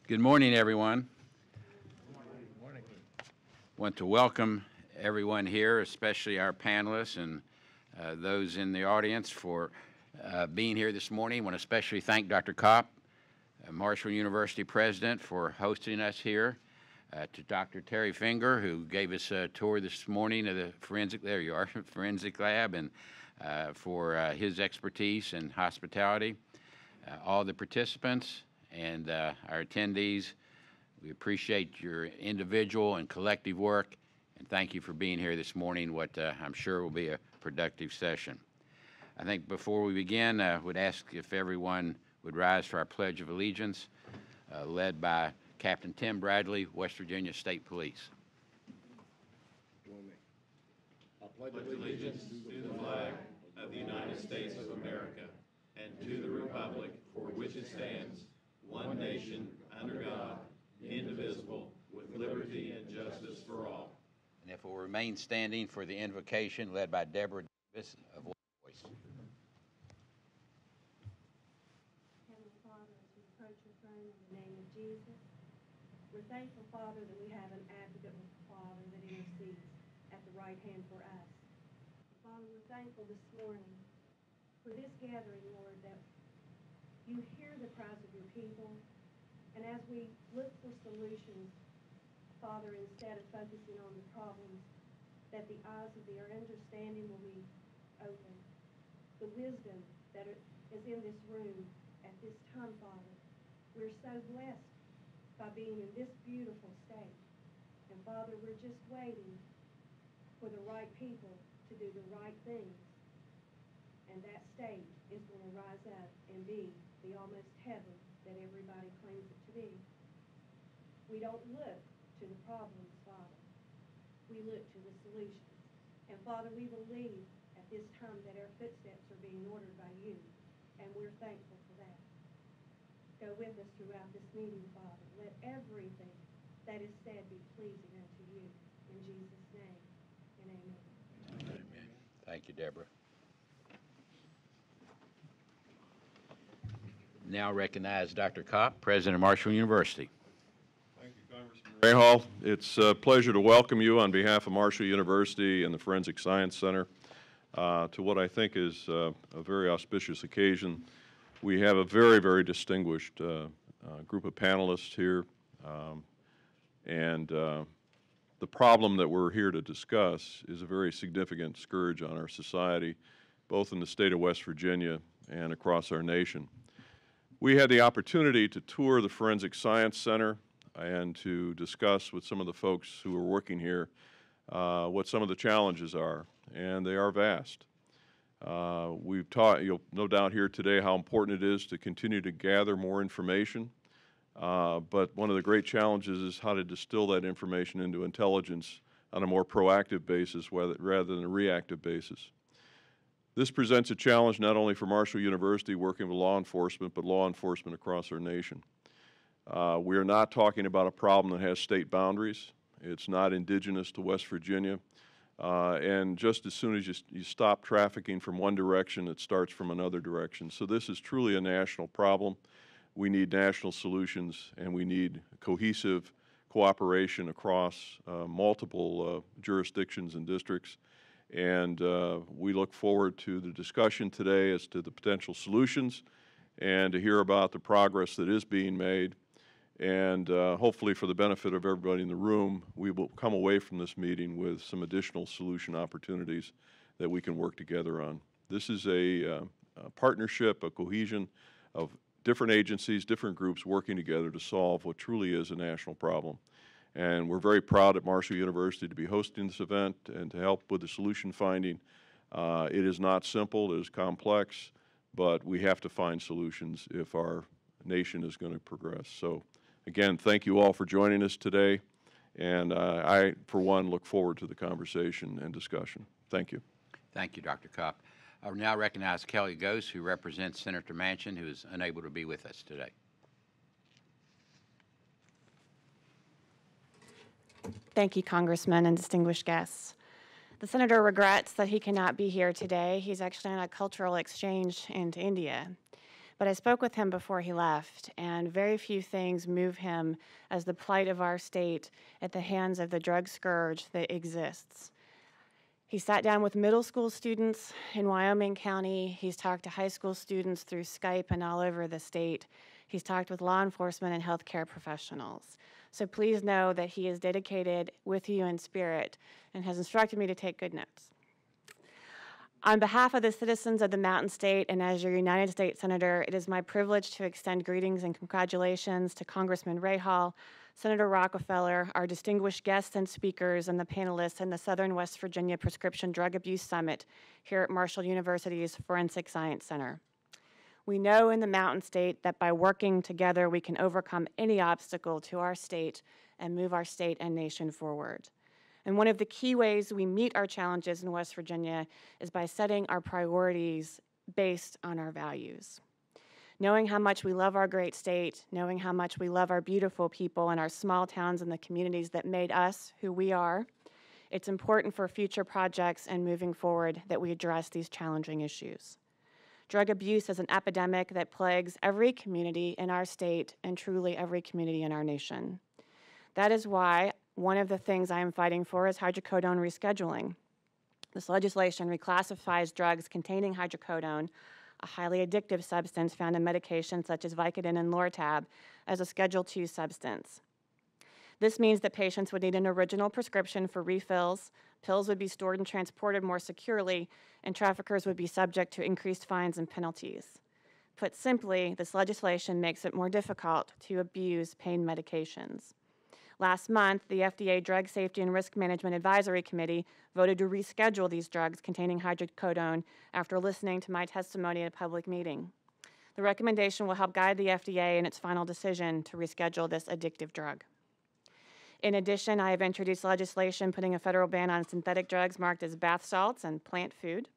Good morning, everyone. Good morning. Want to welcome everyone here, especially our panelists and those in the audience for being here this morning. Want to especially thank Dr. Kopp, Marshall University President, for hosting us here. To Dr. Terry Finger, who gave us a tour this morning of the forensic, there you are, forensic lab, and for his expertise and hospitality. All the participants and our attendees, we appreciate your individual and collective work, and thank you for being here this morning, what I'm sure will be a productive session. I think before we begin, I would ask if everyone would rise for our Pledge of Allegiance, led by Captain Tim Bradley, West Virginia State Police. I pledge allegiance to the flag of the United States of America and to the republic for which it stands, one nation, under God, indivisible, with liberty and justice for all. And if we'll remain standing for the invocation led by Deborah Davis of Voice. Heavenly Father, as we approach your throne in the name of Jesus, we're thankful, Father, that we have an advocate with the Father that intercedes at the right hand for us. Father, we're thankful this morning for this gathering, Lord, that you hear the cries of your people, and as we look for solutions, Father, instead of focusing on the problems, that the eyes of our understanding will be open. The wisdom that is in this room at this time, Father, we're so blessed by being in this beautiful state. And Father, we're just waiting for the right people to do the right things. And that state is going to rise up and be the almost heaven that everybody claims it to be. We don't look to the problems, Father. We look to the solutions. And Father, we believe at this time that our footsteps are being ordered by you. And we're thankful for that. Go with us throughout this meeting, Father. Let everything that is said be pleasing unto you. In Jesus' name, and amen. Amen. Thank you, Deborah. Now recognize Dr. Kopp, President of Marshall University. Thank you, Congressman Rahall. It's a pleasure to welcome you on behalf of Marshall University and the Forensic Science Center to what I think is a very auspicious occasion. We have a very, very distinguished group of panelists here, and the problem that we're here to discuss is a very significant scourge on our society, both in the state of West Virginia and across our nation. We had the opportunity to tour the Forensic Science Center and to discuss with some of the folks who are working here what some of the challenges are, and they are vast. We've taught, you'll no doubt hear today how important it is to continue to gather more information, but one of the great challenges is how to distill that information into intelligence on a more proactive basis rather than a reactive basis. This presents a challenge not only for Marshall University working with law enforcement, but law enforcement across our nation. We are not talking about a problem that has state boundaries. It's not indigenous to West Virginia. And just as soon as you stop trafficking from one direction, it starts from another direction. So this is truly a national problem. We need national solutions, and we need cohesive cooperation across multiple jurisdictions and districts. And we look forward to the discussion today as to the potential solutions and to hear about the progress that is being made. And hopefully for the benefit of everybody in the room, we will come away from this meeting with some additional solution opportunities that we can work together on. This is a partnership, a cohesion of different agencies, different groups working together to solve what truly is a national problem. And we're very proud at Marshall University to be hosting this event and to help with the solution finding. It is not simple, it is complex, but we have to find solutions if our nation is going to progress. So again, thank you all for joining us today, and I, for one, look forward to the conversation and discussion. Thank you. Thank you, Dr. Kopp. I will now recognize Kerlikowske, who represents Senator Manchin, who is unable to be with us today. Thank you, Congressman and distinguished guests. The Senator regrets that he cannot be here today. He's actually on a cultural exchange into India. But I spoke with him before he left, and very few things move him as the plight of our state at the hands of the drug scourge that exists. He sat down with middle school students in Wyoming County. He's talked to high school students through Skype and all over the state. He's talked with law enforcement and healthcare professionals. So please know that he is dedicated with you in spirit and has instructed me to take good notes. On behalf of the citizens of the Mountain State and as your United States Senator, it is my privilege to extend greetings and congratulations to Congressman Rahall, Senator Rockefeller, our distinguished guests and speakers, and the panelists in the Southern West Virginia Prescription Drug Abuse Summit here at Marshall University's Forensic Science Center. We know in the Mountain State that by working together, we can overcome any obstacle to our state and move our state and nation forward. And one of the key ways we meet our challenges in West Virginia is by setting our priorities based on our values. Knowing how much we love our great state, knowing how much we love our beautiful people and our small towns and the communities that made us who we are, it's important for future projects and moving forward that we address these challenging issues. Drug abuse is an epidemic that plagues every community in our state and truly every community in our nation. That is why one of the things I am fighting for is hydrocodone rescheduling. This legislation reclassifies drugs containing hydrocodone, a highly addictive substance found in medications such as Vicodin and Lortab, as a Schedule II substance. This means that patients would need an original prescription for refills, pills would be stored and transported more securely, and traffickers would be subject to increased fines and penalties. Put simply, this legislation makes it more difficult to abuse pain medications. Last month, the FDA Drug Safety and Risk Management Advisory Committee voted to reschedule these drugs containing hydrocodone after listening to my testimony at a public meeting. The recommendation will help guide the FDA in its final decision to reschedule this addictive drug. In addition, I have introduced legislation putting a federal ban on synthetic drugs marked as bath salts and plant food.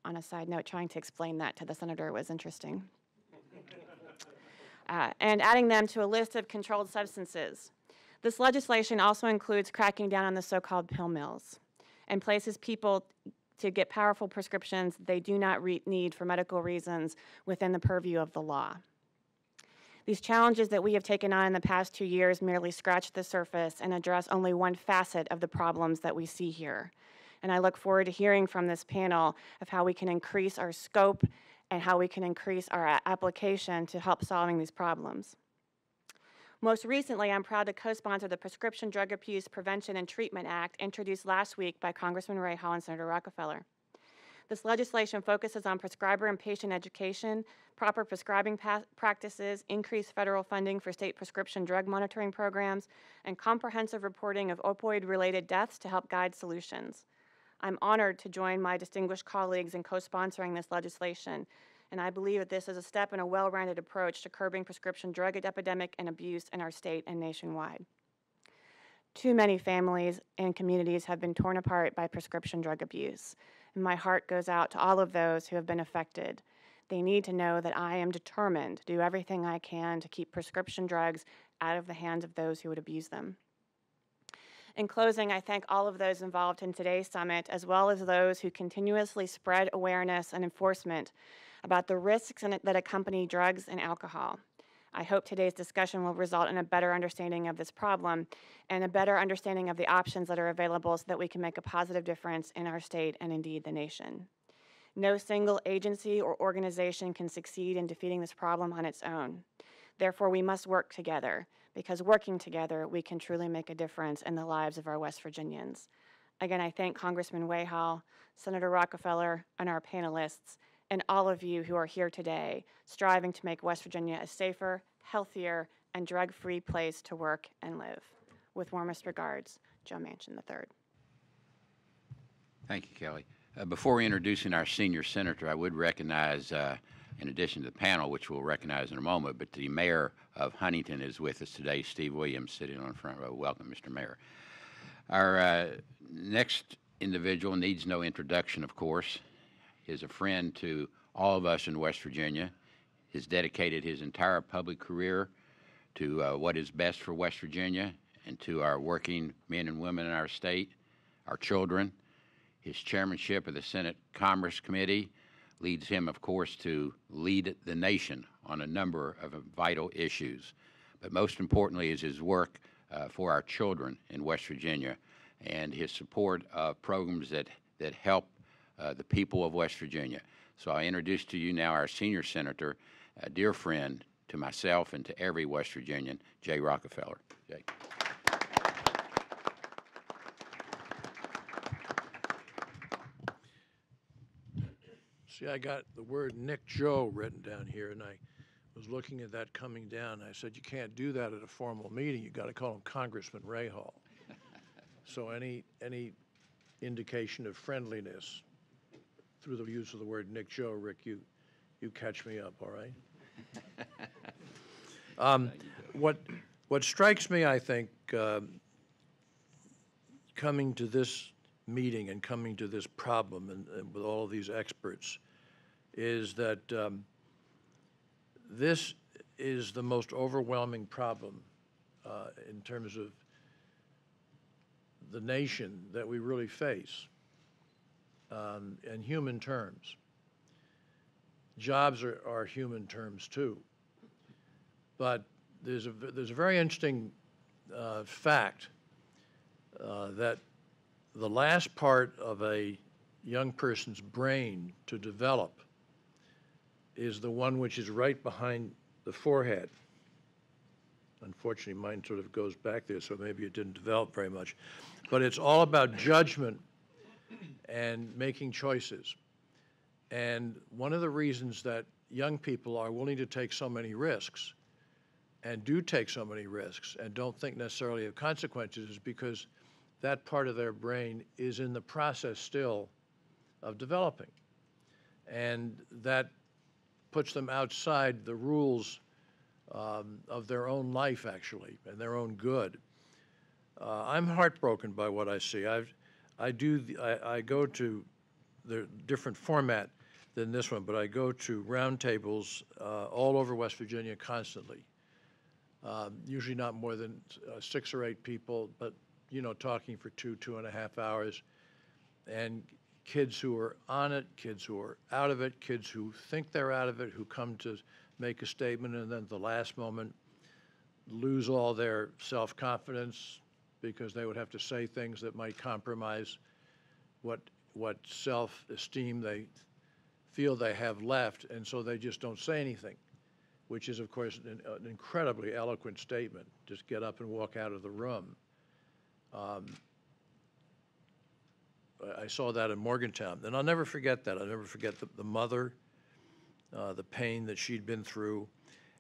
On a side note, trying to explain that to the senator was interesting. And adding them to a list of controlled substances. This legislation also includes cracking down on the so-called pill mills and places people to get powerful prescriptions they do not need for medical reasons within the purview of the law. These challenges that we have taken on in the past 2 years merely scratch the surface and address only one facet of the problems that we see here. And I look forward to hearing from this panel of how we can increase our scope and how we can increase our application to help solving these problems. Most recently, I'm proud to co-sponsor the Prescription Drug Abuse Prevention and Treatment Act introduced last week by Congressman Rahall and Senator Rockefeller. This legislation focuses on prescriber and patient education, proper prescribing practices, increased federal funding for state prescription drug monitoring programs, and comprehensive reporting of opioid-related deaths to help guide solutions. I'm honored to join my distinguished colleagues in co-sponsoring this legislation, and I believe that this is a step in a well-rounded approach to curbing prescription drug epidemic and abuse in our state and nationwide. Too many families and communities have been torn apart by prescription drug abuse, and my heart goes out to all of those who have been affected. They need to know that I am determined to do everything I can to keep prescription drugs out of the hands of those who would abuse them. In closing, I thank all of those involved in today's summit, as well as those who continuously spread awareness and enforcement about the risks that accompany drugs and alcohol. I hope today's discussion will result in a better understanding of this problem and a better understanding of the options that are available so that we can make a positive difference in our state and indeed the nation. No single agency or organization can succeed in defeating this problem on its own. Therefore, we must work together, because working together, we can truly make a difference in the lives of our West Virginians. Again, I thank Congressman Rahall, Senator Rockefeller, and our panelists, and all of you who are here today, striving to make West Virginia a safer, healthier, and drug-free place to work and live. With warmest regards, Joe Manchin III. Thank you, Kelly. Before introducing our senior senator, I would recognize, in addition to the panel, which we'll recognize in a moment, but the mayor of Huntington is with us today, Steve Williams, sitting on the front row. Welcome, Mr. Mayor. Our next individual needs no introduction, of course. He is a friend to all of us in West Virginia. He's dedicated his entire public career to what is best for West Virginia and to our working men and women in our state, our children. His chairmanship of the Senate Commerce Committee leads him, of course, to lead the nation on a number of vital issues. But most importantly is his work for our children in West Virginia and his support of programs that help the people of West Virginia. So I introduce to you now our senior senator, a dear friend to myself and to every West Virginian, Jay Rockefeller. Jay. See, I got the word Nick Joe written down here, and I was looking at that coming down. I said, you can't do that at a formal meeting. You got to call him Congressman Rahall. So any indication of friendliness through the use of the word Nick Joe, Rick, you catch me up, all right? What strikes me, I think, coming to this meeting and coming to this problem and with all of these experts is that this is the most overwhelming problem in terms of the nation that we really face in human terms. Jobs are human terms too. But there's a very interesting fact that the last part of a young person's brain to develop is the one which is right behind the forehead. Unfortunately, mine sort of goes back there, so maybe it didn't develop very much. But it's all about judgment and making choices. And one of the reasons that young people are willing to take so many risks and do take so many risks and don't think necessarily of consequences is because that part of their brain is in the process still of developing. And that puts them outside the rules of their own life, actually, and their own good. I'm heartbroken by what I see. I go to the different format than this one, but I go to roundtables all over West Virginia constantly. Usually not more than 6 or 8 people, but talking for 2.5 hours, and kids who are on it, kids who are out of it, kids who think they're out of it, who come to make a statement and then at the last moment lose all their self-confidence because they would have to say things that might compromise what self-esteem they feel they have left, and so they just don't say anything, which is, of course, an incredibly eloquent statement. Just get up and walk out of the room. I saw that in Morgantown, and I'll never forget that. I'll never forget the mother, the pain that she'd been through,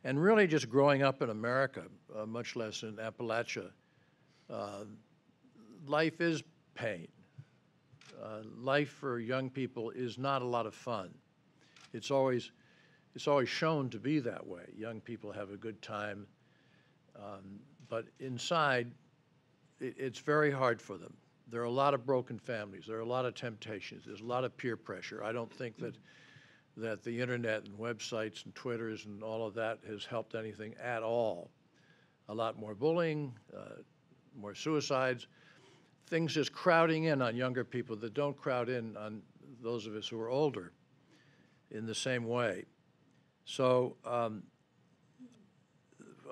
and really just growing up in America, much less in Appalachia. Life is pain. Life for young people is not a lot of fun. It's always shown to be that way. Young people have a good time, but inside, it's very hard for them. There are a lot of broken families. There are a lot of temptations. There's a lot of peer pressure. I don't think that the internet and websites and Twitters and all of that has helped anything at all. A lot more bullying, more suicides, things just crowding in on younger people that don't crowd in on those of us who are older in the same way. So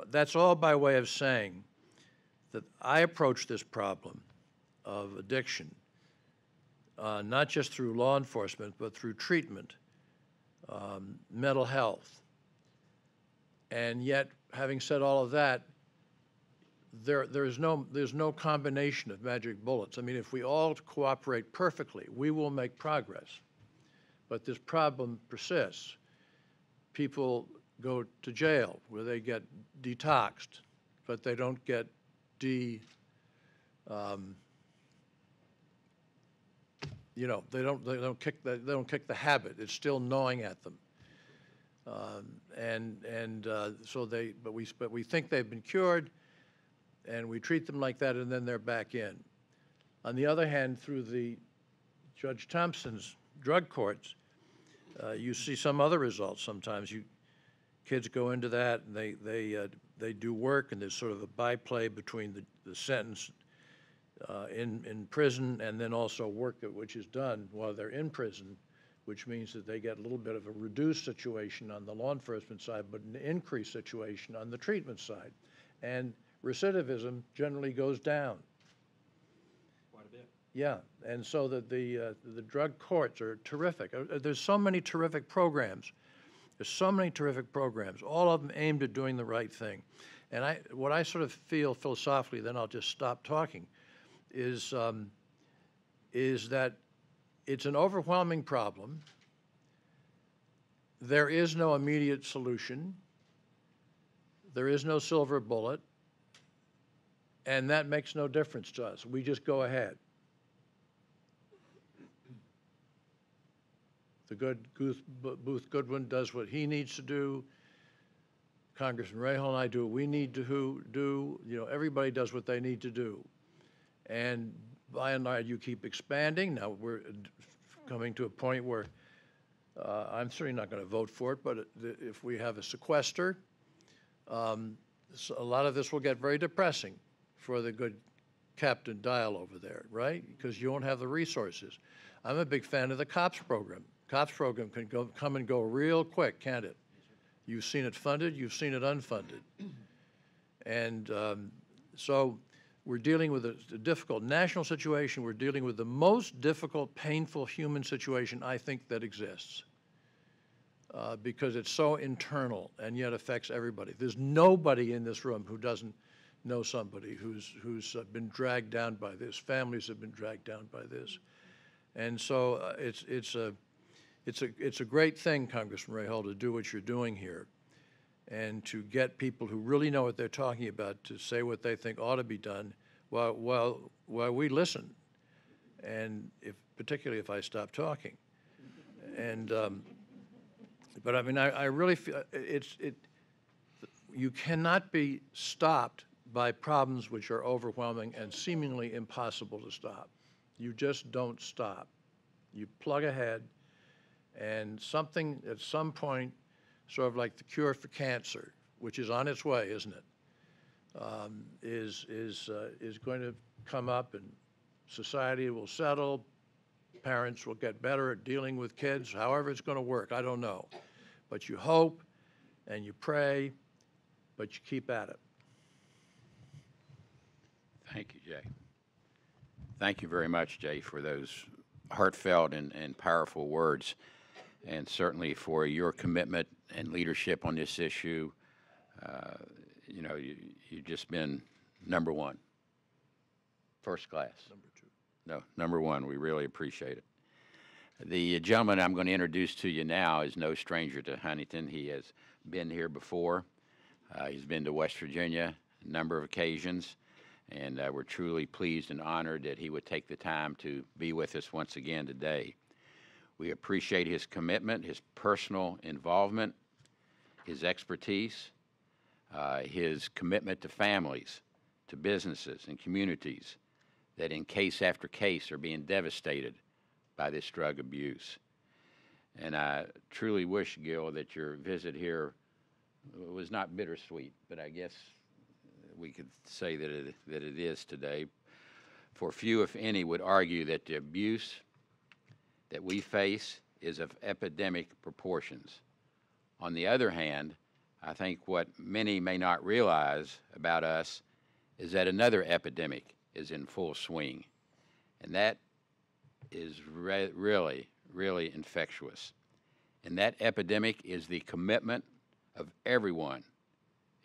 that's all by way of saying that I approach this problem of addiction not just through law enforcement, but through treatment, mental health. And yet, having said all of that, there's no combination of magic bullets. I mean, if we all cooperate perfectly, we will make progress. But this problem persists. People go to jail where they get detoxed, but they don't get they don't kick the habit. It's still gnawing at them, but we think they've been cured, and we treat them like that, and then they're back in. On the other hand, through the Judge Thompson's drug courts, you see some other results. Sometimes kids go into that, and they do work, and there's sort of a byplay between the sentence in prison and then also work which is done while they're in prison which means that they get a little bit of a reduced situation on the law enforcement side, but an increased situation on the treatment side. And recidivism generally goes down. Quite a bit. Yeah, and so that the drug courts are terrific. There's so many terrific programs. There's so many terrific programs, all of them aimed at doing the right thing. And what I sort of feel philosophically, then I'll just stop talking, is that it's an overwhelming problem. There is no immediate solution. There is no silver bullet. And that makes no difference to us. We just go ahead. Booth Goodwin does what he needs to do. Congressman Rahall and I do what we need to do. You know, everybody does what they need to do. And by and large, you keep expanding. Now we're coming to a point where I'm certainly not going to vote for it, but if we have a sequester, so a lot of this will get very depressing for the good Captain Dial over there, right? Because you won't have the resources. I'm a big fan of the COPS program. COPS program can come and go real quick, can't it? You've seen it funded, you've seen it unfunded. And so we're dealing with a difficult national situation. We're dealing with the most difficult, painful human situation I think that exists because it's so internal and yet affects everybody. There's nobody in this room who doesn't know somebody who's been dragged down by this. Families have been dragged down by this. And so it's a great thing, Congressman Rahall, to do what you're doing here and to get people who really know what they're talking about to say what they think ought to be done while we listen, and particularly if I stop talking. And but I mean, I really feel you cannot be stopped by problems which are overwhelming and seemingly impossible to stop. You just don't stop. You plug ahead, and something at some point, sort of like the cure for cancer, which is on its way, isn't it? Is going to come up, and society will settle. Parents will get better at dealing with kids. However it's going to work, I don't know. But you hope and you pray, but you keep at it. Thank you, Jay. Thank you very much, Jay, for those heartfelt and powerful words, and certainly for your commitment and leadership on this issue. You know, you've just been number one, first class. Number two. No, number one. We really appreciate it. The gentleman I'm going to introduce to you now is no stranger to Huntington. He has been here before. He's been to West Virginia a number of occasions, and we're truly pleased and honored that he would take the time to be with us once again today. We appreciate his commitment, his personal involvement, his expertise, his commitment to families, to businesses and communities that in case after case are being devastated by this drug abuse. And I truly wish, Gil, that your visit here was not bittersweet, but I guess we could say that it is today. For few, if any, would argue that the abuse that we face is of epidemic proportions. On the other hand, I think what many may not realize about us is that another epidemic is in full swing, and that is really, really infectious. And that epidemic is the commitment of everyone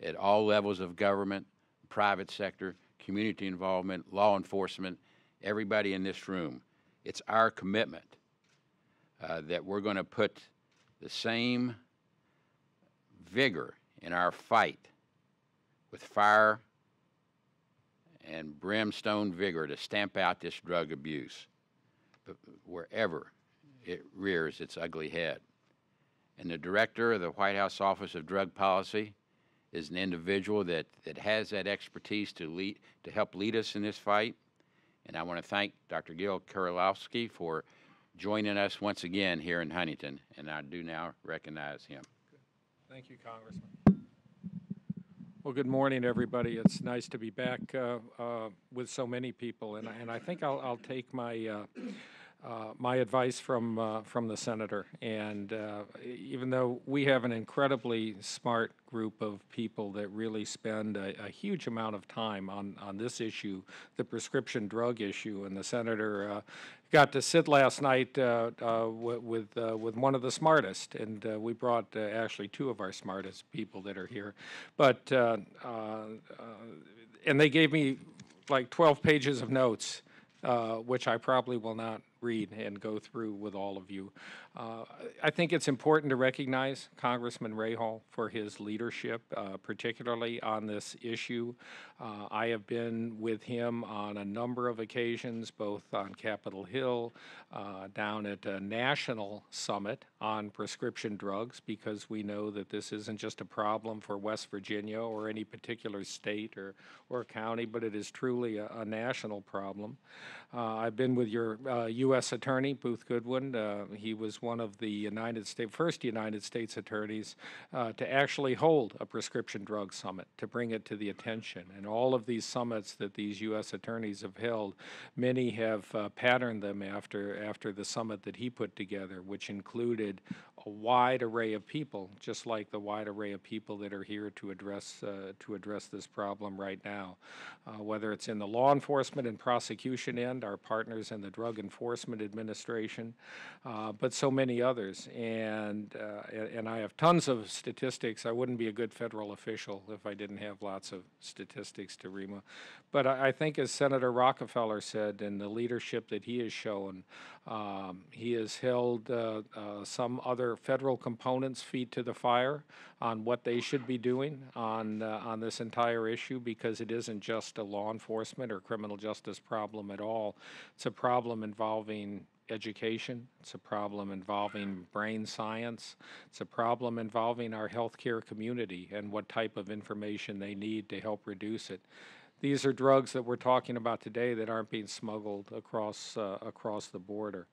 at all levels of government, private sector, community involvement, law enforcement, everybody in this room. It's our commitment that we're going to put the same vigor in our fight with fire and brimstone vigor to stamp out this drug abuse wherever it rears its ugly head. And the director of the White House Office of Drug Policy is an individual that has that expertise to help lead us in this fight. And I want to thank Dr. Gil Kerlikowske for joining us once again here in Huntington, and I do now recognize him. Thank you, Congressman. Well, good morning, everybody. It's nice to be back with so many people, and I think I'll take my my advice from the senator. And even though we have an incredibly smart group of people that really spend a huge amount of time on this issue, the prescription drug issue, and the senator got to sit last night with one of the smartest, and we brought actually two of our smartest people that are here, but and they gave me like 12 pages of notes, which I probably will not read and go through with all of you. I think it's important to recognize Congressman Rahall for his leadership, particularly on this issue. I have been with him on a number of occasions, both on Capitol Hill, down at a national summit on prescription drugs, because we know that this isn't just a problem for West Virginia or any particular state or county, but it is truly a national problem. I've been with your U.S. Attorney, Booth Goodwin. He was one of the first United States attorneys to actually hold a prescription drug summit, to bring it to the attention. And all of these summits that these U.S. attorneys have held, many have patterned them after the summit that he put together, which included a wide array of people, just like the wide array of people that are here to address this problem right now, whether it's in the law enforcement and prosecution end, our partners in the Drug Enforcement Administration, but so many others. And I have tons of statistics. I wouldn't be a good federal official if I didn't have lots of statistics to Rima. But I think, as Senator Rockefeller said, in the leadership that he has shown, he has held some other federal components' feet to the fire on what they should be doing on this entire issue, because it isn't just a law enforcement or criminal justice problem at all. It's a problem involving education. It's a problem involving brain science. It's a problem involving our healthcare community and what type of information they need to help reduce it. These are drugs that we're talking about today that aren't being smuggled across the border.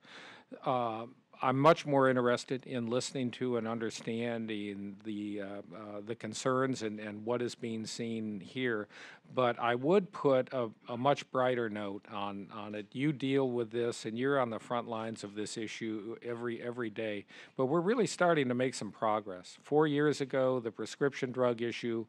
I'm much more interested in listening to and understanding the concerns and what is being seen here, but I would put a much brighter note on it. You deal with this, and you're on the front lines of this issue every day, but we're really starting to make some progress. 4 years ago, the prescription drug issue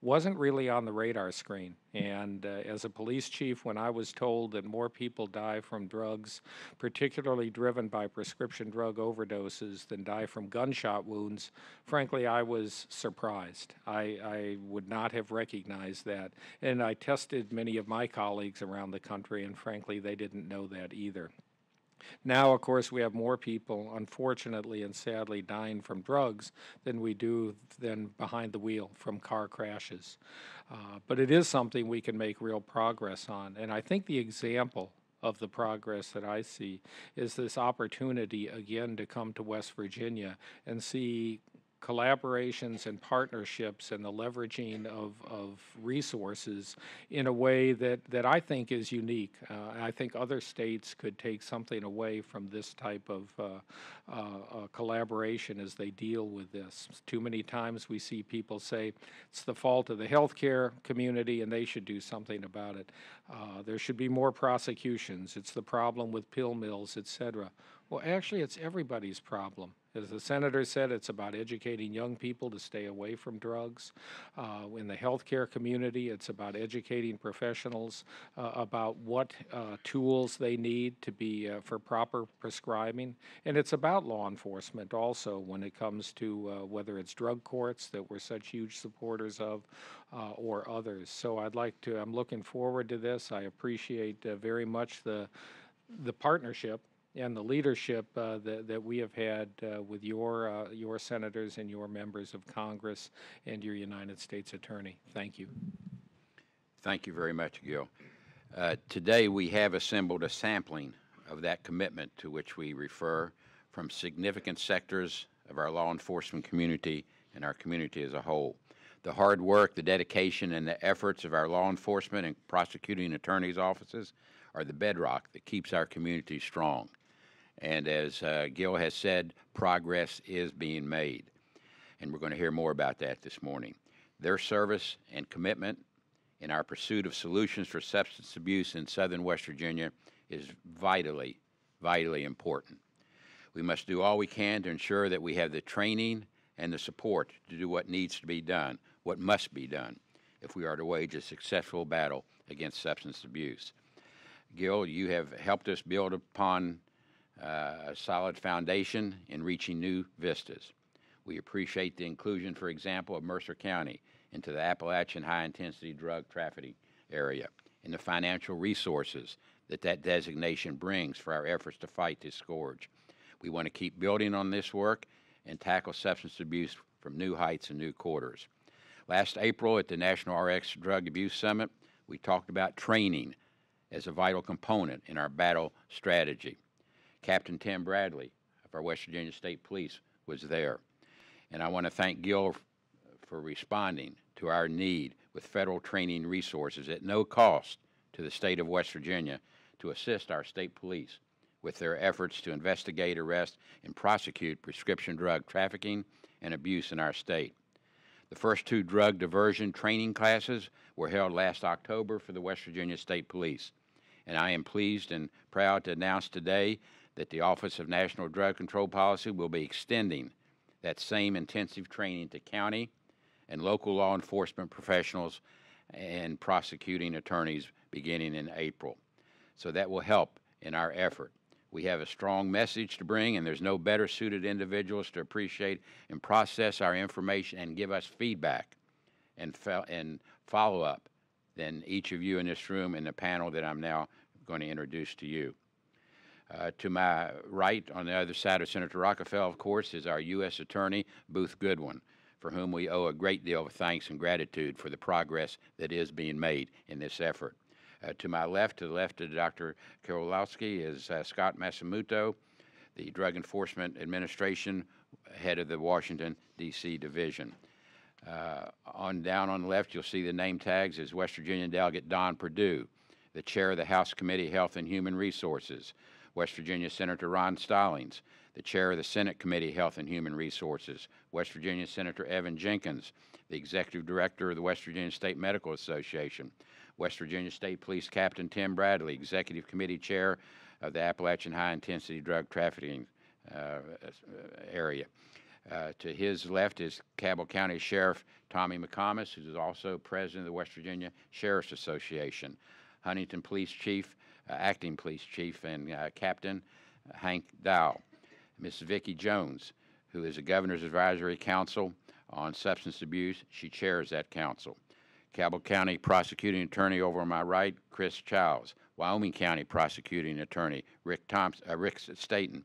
wasn't really on the radar screen. And as a police chief, when I was told that more people die from drugs, particularly driven by prescription drug overdoses, than die from gunshot wounds, frankly, I was surprised. I would not have recognized that. And I tested many of my colleagues around the country, and frankly, they didn't know that either. Now, of course, we have more people, unfortunately and sadly, dying from drugs than behind the wheel from car crashes. But it is something we can make real progress on. And I think the example of the progress that I see is this opportunity, again, to come to West Virginia and see collaborations and partnerships and the leveraging of resources in a way that I think is unique. I think other states could take something away from this type of collaboration as they deal with this. Too many times we see people say it's the fault of the healthcare community and they should do something about it. There should be more prosecutions. It's the problem with pill mills, etc. Well, actually, it's everybody's problem. As the senator said, it's about educating young people to stay away from drugs. In the healthcare community, it's about educating professionals about what tools they need to be for proper prescribing. And it's about law enforcement also when it comes to whether it's drug courts that we're such huge supporters of or others. So I'm looking forward to this. I appreciate very much the partnership and the leadership that we have had with your senators and your members of Congress and your United States Attorney. Thank you. Thank you very much, Gil. Today we have assembled a sampling of that commitment to which we refer from significant sectors of our law enforcement community and our community as a whole. The hard work, the dedication, and the efforts of our law enforcement and prosecuting attorneys' offices are the bedrock that keeps our community strong. And as Gil has said, progress is being made. And we're going to hear more about that this morning. Their service and commitment in our pursuit of solutions for substance abuse in southern West Virginia is vitally vitally important. We must do all we can to ensure that we have the training and the support to do what needs to be done, what must be done, if we are to wage a successful battle against substance abuse. Gil, you have helped us build upon a solid foundation in reaching new vistas. We appreciate the inclusion, for example, of Mercer County into the Appalachian high-intensity drug trafficking area and the financial resources that designation brings for our efforts to fight this scourge. We want to keep building on this work and tackle substance abuse from new heights and new quarters. Last April at the National RX Drug Abuse Summit, we talked about training as a vital component in our battle strategy. Captain Tim Bradley of our West Virginia State Police was there. And I want to thank Gil for responding to our need with federal training resources at no cost to the state of West Virginia to assist our state police with their efforts to investigate, arrest, and prosecute prescription drug trafficking and abuse in our state. The first 2 drug diversion training classes were held last October for the West Virginia State Police, and I am pleased and proud to announce today that the Office of National Drug Control Policy will be extending that same intensive training to county and local law enforcement professionals and prosecuting attorneys beginning in April. So that will help in our effort. We have a strong message to bring, and there's no better suited individuals to appreciate and process our information and give us feedback and follow up than each of you in this room and the panel that I'm now going to introduce to you. To my right, on the other side of Senator Rockefeller, of course, is our U.S. Attorney, Booth Goodwin, for whom we owe a great deal of thanks and gratitude for the progress that is being made in this effort. To my left, to the left of Dr. Kerlikowske, is Scott Masamuto, the Drug Enforcement Administration head of the Washington, D.C. Division. Down on the left, you'll see the name tags is West Virginia Delegate Don Perdue, the Chair of the House Committee Health and Human Resources, West Virginia Senator Ron Stallings, the Chair of the Senate Committee Health and Human Resources, West Virginia Senator Evan Jenkins, the Executive Director of the West Virginia State Medical Association, West Virginia State Police Captain Tim Bradley, Executive Committee Chair of the Appalachian High Intensity Drug Trafficking area. To his left is Cabell County Sheriff Tommy McComas, who is also President of the West Virginia Sheriff's Association, Huntington Police Chief, Acting Police Chief and Captain Hank Dow, Ms. Vicki Jones, who is the Governor's Advisory Council on Substance Abuse. She chairs that council. Cabell County Prosecuting Attorney over on my right, Chris Childs. Wyoming County Prosecuting Attorney, Rick Staten.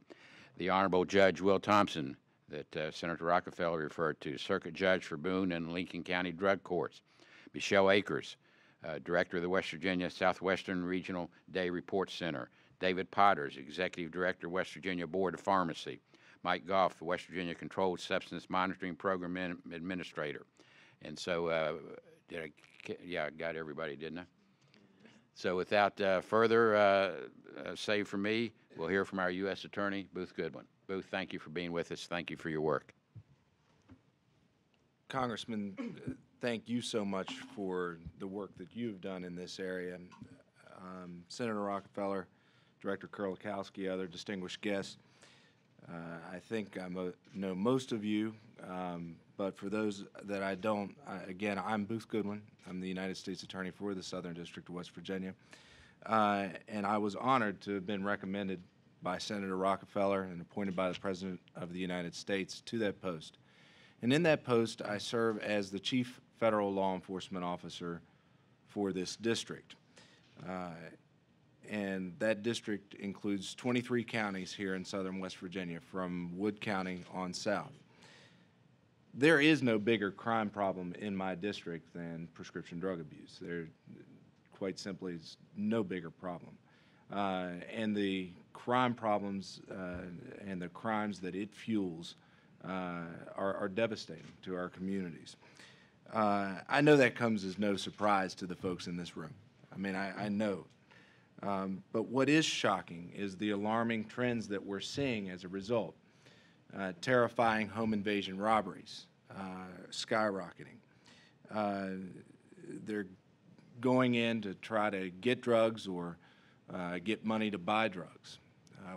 The Honorable Judge Will Thompson, that Senator Rockefeller referred to, Circuit Judge for Boone and Lincoln County Drug Courts. Michelle Akers, Director of the West Virginia Southwestern Regional Day Report Center. David Potters, Executive Director, West Virginia Board of Pharmacy. Mike Goff, the West Virginia Controlled Substance Monitoring Program Administrator. And so, I got everybody, didn't I? So without further say from me, we'll hear from our U.S. Attorney, Booth Goodwin. Booth, thank you for being with us. Thank you for your work. Congressman, thank you so much for the work that you've done in this area. Senator Rockefeller, Director Kerlikowske, other distinguished guests, I think I know most of you, but for those that I don't, again, I'm Booth Goodwin. I'm the United States Attorney for the Southern District of West Virginia, and I was honored to have been recommended by Senator Rockefeller and appointed by the President of the United States to that post. And in that post, I serve as the Chief Federal Law Enforcement Officer for this district. And that district includes 23 counties here in southern West Virginia, from Wood County on south. There is no bigger crime problem in my district than prescription drug abuse. There, quite simply, is no bigger problem. And the crime problems and the crimes that it fuels are devastating to our communities. I know that comes as no surprise to the folks in this room. I mean, I know. But what is shocking is the alarming trends that we're seeing as a result. Terrifying home invasion robberies, skyrocketing. They're going in to try to get drugs or get money to buy drugs.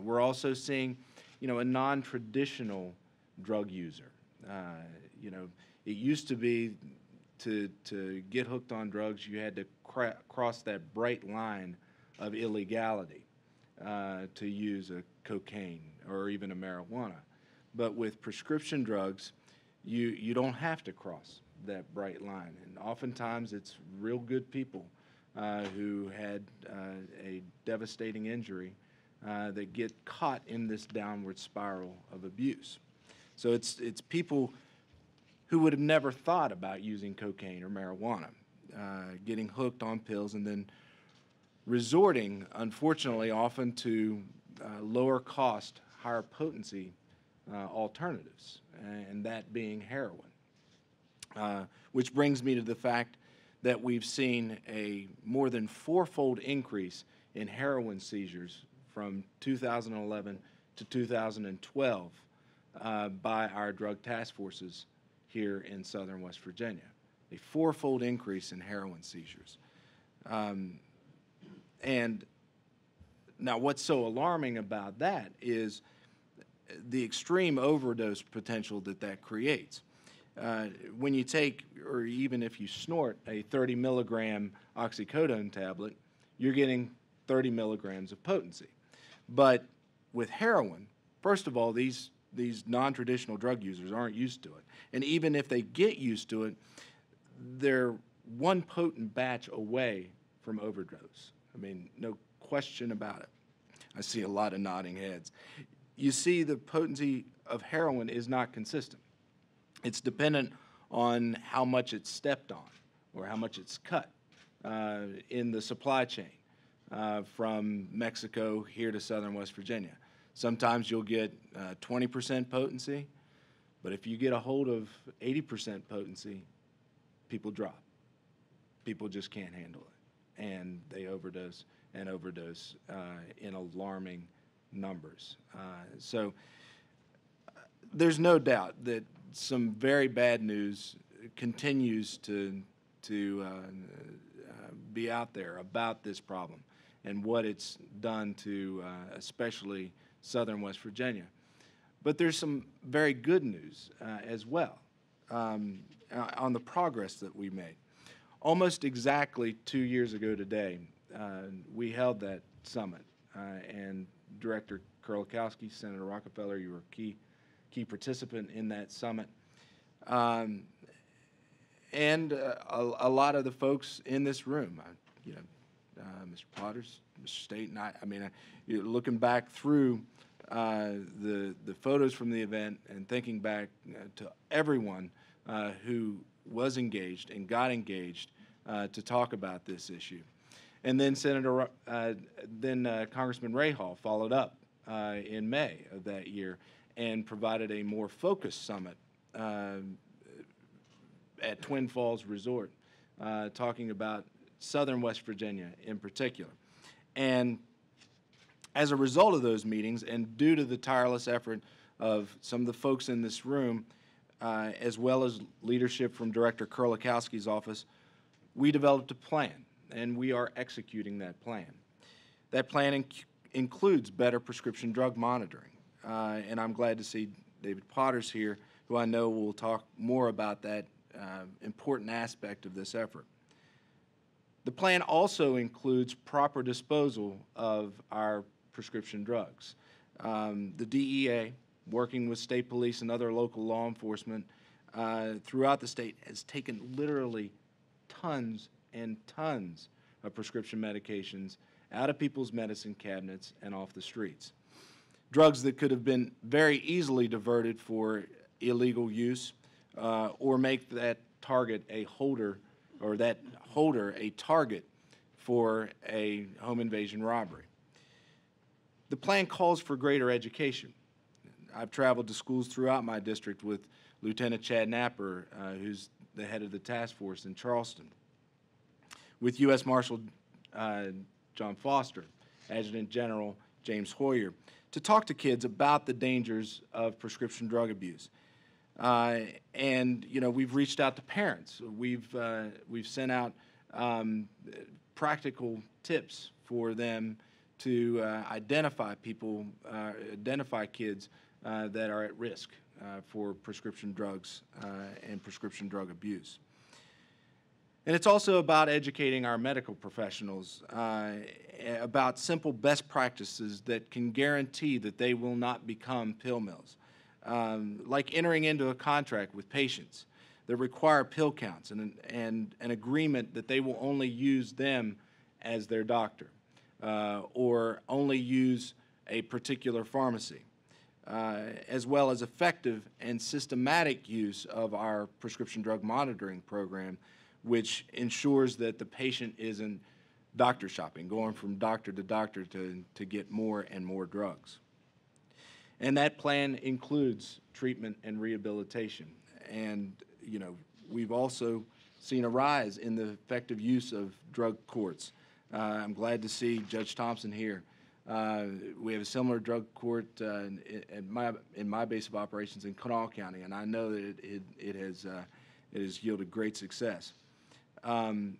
We're also seeing, a non-traditional drug user. It used to be to get hooked on drugs, you had to cross that bright line of illegality to use a cocaine or even a marijuana. But with prescription drugs, you don't have to cross that bright line. And oftentimes it's real good people who had a devastating injury that get caught in this downward spiral of abuse. So it's people who would have never thought about using cocaine or marijuana, getting hooked on pills and then resorting, unfortunately, often to lower cost, higher potency alternatives, and that being heroin. Which brings me to the fact that we've seen a more than fourfold increase in heroin seizures from 2011 to 2012 by our drug task forces here in southern West Virginia. A fourfold increase in heroin seizures. And now what's so alarming about that is the extreme overdose potential that creates. When you take, or even if you snort, a 30 milligram oxycodone tablet, you're getting 30 milligrams of potency. But with heroin, first of all, these non-traditional drug users aren't used to it. And even if they get used to it, they're one potent batch away from overdose. I mean, no question about it. I see a lot of nodding heads. You see, the potency of heroin is not consistent. It's dependent on how much it's stepped on or how much it's cut in the supply chain from Mexico here to southern West Virginia. Sometimes you'll get 20% potency, but if you get a hold of 80% potency, people drop. People just can't handle it, and they overdose and overdose in alarming numbers. So there's no doubt that some very bad news continues to be out there about this problem and what it's done to especially southern West Virginia. But there's some very good news as well on the progress that we made. Almost exactly 2 years ago today, we held that summit, and Director Kerlikowske, Senator Rockefeller, you were a key participant in that summit. And a lot of the folks in this room, Mr. Potters, Mr. State, and I mean, looking back through the photos from the event and thinking back to everyone who was engaged and got engaged to talk about this issue. And then Congressman Rahall followed up in May of that year and provided a more focused summit at Twin Falls Resort, talking about southern West Virginia in particular. And as a result of those meetings, and due to the tireless effort of some of the folks in this room, as well as leadership from Director Kerlikowske's office, we developed a plan, and we are executing that plan. That plan includes better prescription drug monitoring, and I'm glad to see David Potters here, who I know will talk more about that important aspect of this effort. The plan also includes proper disposal of our prescription drugs. The DEA, working with state police and other local law enforcement throughout the state, has taken literally tons and tons of prescription medications out of people's medicine cabinets and off the streets. Drugs that could have been very easily diverted for illegal use or make that target a holder, or that holder a target for a home invasion robbery. The plan calls for greater education. I've traveled to schools throughout my district with Lieutenant Chad Napper, who's the head of the task force in Charleston, with U.S. Marshal John Foster, Adjutant General James Hoyer, to talk to kids about the dangers of prescription drug abuse. And we've reached out to parents. We've sent out practical tips for them to identify people, identify kids that are at risk for prescription drugs and prescription drug abuse. And it's also about educating our medical professionals about simple best practices that can guarantee that they will not become pill mills, like entering into a contract with patients that require pill counts and an agreement that they will only use them as their doctor or only use a particular pharmacy, as well as effective and systematic use of our prescription drug monitoring program, which ensures that the patient isn't doctor shopping, going from doctor to doctor to get more and more drugs. And that plan includes treatment and rehabilitation. And, you know, we've also seen a rise in the effective use of drug courts. I'm glad to see Judge Thompson here. We have a similar drug court in my base of operations in Kanawha County, and I know that it has yielded great success. And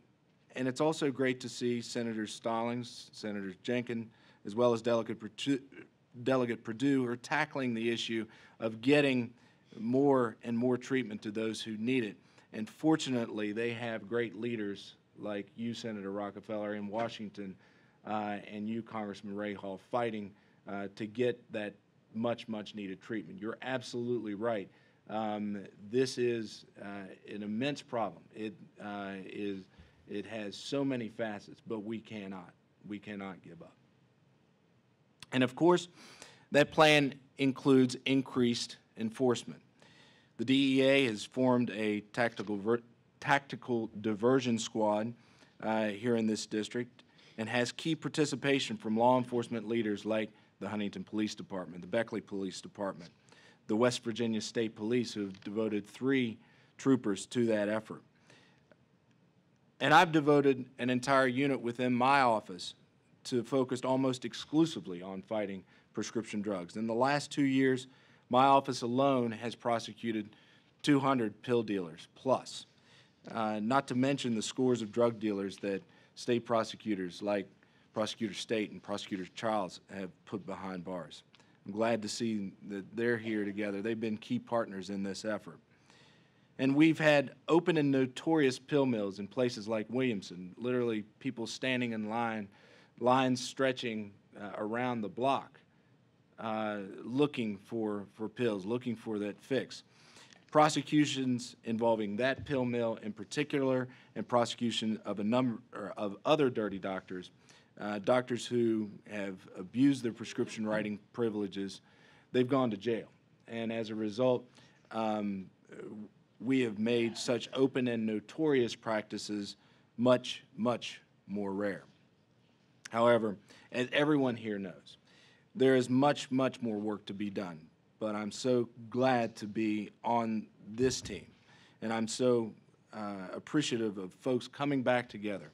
it's also great to see Senators Stallings, Senators Jenkins, as well as Delegate Perdue are tackling the issue of getting more and more treatment to those who need it. And fortunately, they have great leaders like you, Senator Rockefeller, in Washington, and you, Congressman Rahall, fighting to get that much, much needed treatment. You're absolutely right. This is an immense problem. It has so many facets, but we cannot give up. And of course, that plan includes increased enforcement. The DEA has formed a tactical diversion squad here in this district and has key participation from law enforcement leaders like the Huntington Police Department, the Beckley Police Department, the West Virginia State Police, who have devoted 3 troopers to that effort. And I've devoted an entire unit within my office to focus almost exclusively on fighting prescription drugs. In the last 2 years, my office alone has prosecuted 200 pill dealers plus, not to mention the scores of drug dealers that state prosecutors like Prosecutor State and Prosecutor Childs have put behind bars. I'm glad to see that they're here together. They've been key partners in this effort. And we've had open and notorious pill mills in places like Williamson, literally people standing in lines stretching around the block, looking for pills, looking for that fix. Prosecutions involving that pill mill in particular, and prosecution of a number of other dirty doctors, doctors who have abused their prescription writing privileges, they've gone to jail. And as a result, we have made such open and notorious practices much, much more rare. However, as everyone here knows, there is much, much more work to be done. But I'm so glad to be on this team, and I'm so appreciative of folks coming back together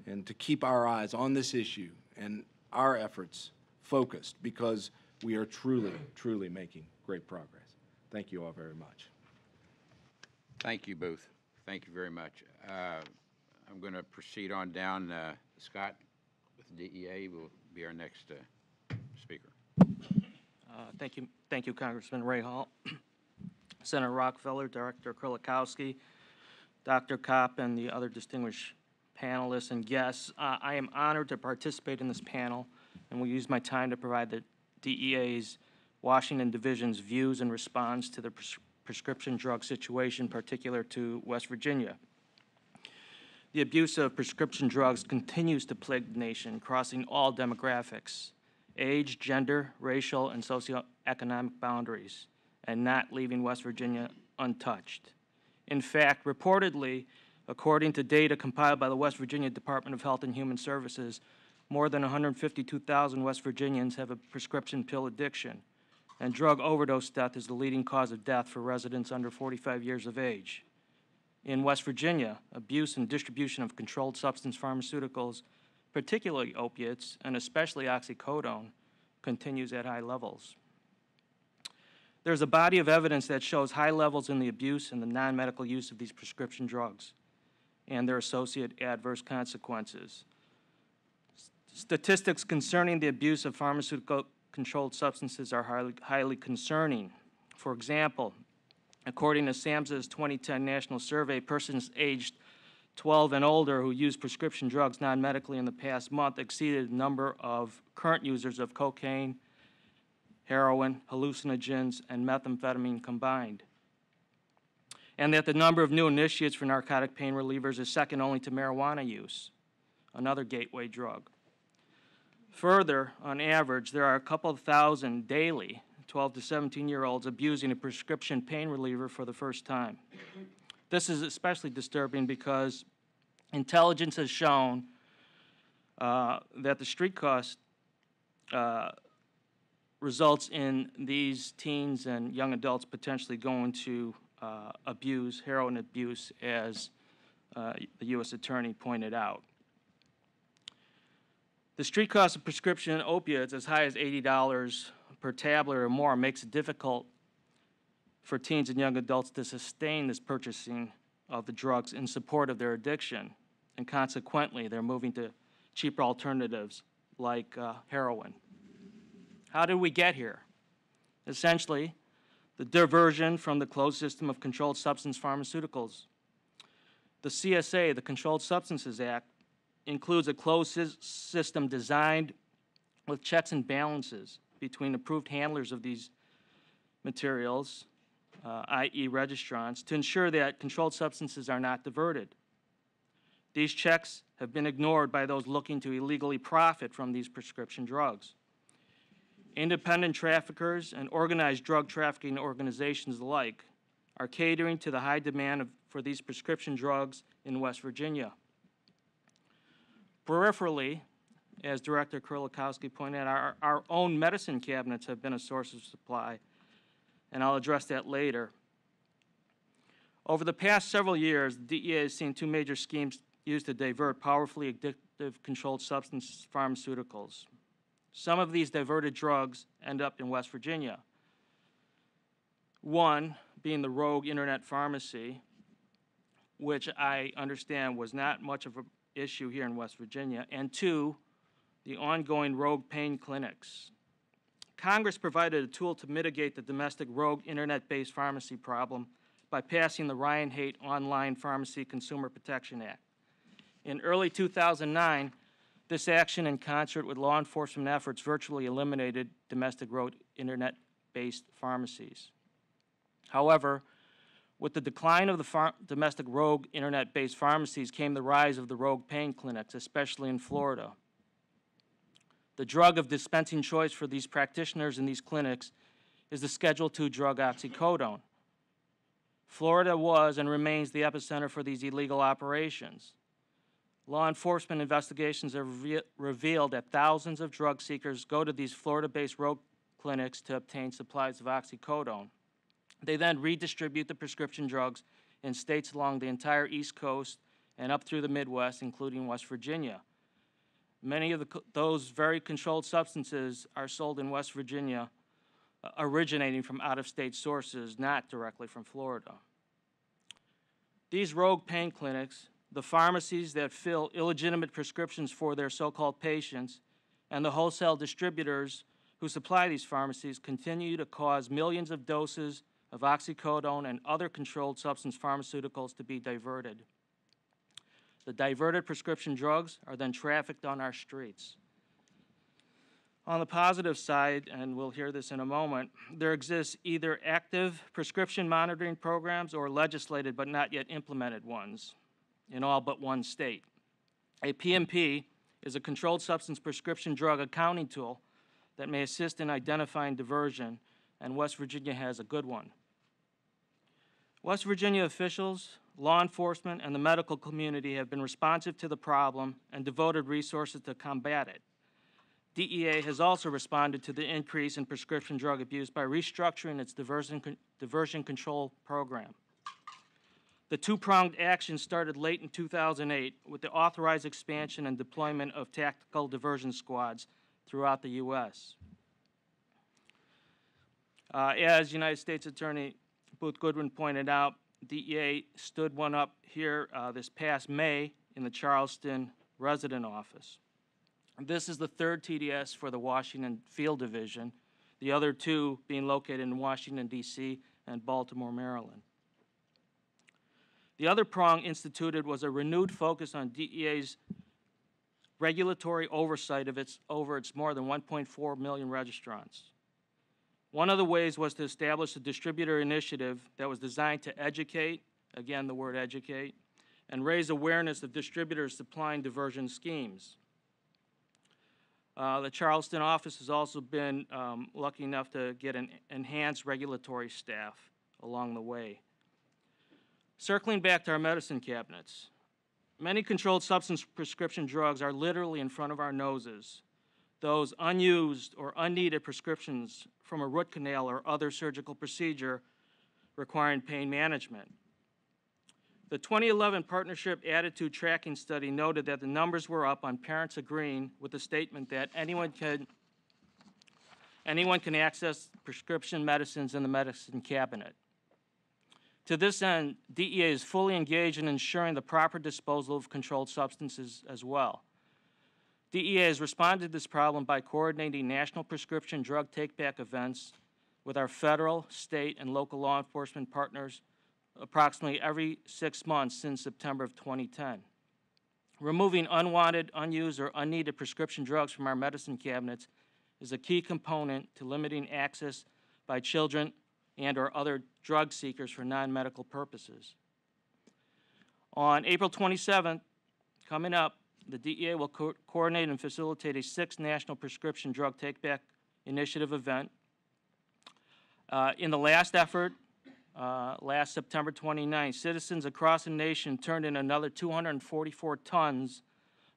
and to keep our eyes on this issue and our efforts focused, because we are truly, truly making great progress. Thank you all very much. Thank you, Booth. Thank you very much. I'm going to proceed on down. Scott with the DEA will be our next speaker. Thank you, Congressman Rahall, Senator Rockefeller, Director Kerlikowske, Dr. Kopp, and the other distinguished panelists and guests. I am honored to participate in this panel, and will use my time to provide the DEA's Washington Division's views and response to the prescription drug situation, particular to West Virginia. The abuse of prescription drugs continues to plague the nation, crossing all demographics, age, gender, racial, and socioeconomic boundaries, and not leaving West Virginia untouched. In fact, reportedly, according to data compiled by the West Virginia Department of Health and Human Services, more than 152,000 West Virginians have a prescription pill addiction, and drug overdose death is the leading cause of death for residents under 45 years of age. In West Virginia, abuse and distribution of controlled substance pharmaceuticals, particularly opiates, and especially oxycodone, continues at high levels. There's a body of evidence that shows high levels in the abuse and the non-medical use of these prescription drugs and their associated adverse consequences. Statistics concerning the abuse of pharmaceutical controlled substances are highly concerning. For example, according to SAMHSA's 2010 national survey, persons aged 12 and older who used prescription drugs non-medically in the past month exceeded the number of current users of cocaine, heroin, hallucinogens, and methamphetamine combined. And that the number of new initiates for narcotic pain relievers is second only to marijuana use, another gateway drug. Further, on average, there are a couple of thousand daily 12 to 17-year-olds abusing a prescription pain reliever for the first time. This is especially disturbing because intelligence has shown that the street cost results in these teens and young adults potentially going to abuse, heroin abuse, as the U.S. Attorney pointed out. The street cost of prescription opiates, as high as $80 per tablet or more, makes it difficult for teens and young adults to sustain this purchasing of the drugs in support of their addiction, and consequently, they're moving to cheaper alternatives like heroin. How did we get here? Essentially, the diversion from the closed system of controlled substance pharmaceuticals. The CSA, the Controlled Substances Act, includes a closed system designed with checks and balances between approved handlers of these materials, i.e. registrants, to ensure that controlled substances are not diverted. These checks have been ignored by those looking to illegally profit from these prescription drugs. Independent traffickers and organized drug trafficking organizations alike are catering to the high demand for these prescription drugs in West Virginia. Peripherally, as Director Kerlikowske pointed out, our own medicine cabinets have been a source of supply, and I'll address that later. Over the past several years, the DEA has seen two major schemes used to divert powerfully addictive controlled substance pharmaceuticals. Some of these diverted drugs end up in West Virginia. One being the rogue internet pharmacy, which I understand was not much of an issue here in West Virginia, and two, the ongoing rogue pain clinics. Congress provided a tool to mitigate the domestic rogue internet-based pharmacy problem by passing the Ryan-Haight Online Pharmacy Consumer Protection Act. In early 2009, this action, in concert with law enforcement efforts, virtually eliminated domestic rogue internet-based pharmacies. However, with the decline of the domestic rogue internet-based pharmacies came the rise of the rogue pain clinics, especially in Florida. The drug of dispensing choice for these practitioners in these clinics is the Schedule II drug oxycodone. Florida was and remains the epicenter for these illegal operations. Law enforcement investigations have revealed that thousands of drug seekers go to these Florida-based rogue clinics to obtain supplies of oxycodone. They then redistribute the prescription drugs in states along the entire East Coast and up through the Midwest, including West Virginia. Many of those very controlled substances are sold in West Virginia, originating from out-of-state sources, not directly from Florida. These rogue pain clinics, the pharmacies that fill illegitimate prescriptions for their so-called patients, and the wholesale distributors who supply these pharmacies continue to cause millions of doses of oxycodone and other controlled substance pharmaceuticals to be diverted. The diverted prescription drugs are then trafficked on our streets. On the positive side, and we'll hear this in a moment, there exists either active prescription monitoring programs or legislated but not yet implemented ones in all but one state. A PMP is a controlled substance prescription drug accounting tool that may assist in identifying diversion, and West Virginia has a good one. West Virginia officials, law enforcement, and the medical community have been responsive to the problem and devoted resources to combat it. DEA has also responded to the increase in prescription drug abuse by restructuring its diversion control program. The two-pronged action started late in 2008 with the authorized expansion and deployment of tactical diversion squads throughout the U.S. As United States Attorney Booth Goodwin pointed out, DEA stood one up here this past May in the Charleston resident office. This is the third TDS for the Washington Field Division, the other two being located in Washington, D.C. and Baltimore, Maryland. The other prong instituted was a renewed focus on DEA's regulatory oversight of over its more than 1.4 million registrants. One of the ways was to establish a distributor initiative that was designed to educate, again the word educate, and raise awareness of distributors supplying diversion schemes. The Charleston office has also been lucky enough to get an enhanced regulatory staff along the way. Circling back to our medicine cabinets, many controlled substance prescription drugs are literally in front of our noses. Those unused or unneeded prescriptions from a root canal or other surgical procedure requiring pain management. The 2011 Partnership Attitude Tracking Study noted that the numbers were up on parents agreeing with the statement that anyone can access prescription medicines in the medicine cabinet. To this end, DEA is fully engaged in ensuring the proper disposal of controlled substances as well. DEA has responded to this problem by coordinating national prescription drug take-back events with our federal, state, and local law enforcement partners approximately every 6 months since September of 2010. Removing unwanted, unused, or unneeded prescription drugs from our medicine cabinets is a key component to limiting access by children and or other drug seekers for non-medical purposes. On April 27th, coming up, the DEA will coordinate and facilitate a 6th National Prescription Drug Take-Back Initiative event. In the last effort, last September 29th, citizens across the nation turned in another 244 tons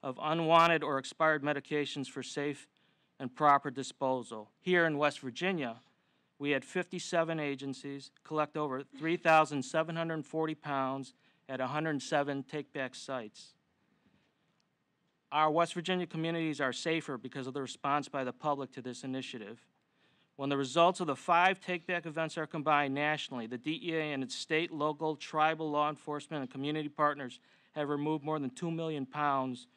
of unwanted or expired medications for safe and proper disposal. Here in West Virginia, we had 57 agencies collect over 3,740 pounds at 107 take-back sites. Our West Virginia communities are safer because of the response by the public to this initiative. When the results of the 5 take-back events are combined nationally, the DEA and its state, local, tribal law enforcement and community partners have removed more than 2 million pounds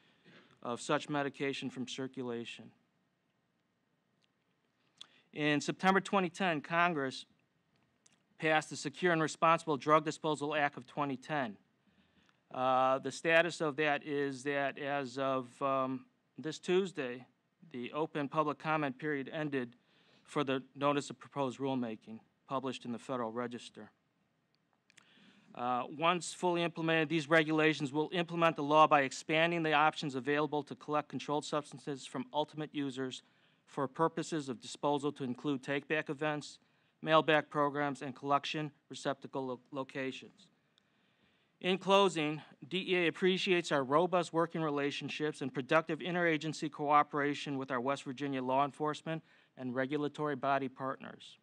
of such medication from circulation. In September 2010, Congress passed the Secure and Responsible Drug Disposal Act of 2010. The status of that is that as of this Tuesday, the open public comment period ended for the Notice of Proposed Rulemaking, published in the Federal Register. Once fully implemented, these regulations will implement the law by expanding the options available to collect controlled substances from ultimate users for purposes of disposal to include take-back events, mail-back programs, and collection receptacle locations. In closing, DEA appreciates our robust working relationships and productive interagency cooperation with our West Virginia law enforcement and regulatory body partners.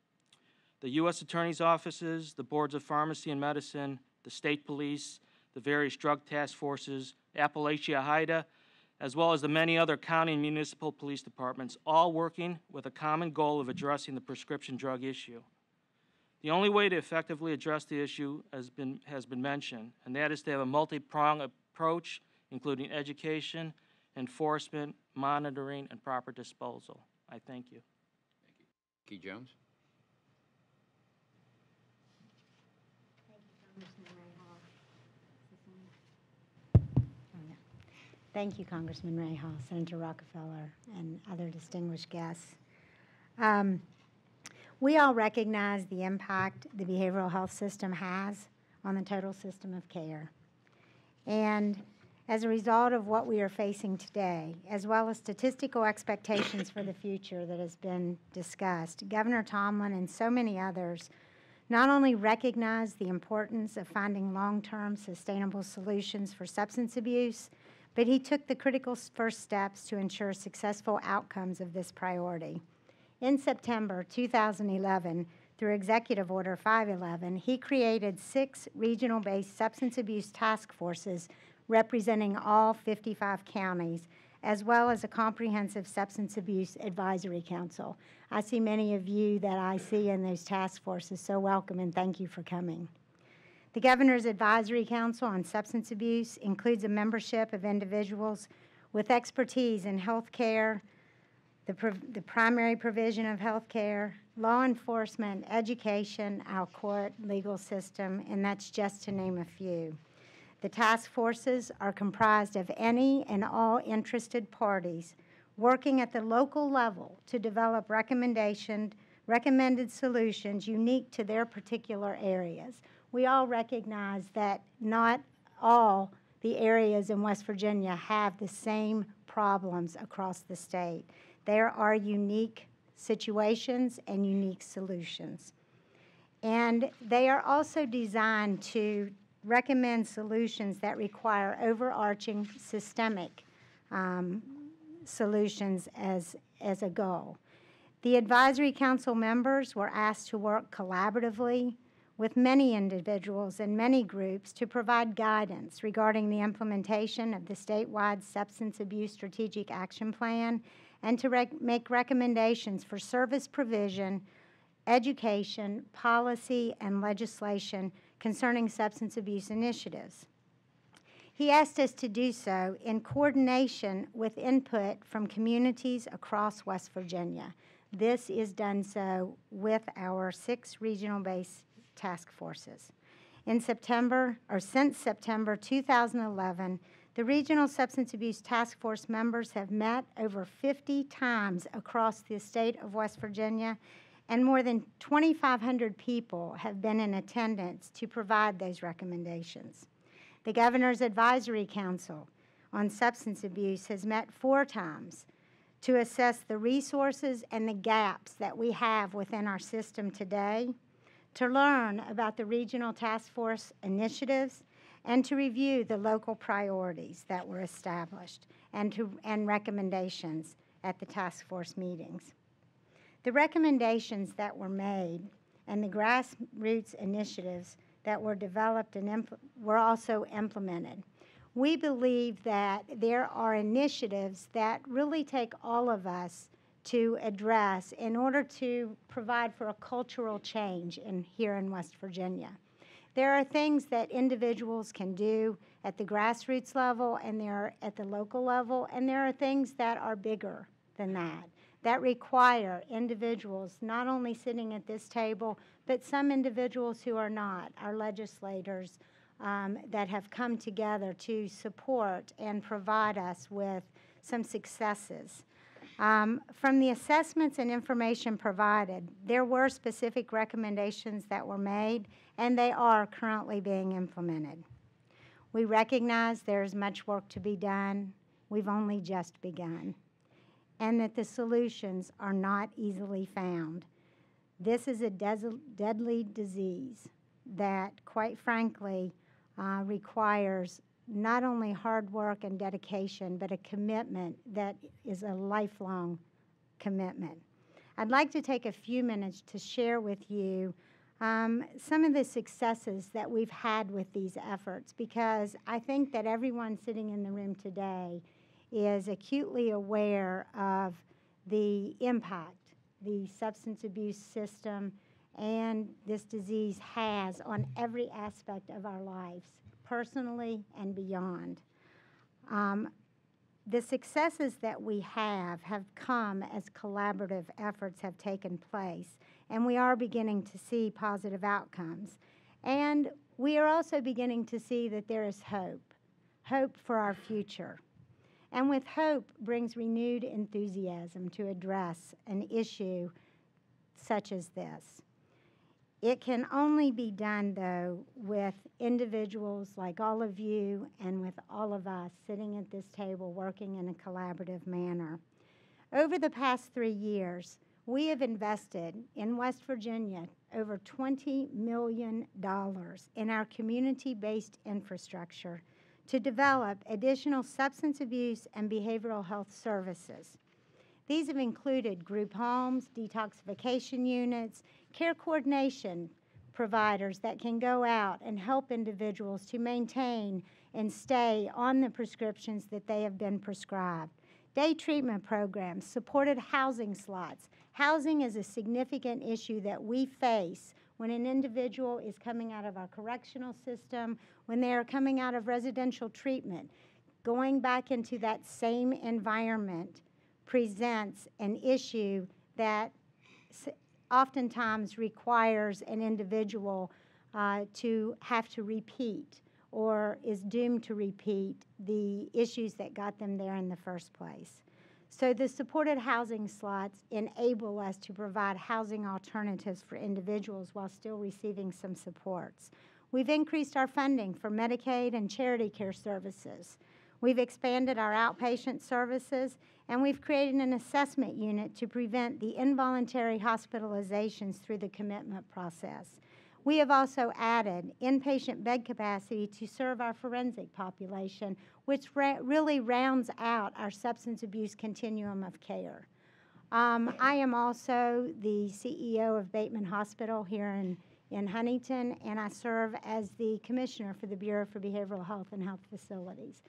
The U.S. Attorney's offices, the boards of pharmacy and medicine, the state police, the various drug task forces, Appalachia HIDA, as well as the many other county and municipal police departments, all working with a common goal of addressing the prescription drug issue. The only way to effectively address the issue has been mentioned, and that is to have a multi-pronged approach, including education, enforcement, monitoring, and proper disposal. I thank you. Key Jones. Thank you, Congressman Rahall, Senator Rockefeller, and other distinguished guests. We all recognize the impact the behavioral health system has on the total system of care. And as a result of what we are facing today, as well as statistical expectations for the future that has been discussed, Governor Tomlin and so many others not only recognize the importance of finding long-term sustainable solutions for substance abuse, but he took the critical first steps to ensure successful outcomes of this priority. In September 2011, through Executive Order 511, he created 6 regional-based substance abuse task forces representing all 55 counties, as well as a comprehensive substance abuse advisory council. I see many of you that I see in those task forces, so welcome and thank you for coming. The Governor's Advisory Council on Substance Abuse includes a membership of individuals with expertise in health care, the primary provision of health care, law enforcement, education, our court, legal system, and that's just to name a few. The task forces are comprised of any and all interested parties working at the local level to develop recommended solutions unique to their particular areas. We all recognize that not all the areas in West Virginia have the same problems across the state. There are unique situations and unique solutions. And they are also designed to recommend solutions that require overarching systemic solutions as a goal. The advisory council members were asked to work collaboratively with many individuals and many groups to provide guidance regarding the implementation of the statewide Substance Abuse Strategic Action Plan and to make recommendations for service provision, education, policy, and legislation concerning substance abuse initiatives. He asked us to do so in coordination with input from communities across West Virginia. This is done so with our 6 regional-based task forces. Since September 2011, the Regional Substance Abuse Task Force members have met over 50 times across the state of West Virginia, and more than 2,500 people have been in attendance to provide those recommendations. The Governor's Advisory Council on Substance Abuse has met 4 times to assess the resources and the gaps that we have within our system today, to learn about the regional task force initiatives, and to review the local priorities that were established and recommendations at the task force meetings. The recommendations that were made and the grassroots initiatives that were developed and were also implemented. We believe that there are initiatives that really take all of us to address in order to provide for a cultural change here in West Virginia. There are things that individuals can do at the grassroots level and they're at the local level, and there are things that are bigger than that require individuals not only sitting at this table, but some individuals who are not, our legislators that have come together to support and provide us with some successes. From the assessments and information provided, there were specific recommendations that were made, and they are currently being implemented. We recognize there's much work to be done. We've only just begun, and that the solutions are not easily found. This is a deadly disease that, quite frankly, requires not only hard work and dedication, but a commitment that is a lifelong commitment. I'd like to take a few minutes to share with you some of the successes that we've had with these efforts, because I think that everyone sitting in the room today is acutely aware of the impact the substance abuse system and this disease has on every aspect of our lives, personally and beyond. The successes that we have come as collaborative efforts have taken place, and we are beginning to see positive outcomes. And we are also beginning to see that there is hope for our future. And with hope brings renewed enthusiasm to address an issue such as this. It can only be done, though, with individuals like all of you and with all of us sitting at this table working in a collaborative manner. Over the past 3 years, we have invested in West Virginia over $20 million in our community-based infrastructure to develop additional substance abuse and behavioral health services. These have included group homes, detoxification units, care coordination providers that can go out and help individuals to maintain and stay on the prescriptions that they have been prescribed. Day treatment programs, supported housing slots. Housing is a significant issue that we face when an individual is coming out of our correctional system, when they are coming out of residential treatment. going back into that same environment presents an issue that oftentimes requires an individual to have to repeat or is doomed to repeat the issues that got them there in the first place. So the supported housing slots enable us to provide housing alternatives for individuals while still receiving some supports. We've increased our funding for Medicaid and charity care services. We've expanded our outpatient services, and we've created an assessment unit to prevent the involuntary hospitalizations through the commitment process. We have also added inpatient bed capacity to serve our forensic population, which really rounds out our substance abuse continuum of care. I am also the CEO of Bateman Hospital here in Huntington, and I serve as the commissioner for the Bureau for Behavioral Health and Health Facilities.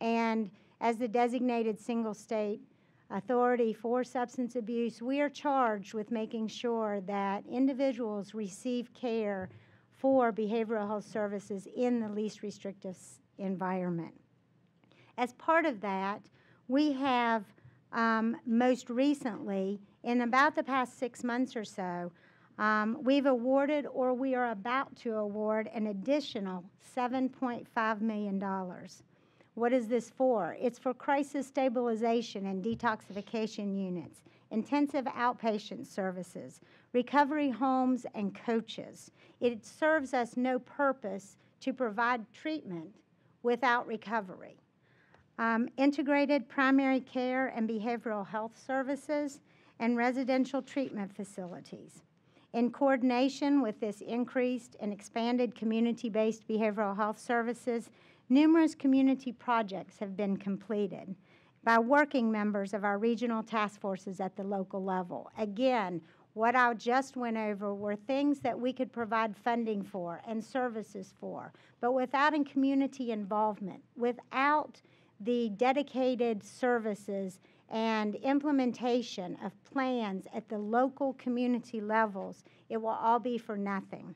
And as the designated single state authority for substance abuse, we are charged with making sure that individuals receive care for behavioral health services in the least restrictive environment. As part of that, we have most recently, in about the past 6 months or so, we've awarded or we are about to award an additional $7.5 million. What is this for? It's for crisis stabilization and detoxification units, intensive outpatient services, recovery homes, and coaches. It serves us no purpose to provide treatment without recovery. Integrated primary care and behavioral health services, and residential treatment facilities. In coordination with this increased and expanded community-based behavioral health services, numerous community projects have been completed by working members of our regional task forces at the local level. Again, what I just went over were things that we could provide funding for and services for, but without community involvement, without the dedicated services and implementation of plans at the local community levels, it will all be for nothing.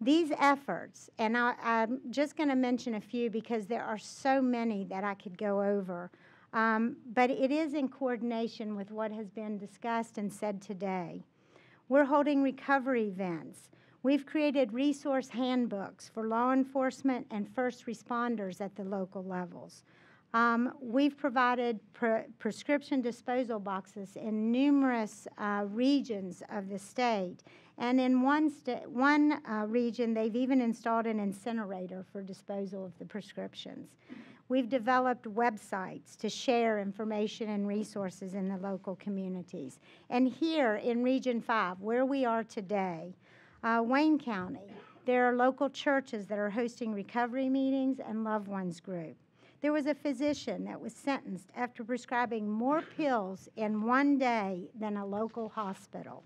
These efforts, and I'm just going to mention a few because there are so many that I could go over, but it is in coordination with what has been discussed and said today. We're holding recovery events. We've created resource handbooks for law enforcement and first responders at the local levels. We've provided prescription disposal boxes in numerous regions of the state. And in one region, they've even installed an incinerator for disposal of the prescriptions. We've developed websites to share information and resources in the local communities. And here in Region 5, where we are today, Wayne County, there are local churches that are hosting recovery meetings and loved ones group. There was a physician that was sentenced after prescribing more pills in one day than a local hospital.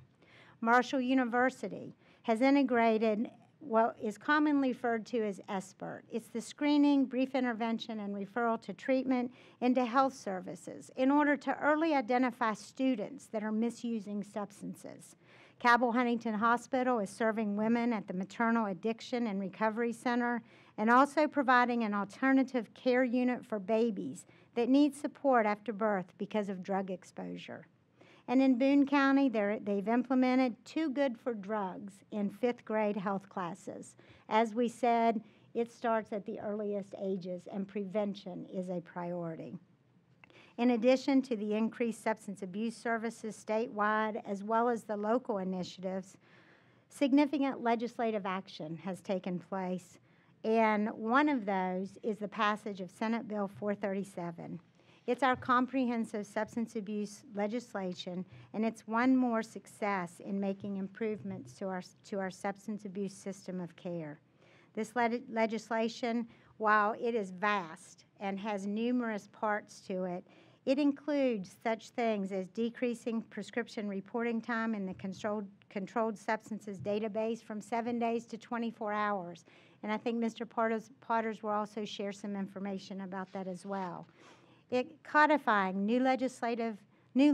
Marshall University has integrated what is commonly referred to as SBIRT. It's the screening, brief intervention, and referral to treatment into health services in order to early identify students that are misusing substances. Cabell Huntington Hospital is serving women at the Maternal Addiction and Recovery Center and also providing an alternative care unit for babies that need support after birth because of drug exposure. And in Boone County, they've implemented Too Good for Drugs in 5th grade health classes. As we said, it starts at the earliest ages, and prevention is a priority. In addition to the increased substance abuse services statewide, as well as the local initiatives, significant legislative action has taken place, and one of those is the passage of Senate Bill 437. It's our comprehensive substance abuse legislation, and it's one more success in making improvements to our substance abuse system of care. This legislation, while it is vast and has numerous parts to it, it includes such things as decreasing prescription reporting time in the controlled substances database from 7 days to 24 hours. And I think Mr. Potters will also share some information about that as well. It codifying new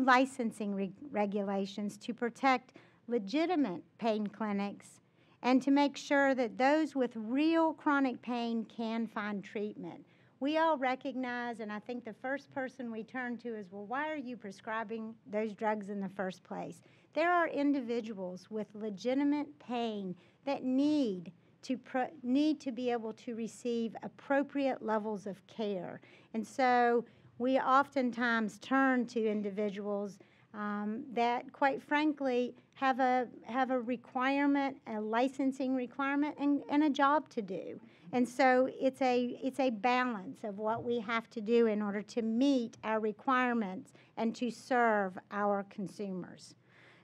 licensing regulations to protect legitimate pain clinics and to make sure that those with real chronic pain can find treatment. we all recognize, and I think the first person we turn to is, well, why are you prescribing those drugs in the first place? There are individuals with legitimate pain that need to be able to receive appropriate levels of care. And so we oftentimes turn to individuals that, quite frankly, have a requirement, a licensing requirement, and a job to do. And so it's a balance of what we have to do in order to meet our requirements and to serve our consumers.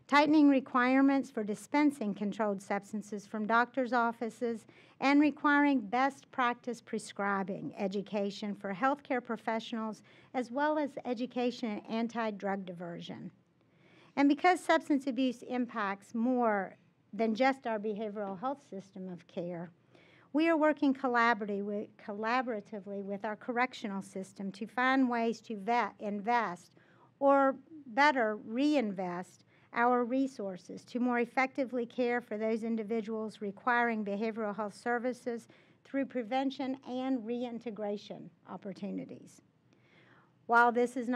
Tightening requirements for dispensing controlled substances from doctors' offices and requiring best practice prescribing education for healthcare professionals, as well as education in anti-drug diversion. And because substance abuse impacts more than just our behavioral health system of care, we are working collaboratively with our correctional system to find ways to invest, or better, reinvest our resources to more effectively care for those individuals requiring behavioral health services through prevention and reintegration opportunities. While this is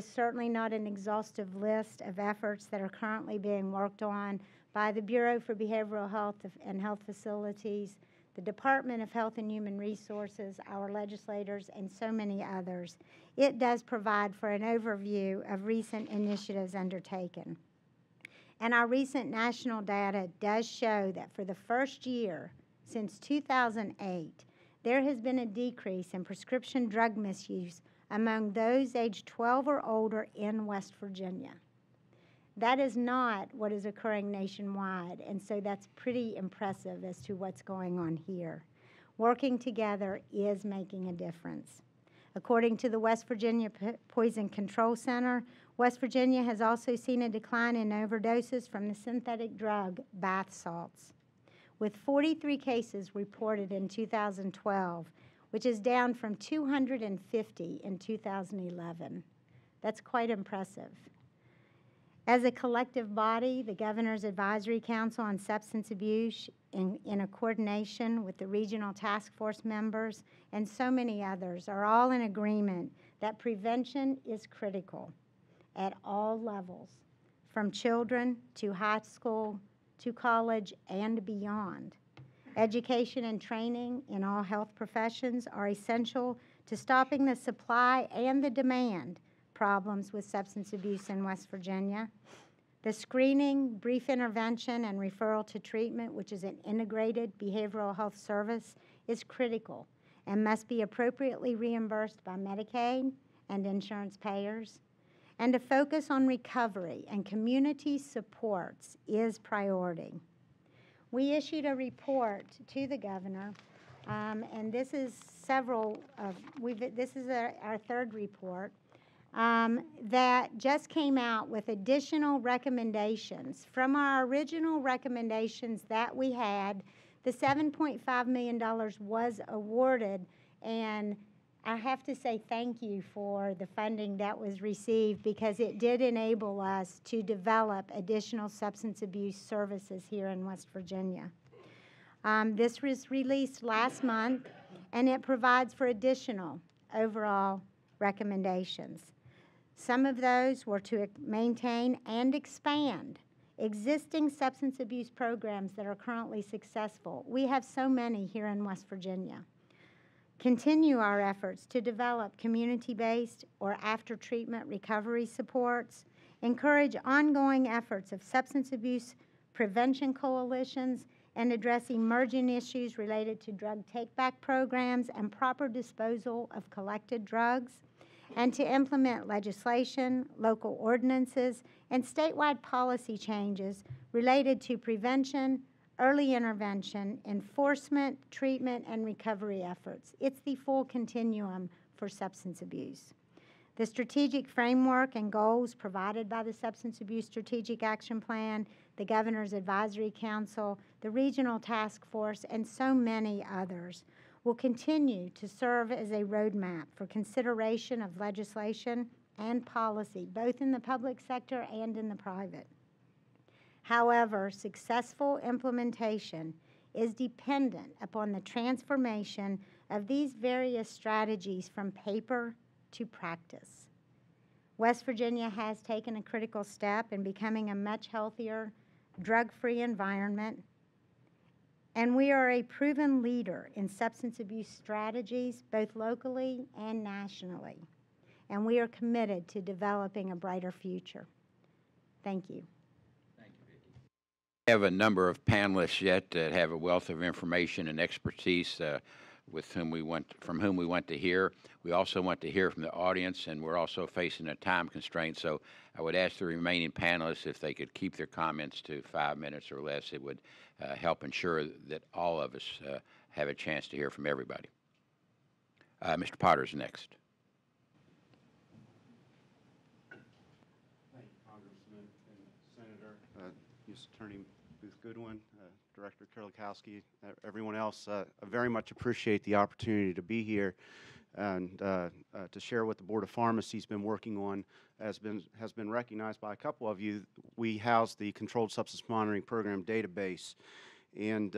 certainly not an exhaustive list of efforts that are currently being worked on by the Bureau for Behavioral Health and Health Facilities, the Department of Health and Human Resources, our legislators, and so many others, it does provide for an overview of recent initiatives undertaken. And our recent national data does show that for the first year since 2008, there has been a decrease in prescription drug misuse among those aged 12 or older in West Virginia. That is not what is occurring nationwide, and so that's pretty impressive as to what's going on here. Working together is making a difference. According to the West Virginia Poison Control Center, West Virginia has also seen a decline in overdoses from the synthetic drug bath salts, with 43 cases reported in 2012, which is down from 250 in 2011. That's quite impressive. As a collective body, the Governor's Advisory Council on Substance Abuse, in a coordination with the regional task force members and so many others, are all in agreement that prevention is critical at all levels, from children to high school to college and beyond. Education and training in all health professions are essential to stopping the supply and the demand problems with substance abuse in West Virginia. The screening, brief intervention, and referral to treatment, which is an integrated behavioral health service, is critical and must be appropriately reimbursed by Medicaid and insurance payers. And a focus on recovery and community supports is priority. We issued a report to the governor, and this is our third report, that just came out with additional recommendations. From our original recommendations that we had, the $7.5 million was awarded, and I have to say thank you for the funding that was received, because it did enable us to develop additional substance abuse services here in West Virginia. This was released last month, and it provides for additional overall recommendations. Some of those were to maintain and expand existing substance abuse programs that are currently successful. We have so many here in West Virginia. Continue our efforts to develop community-based or after-treatment recovery supports, encourage ongoing efforts of substance abuse prevention coalitions, and address emerging issues related to drug take-back programs and proper disposal of collected drugs, and to implement legislation, local ordinances, and statewide policy changes related to prevention, early intervention, enforcement, treatment, and recovery efforts. It's the full continuum for substance abuse. The strategic framework and goals provided by the Substance Abuse Strategic Action Plan, the Governor's Advisory Council, the Regional Task Force, and so many others will continue to serve as a roadmap for consideration of legislation and policy, both in the public sector and in the private. However, successful implementation is dependent upon the transformation of these various strategies from paper to practice. West Virginia has taken a critical step in becoming a much healthier, drug-free environment, and we are a proven leader in substance abuse strategies, both locally and nationally. And we are committed to developing a brighter future. Thank you. We have a number of panelists yet that have a wealth of information and expertise from whom we want to hear. We also want to hear from the audience, and we're also facing a time constraint. So I would ask the remaining panelists if they could keep their comments to 5 minutes or less. It would help ensure that all of us have a chance to hear from everybody. Mr. Potter's next. Thank you, Congressman and Senator, U.S. Attorney Booth Goodwin, Director Kerlikowske, everyone else. I very much appreciate the opportunity to be here and to share what the Board of Pharmacy has been working on. Has been recognized by a couple of you. We house the Controlled Substance Monitoring Program database, and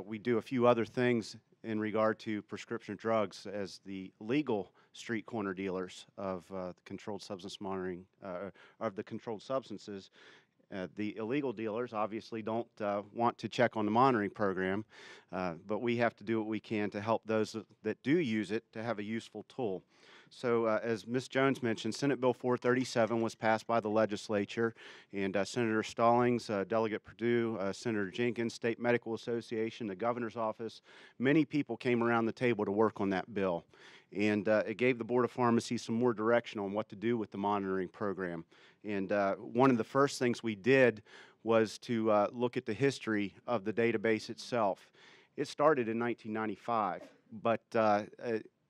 we do a few other things in regard to prescription drugs as the legal street corner dealers of the controlled substance monitoring of the controlled substances. The illegal dealers obviously don't want to check on the monitoring program, but we have to do what we can to help those that do use it to have a useful tool. So as Ms. Jones mentioned, Senate Bill 437 was passed by the legislature, and Senator Stallings, Delegate Perdue, Senator Jenkins, State Medical Association, the governor's office, many people came around the table to work on that bill. And it gave the Board of Pharmacy some more direction on what to do with the monitoring program. And one of the first things we did was to look at the history of the database itself. It started in 1995, but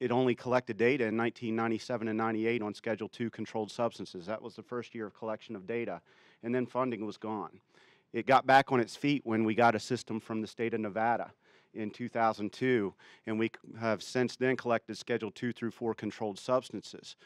it only collected data in 1997 and 98 on Schedule II controlled substances. That was the first year of collection of data, and then funding was gone. It got back on its feet when we got a system from the state of Nevada in 2002, and we have since then collected Schedule II through IV controlled substances.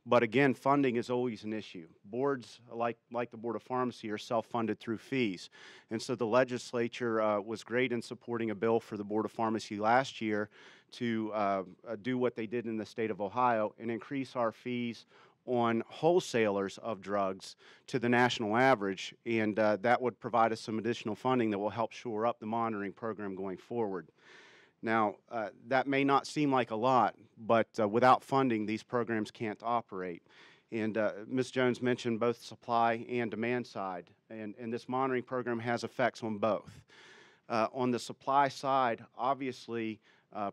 But again, funding is always an issue. Boards, like the Board of Pharmacy, are self-funded through fees. And so the legislature was great in supporting a bill for the Board of Pharmacy last year to do what they did in the state of Ohio and increase our fees on wholesalers of drugs to the national average, and that would provide us some additional funding that will help shore up the monitoring program going forward. Now, that may not seem like a lot, but without funding, these programs can't operate. And Ms. Jones mentioned both supply and demand side, and this monitoring program has effects on both. On the supply side, obviously,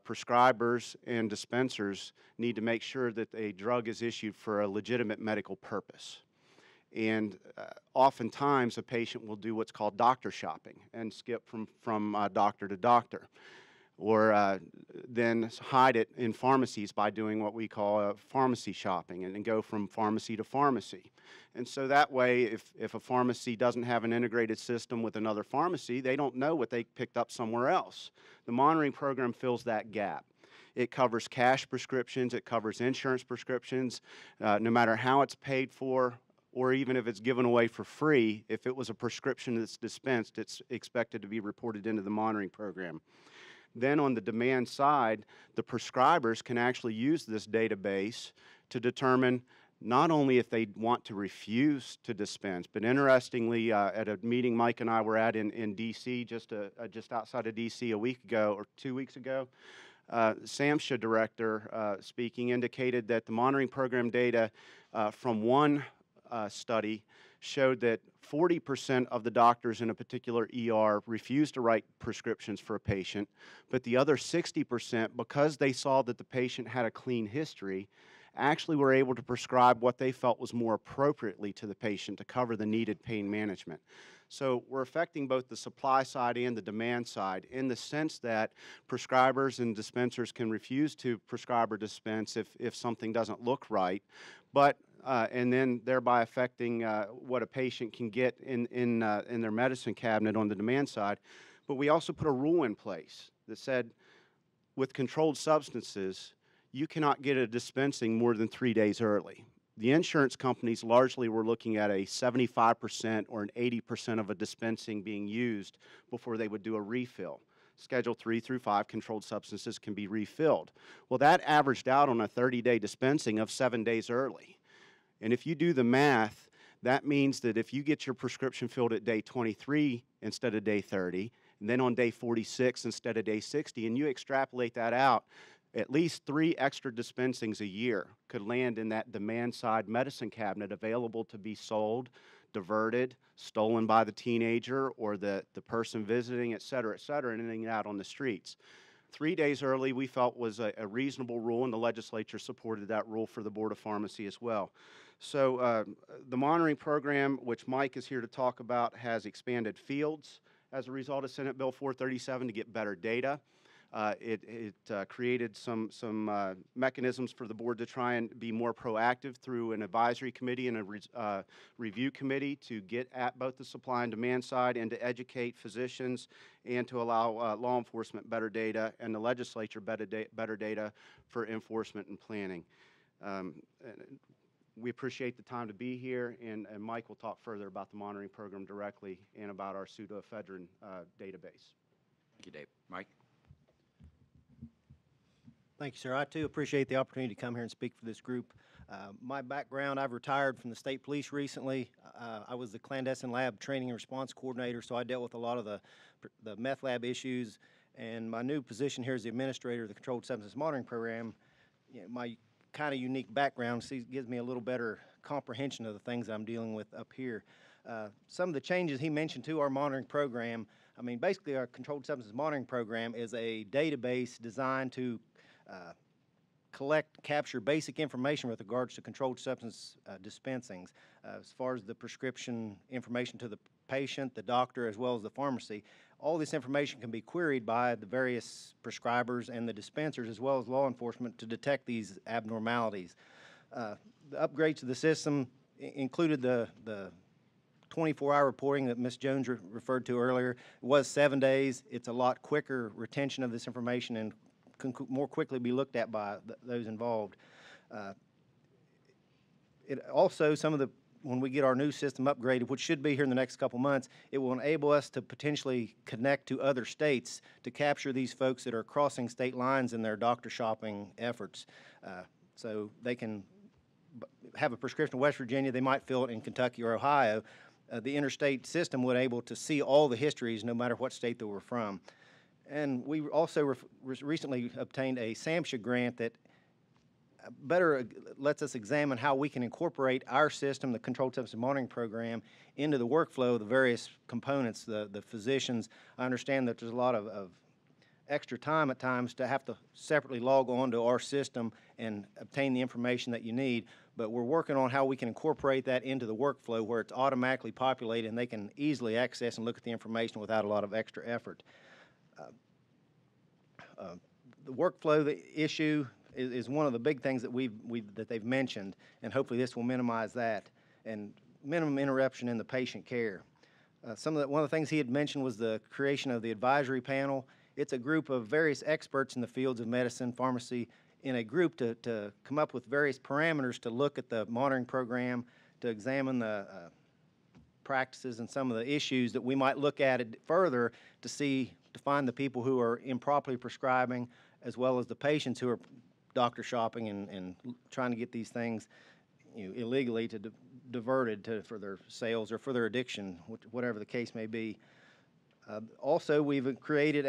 prescribers and dispensers need to make sure that a drug is issued for a legitimate medical purpose. And oftentimes, a patient will do what's called doctor shopping and skip from doctor to doctor, or then hide it in pharmacies by doing what we call pharmacy shopping and go from pharmacy to pharmacy. And so that way, if a pharmacy doesn't have an integrated system with another pharmacy, they don't know what they picked up somewhere else. The monitoring program fills that gap. It covers cash prescriptions, it covers insurance prescriptions, no matter how it's paid for, or even if it's given away for free. If it was a prescription that's dispensed, it's expected to be reported into the monitoring program. Then on the demand side, the prescribers can actually use this database to determine not only if they want to refuse to dispense, but interestingly, at a meeting Mike and I were at in D.C., just outside of D.C. a week ago or 2 weeks ago, SAMHSA director speaking indicated that the monitoring program data from one study showed that 40% of the doctors in a particular ER refused to write prescriptions for a patient, but the other 60%, because they saw that the patient had a clean history, actually were able to prescribe what they felt was more appropriately to the patient to cover the needed pain management. So we're affecting both the supply side and the demand side in the sense that prescribers and dispensers can refuse to prescribe or dispense if something doesn't look right, but and then thereby affecting what a patient can get in their medicine cabinet on the demand side. But we also put a rule in place that said with controlled substances, you cannot get a dispensing more than 3 days early. The insurance companies largely were looking at a 75% or an 80% of a dispensing being used before they would do a refill. Schedule 3 through 5 controlled substances can be refilled. Well, that averaged out on a 30-day dispensing of 7 days early. And if you do the math, that means that if you get your prescription filled at day 23 instead of day 30, and then on day 46 instead of day 60, and you extrapolate that out, at least 3 extra dispensings a year could land in that demand-side medicine cabinet available to be sold, diverted, stolen by the teenager or the person visiting, et cetera, and ending out on the streets. 3 days early we felt was a reasonable rule, and the legislature supported that rule for the Board of Pharmacy as well. So the monitoring program, which Mike is here to talk about, has expanded fields as a result of Senate Bill 437 to get better data. It created some mechanisms for the board to try and be more proactive through an advisory committee and a review committee to get at both the supply and demand side and to educate physicians and to allow law enforcement better data and the legislature better data for enforcement and planning. We appreciate the time to be here, and Mike will talk further about the monitoring program directly and about our pseudoephedrine database. Thank you, Dave. Mike? Thank you, sir. I, too, appreciate the opportunity to come here and speak for this group. My background, I've retired from the state police recently. I was the clandestine lab training and response coordinator, so I dealt with a lot of the meth lab issues. And my new position here as the administrator of the Controlled Substance Monitoring Program, my kind of unique background gives me a little better comprehension of the things I'm dealing with up here. Some of the changes he mentioned to our monitoring program, I mean, basically our Controlled Substance Monitoring Program is a database designed to capture basic information with regards to controlled substance dispensings, as far as the prescription information to the patient, the doctor, as well as the pharmacy. All this information can be queried by the various prescribers and the dispensers, as well as law enforcement, to detect these abnormalities. The upgrades to the system included the 24-hour reporting that Ms. Jones referred to earlier. It was 7 days. It's a lot quicker retention of this information and can more quickly be looked at by those involved. It also, when we get our new system upgraded, which should be here in the next couple months, it will enable us to potentially connect to other states to capture these folks that are crossing state lines in their doctor shopping efforts. So they can have a prescription in West Virginia, they might fill it in Kentucky or Ohio. The interstate system would be able to see all the histories no matter what state they were from. And we also recently obtained a SAMHSA grant that better lets us examine how we can incorporate our system, the Controlled Substance Monitoring Program, into the workflow of the various components, the physicians. I understand that there's a lot of extra time at times to have to separately log on to our system and obtain the information that you need, but we're working on how we can incorporate that into the workflow where it's automatically populated and they can easily access and look at the information without a lot of extra effort. The workflow issue is one of the big things that that they've mentioned, and hopefully this will minimize that and minimum interruption in the patient care. One of the things he had mentioned was the creation of the advisory panel. It's a group of various experts in the fields of medicine, pharmacy, in a group to come up with various parameters to look at the monitoring program, to examine the practices and some of the issues that we might look at it further to find the people who are improperly prescribing, as well as the patients who are doctor shopping and trying to get these things illegally diverted for their sales or for their addiction, whatever the case may be. Also, we've created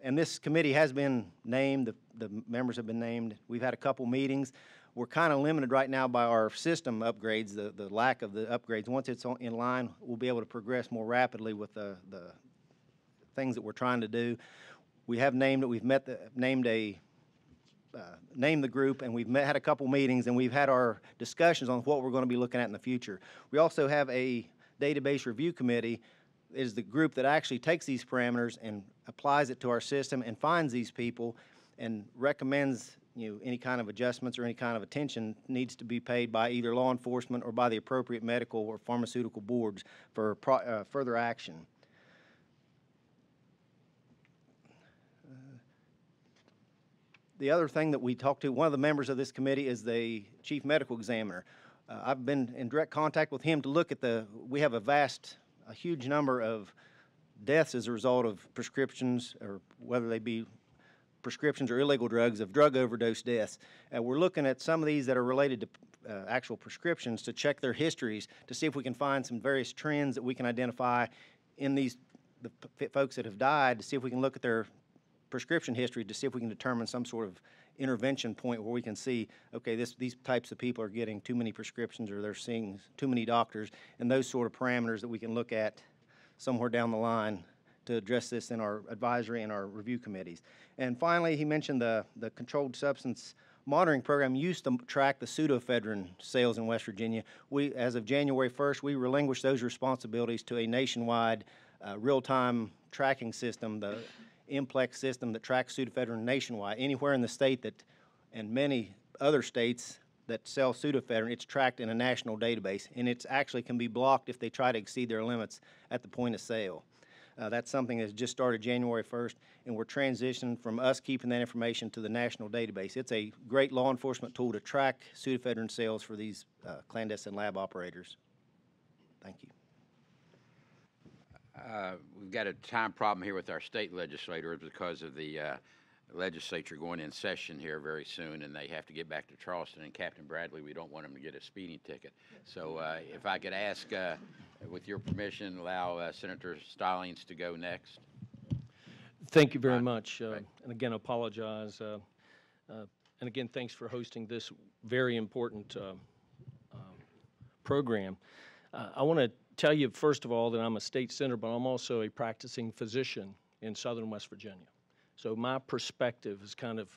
and this committee has been named, the members have been named. We've had a couple meetings. We're kind of limited right now by our system upgrades, the lack of the upgrades. Once it's in line, we'll be able to progress more rapidly with the things that we're trying to do. We have named it. Named the group, and we've had a couple meetings, and we've had our discussions on what we're going to be looking at in the future. We also have a database review committee. It is the group that actually takes these parameters and applies it to our system and finds these people and recommends any kind of adjustments or any kind of attention needs to be paid by either law enforcement or by the appropriate medical or pharmaceutical boards for further action. The other thing that we talked to, one of the members of this committee is the chief medical examiner. I've been in direct contact with him to look at we have a huge number of deaths as a result of prescriptions, or whether they be prescriptions or illegal drugs, of drug overdose deaths. We're looking at some of these that are related to actual prescriptions to check their histories to see if we can find some various trends that we can identify in the folks that have died, to see if we can look at their prescription history to see if we can determine some sort of intervention point where we can see, okay, these types of people are getting too many prescriptions or they're seeing too many doctors, and those sort of parameters that we can look at somewhere down the line to address this in our advisory and our review committees. And finally, he mentioned the controlled substance monitoring program used to track the pseudoephedrine sales in West Virginia. We, as of January 1st, we relinquished those responsibilities to a nationwide real-time tracking system, the Implex system that tracks pseudoephedrine nationwide. Anywhere in the state that, and many other states that sell pseudoephedrine, it's tracked in a national database, and it's actually can be blocked if they try to exceed their limits at the point of sale. That's something that's just started January 1st, and we're transitioning from us keeping that information to the national database. It's a great law enforcement tool to track pseudoephedrine sales for these clandestine lab operators. Thank you. We've got a time problem here with our state legislators because of the legislature going in session here very soon, and they have to get back to Charleston. And Captain Bradley, we don't want him to get a speeding ticket. So if I could ask, with your permission, allow Senator Stallings to go next. Thank you very much. And again, apologize. And again, thanks for hosting this very important program. I want to tell you, first of all, that I'm a state senator, but I'm also a practicing physician in southern West Virginia. So my perspective is kind of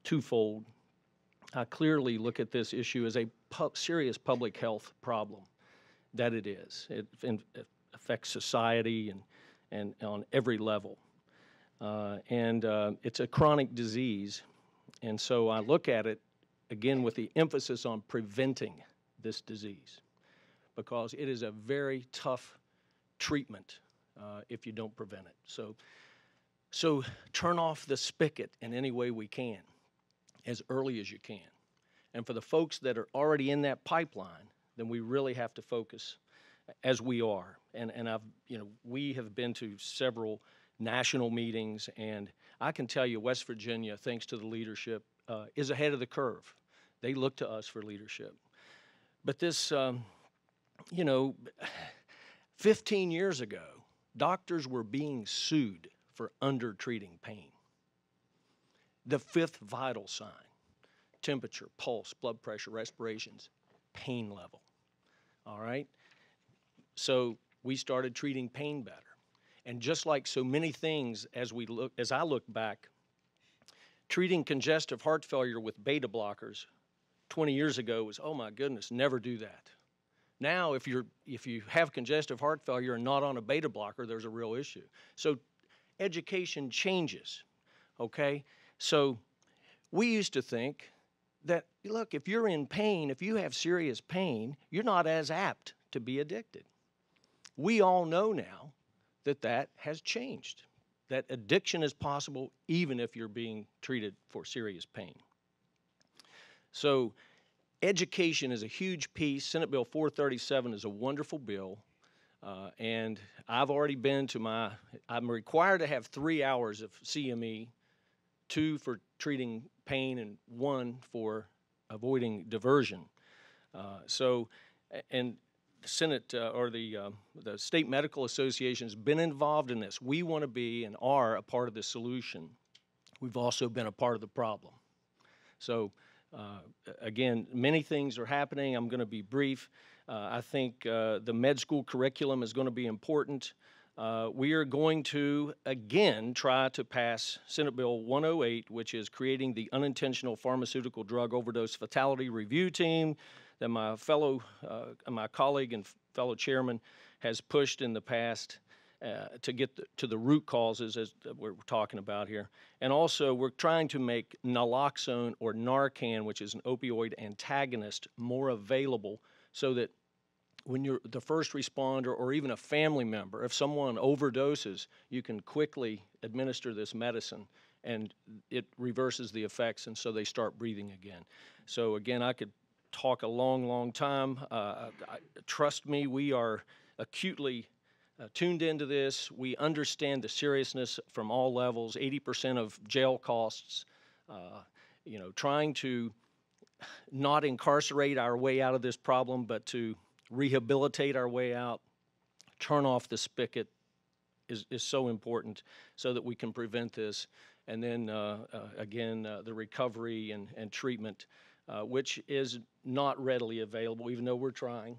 twofold. I clearly look at this issue as a serious public health problem, that it is. It affects society and on every level. It's a chronic disease, and so I look at it, again, with the emphasis on preventing this disease, because it is a very tough treatment if you don't prevent it. So turn off the spigot in any way we can, as early as you can. And for the folks that are already in that pipeline, then we really have to focus, as we are. And we have been to several national meetings, and I can tell you West Virginia, thanks to the leadership, is ahead of the curve. They look to us for leadership. But this, 15 years ago, doctors were being sued for under-treating pain. The fifth vital sign: temperature, pulse, blood pressure, respirations, pain level. All right? So we started treating pain better. And just like so many things, as I look back, treating congestive heart failure with beta blockers 20 years ago was, oh my goodness, never do that. Now, if you have congestive heart failure and not on a beta blocker, there's a real issue. So education changes, okay? So we used to think that, look, if you're in pain, if you have serious pain, you're not as apt to be addicted. We all know now that that has changed, that addiction is possible even if you're being treated for serious pain. So education is a huge piece. Senate Bill 437 is a wonderful bill. And I've already been to I'm required to have 3 hours of CME, 2 for treating pain and 1 for avoiding diversion. And the Senate or the State Medical Association has been involved in this. We want to be and are a part of the solution. We've also been a part of the problem. So again, many things are happening. I'm going to be brief. I think the med school curriculum is going to be important. We are going to, again, try to pass Senate Bill 108, which is creating the Unintentional Pharmaceutical Drug Overdose Fatality Review Team that my colleague and fellow chairman has pushed in the past to get to the root causes, as we're talking about here. And also, we're trying to make naloxone or Narcan, which is an opioid antagonist, more available so that when you're the first responder or even a family member, if someone overdoses, you can quickly administer this medicine and it reverses the effects, and so they start breathing again. So again, I could talk a long, long time. Trust me, we are acutely tuned into this. We understand the seriousness from all levels, 80% of jail costs, trying to not incarcerate our way out of this problem, but to rehabilitate our way out, turn off the spigot is so important so that we can prevent this. And then, again, the recovery and treatment, which is not readily available, even though we're trying.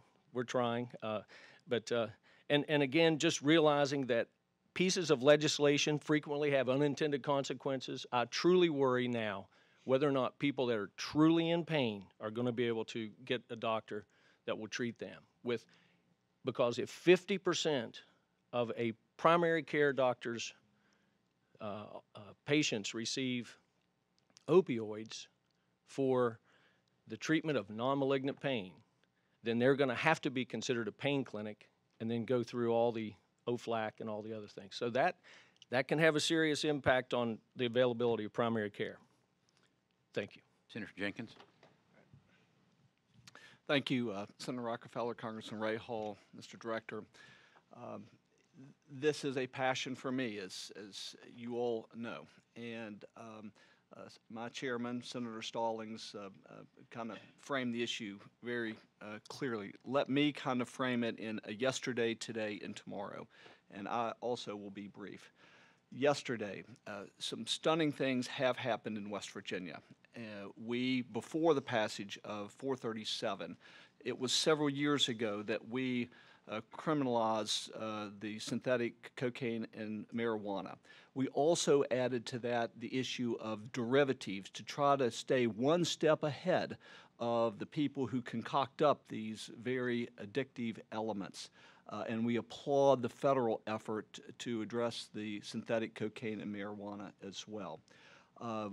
And again, just realizing that pieces of legislation frequently have unintended consequences. I truly worry now whether or not people that are truly in pain are going to be able to get a doctor that will treat them. Because if 50% of a primary care doctor's patients receive opioids for the treatment of non-malignant pain, then they're going to have to be considered a pain clinic and then go through all the OFLAC and all the other things. So that can have a serious impact on the availability of primary care. Thank you. Senator Jenkins. Thank you, Senator Rockefeller, Congressman Rahall, Mr. Director. This is a passion for me, as you all know. And my chairman, Senator Stallings, kind of framed the issue very clearly. Let me kind of frame it in a yesterday, today, and tomorrow. And I also will be brief. Yesterday, some stunning things have happened in West Virginia. Before the passage of 437, it was several years ago that we criminalized the synthetic cocaine and marijuana. We also added to that the issue of derivatives to try to stay one step ahead of the people who concoct up these very addictive elements. And we applaud the federal effort to address the synthetic cocaine and marijuana as well.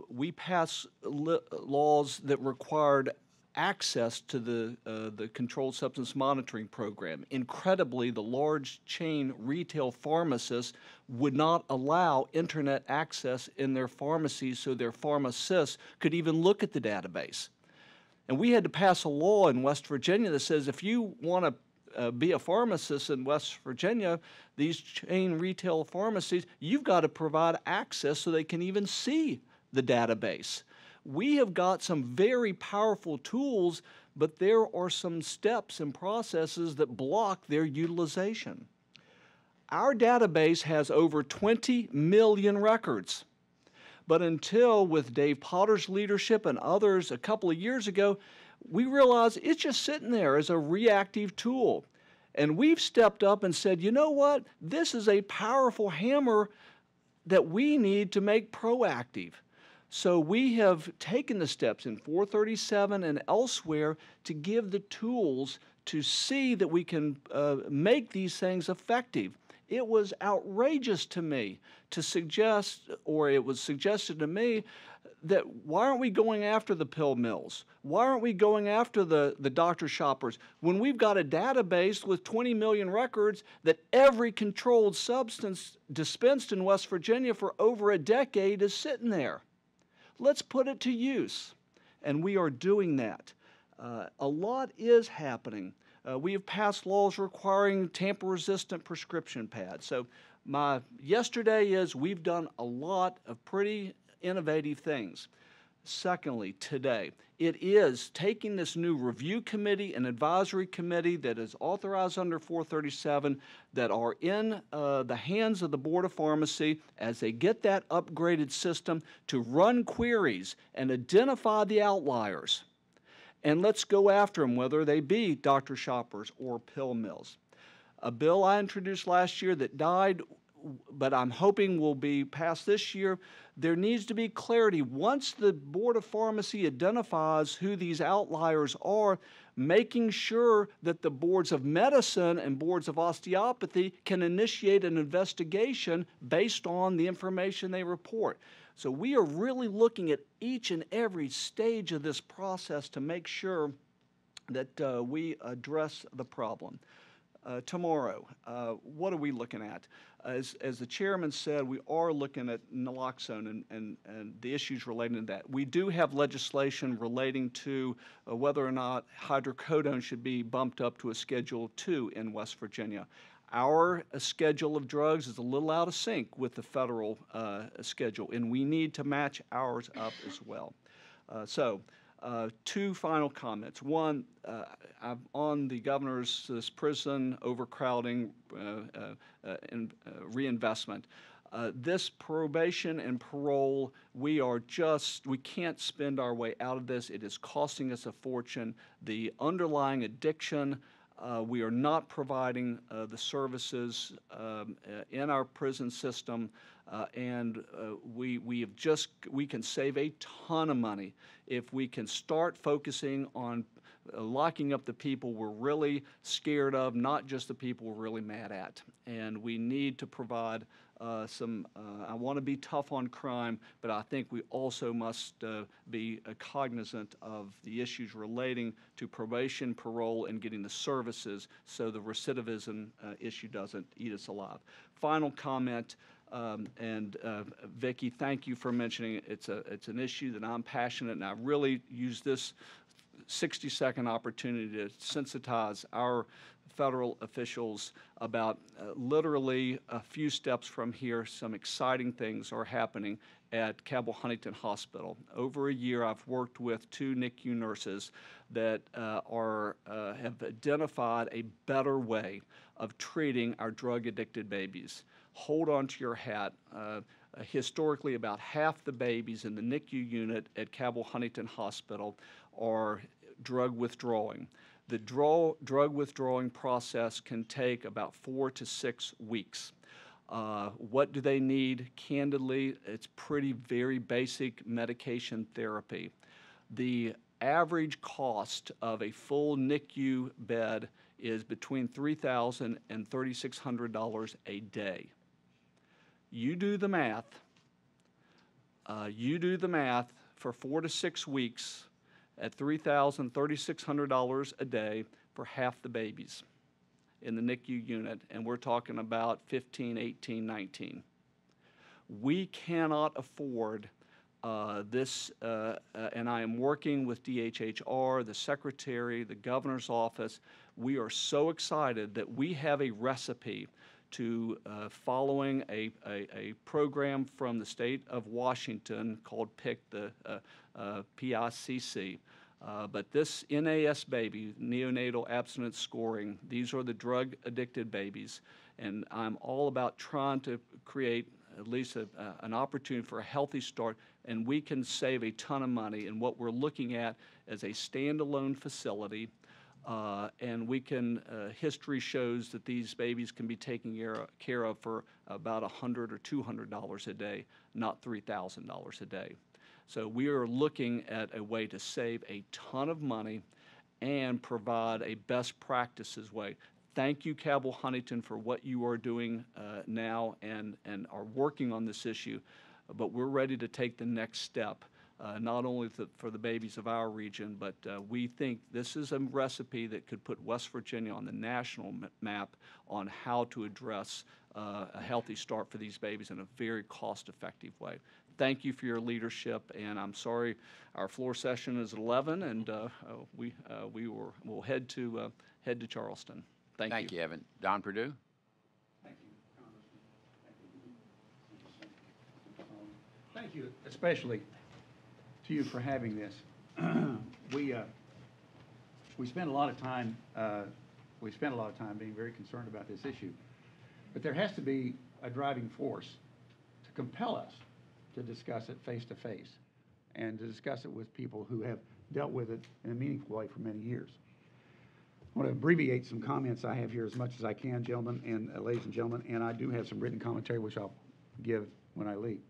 We passed laws that required access to the Controlled Substance Monitoring Program. Incredibly, the large chain retail pharmacists would not allow internet access in their pharmacies so their pharmacists could even look at the database. And we had to pass a law in West Virginia that says if you want to be a pharmacist in West Virginia, these chain retail pharmacies, you've got to provide access so they can even see the database. We have got some very powerful tools, but there are some steps and processes that block their utilization. Our database has over 20 million records. But until, with Dave Potter's leadership and others a couple of years ago, we realized it's just sitting there as a reactive tool. And we've stepped up and said, you know what? This is a powerful hammer that we need to make proactive. So we have taken the steps in 437 and elsewhere to give the tools to see that we can make these things effective. It was outrageous to me to suggest, or it was suggested to me, that why aren't we going after the pill mills? Why aren't we going after the doctor shoppers when we've got a database with 20 million records that every controlled substance dispensed in West Virginia for over a decade is sitting there? Let's put it to use, and we are doing that. A lot is happening. We have passed laws requiring tamper-resistant prescription pads. So my yesterday is we've done a lot of pretty innovative things. Secondly, today, it is taking this new review committee and advisory committee that is authorized under 437 that are in the hands of the Board of Pharmacy as they get that upgraded system to run queries and identify the outliers. And let's go after them, whether they be doctor shoppers or pill mills. A bill I introduced last year that died, but I'm hoping will be passed this year. There needs to be clarity. Once the Board of Pharmacy identifies who these outliers are, making sure that the boards of medicine and boards of osteopathy can initiate an investigation based on the information they report. So we are really looking at each and every stage of this process to make sure that we address the problem. Tomorrow, what are we looking at? As the chairman said, we are looking at naloxone and the issues relating to that. We do have legislation relating to whether or not hydrocodone should be bumped up to a Schedule II in West Virginia. Our schedule of drugs is a little out of sync with the federal schedule, and we need to match ours up as well. Two final comments. One, I'm on the governor's this prison overcrowding and reinvestment. This probation and parole, we can't spend our way out of this. It is costing us a fortune. The underlying addiction, we are not providing the services in our prison system, and we can save a ton of money if we can start focusing on locking up the people we're really scared of, not just the people we're really mad at. And we need to provide I want to be tough on crime, but I think we also must be cognizant of the issues relating to probation, parole, and getting the services so the recidivism issue doesn't eat us alive. Final comment, Vicki, thank you for mentioning it. It's an issue that I'm passionate, and I really use this 60-second opportunity to sensitize our federal officials about literally a few steps from here, some exciting things are happening at Cabell Huntington Hospital. Over a year, I've worked with 2 NICU nurses that have identified a better way of treating our drug-addicted babies. Hold on to your hat. Historically, about half the babies in the NICU unit at Cabell Huntington Hospital are drug withdrawing. The drug withdrawing process can take about 4 to 6 weeks. What do they need? Candidly, it's very basic medication therapy. The average cost of a full NICU bed is between $3,000 and $3,600 a day. You do the math. For 4 to 6 weeks at $3,000, $3,600 a day for half the babies in the NICU unit, and we're talking about 15, 18, 19. We cannot afford this, and I am working with DHHR, the Secretary, the Governor's Office. We are so excited that we have a recipe to following a program from the state of Washington called PICC, the PICC. But this NAS baby, neonatal abstinence scoring, these are the drug-addicted babies, and I'm all about trying to create at least an opportunity for a healthy start, and we can save a ton of money. And what we're looking at is a standalone facility, and we can, history shows that these babies can be taken care of for about $100 or $200 a day, not $3,000 a day. So we are looking at a way to save a ton of money and provide a best practices way. Thank you, Cabell Huntington, for what you are doing now and are working on this issue, but we're ready to take the next step. Not only for the babies of our region, but we think this is a recipe that could put West Virginia on the national map on how to address a healthy start for these babies in a very cost-effective way. Thank you for your leadership, and I'm sorry our floor session is at 11, and we'll head to Charleston. Thank you. Thank you, Evan. Don Perdue? Thank you, Congressman. Thank you, especially to you for having this. We spent a lot of time. Being very concerned about this issue, but there has to be a driving force to compel us to discuss it face to face, and to discuss it with people who have dealt with it in a meaningful way for many years. I want to abbreviate some comments I have here as much as I can, gentlemen and ladies and gentlemen, and I do have some written commentary which I'll give when I leave.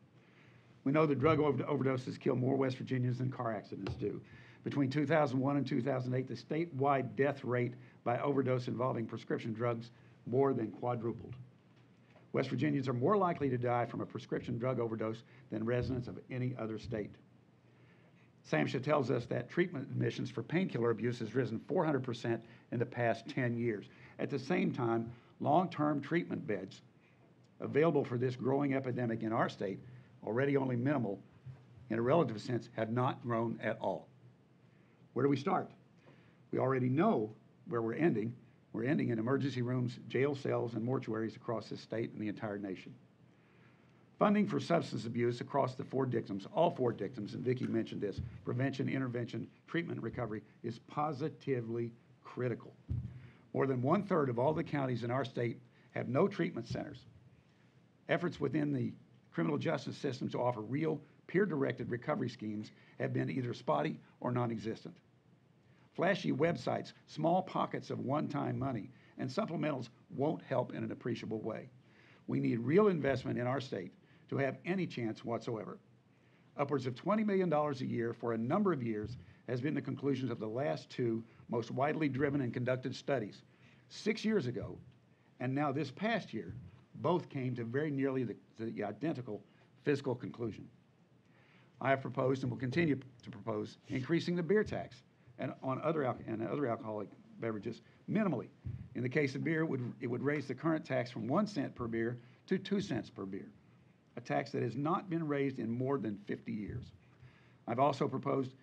We know that drug overdoses kill more West Virginians than car accidents do. Between 2001 and 2008, the statewide death rate by overdose involving prescription drugs more than quadrupled. West Virginians are more likely to die from a prescription drug overdose than residents of any other state. SAMHSA tells us that treatment admissions for painkiller abuse has risen 400% in the past 10 years. At the same time, long-term treatment beds available for this growing epidemic in our state, already only minimal in a relative sense, have not grown at all. Where do we start? We already know where we're ending We're ending in emergency rooms, jail cells, and mortuaries across this state and the entire nation. Funding for substance abuse across the all four dictums, and Vicki mentioned this, prevention, intervention, treatment, and recovery, is positively critical. More than 1/3 of all the counties in our state have no treatment centers. Efforts within the criminal justice system to offer real peer-directed recovery schemes have been either spotty or non-existent. Flashy websites, small pockets of one-time money, and supplementals won't help in an appreciable way. We need real investment in our state to have any chance whatsoever. Upwards of $20 million a year for a number of years has been the conclusions of the last two most widely driven and conducted studies. 6 years ago, and now this past year, both came to very nearly the identical fiscal conclusion. I have proposed and will continue to propose increasing the beer tax and on other alcoholic beverages minimally. In the case of beer, it would raise the current tax from 1 cent per beer to 2 cents per beer, a tax that has not been raised in more than 50 years. I've also proposed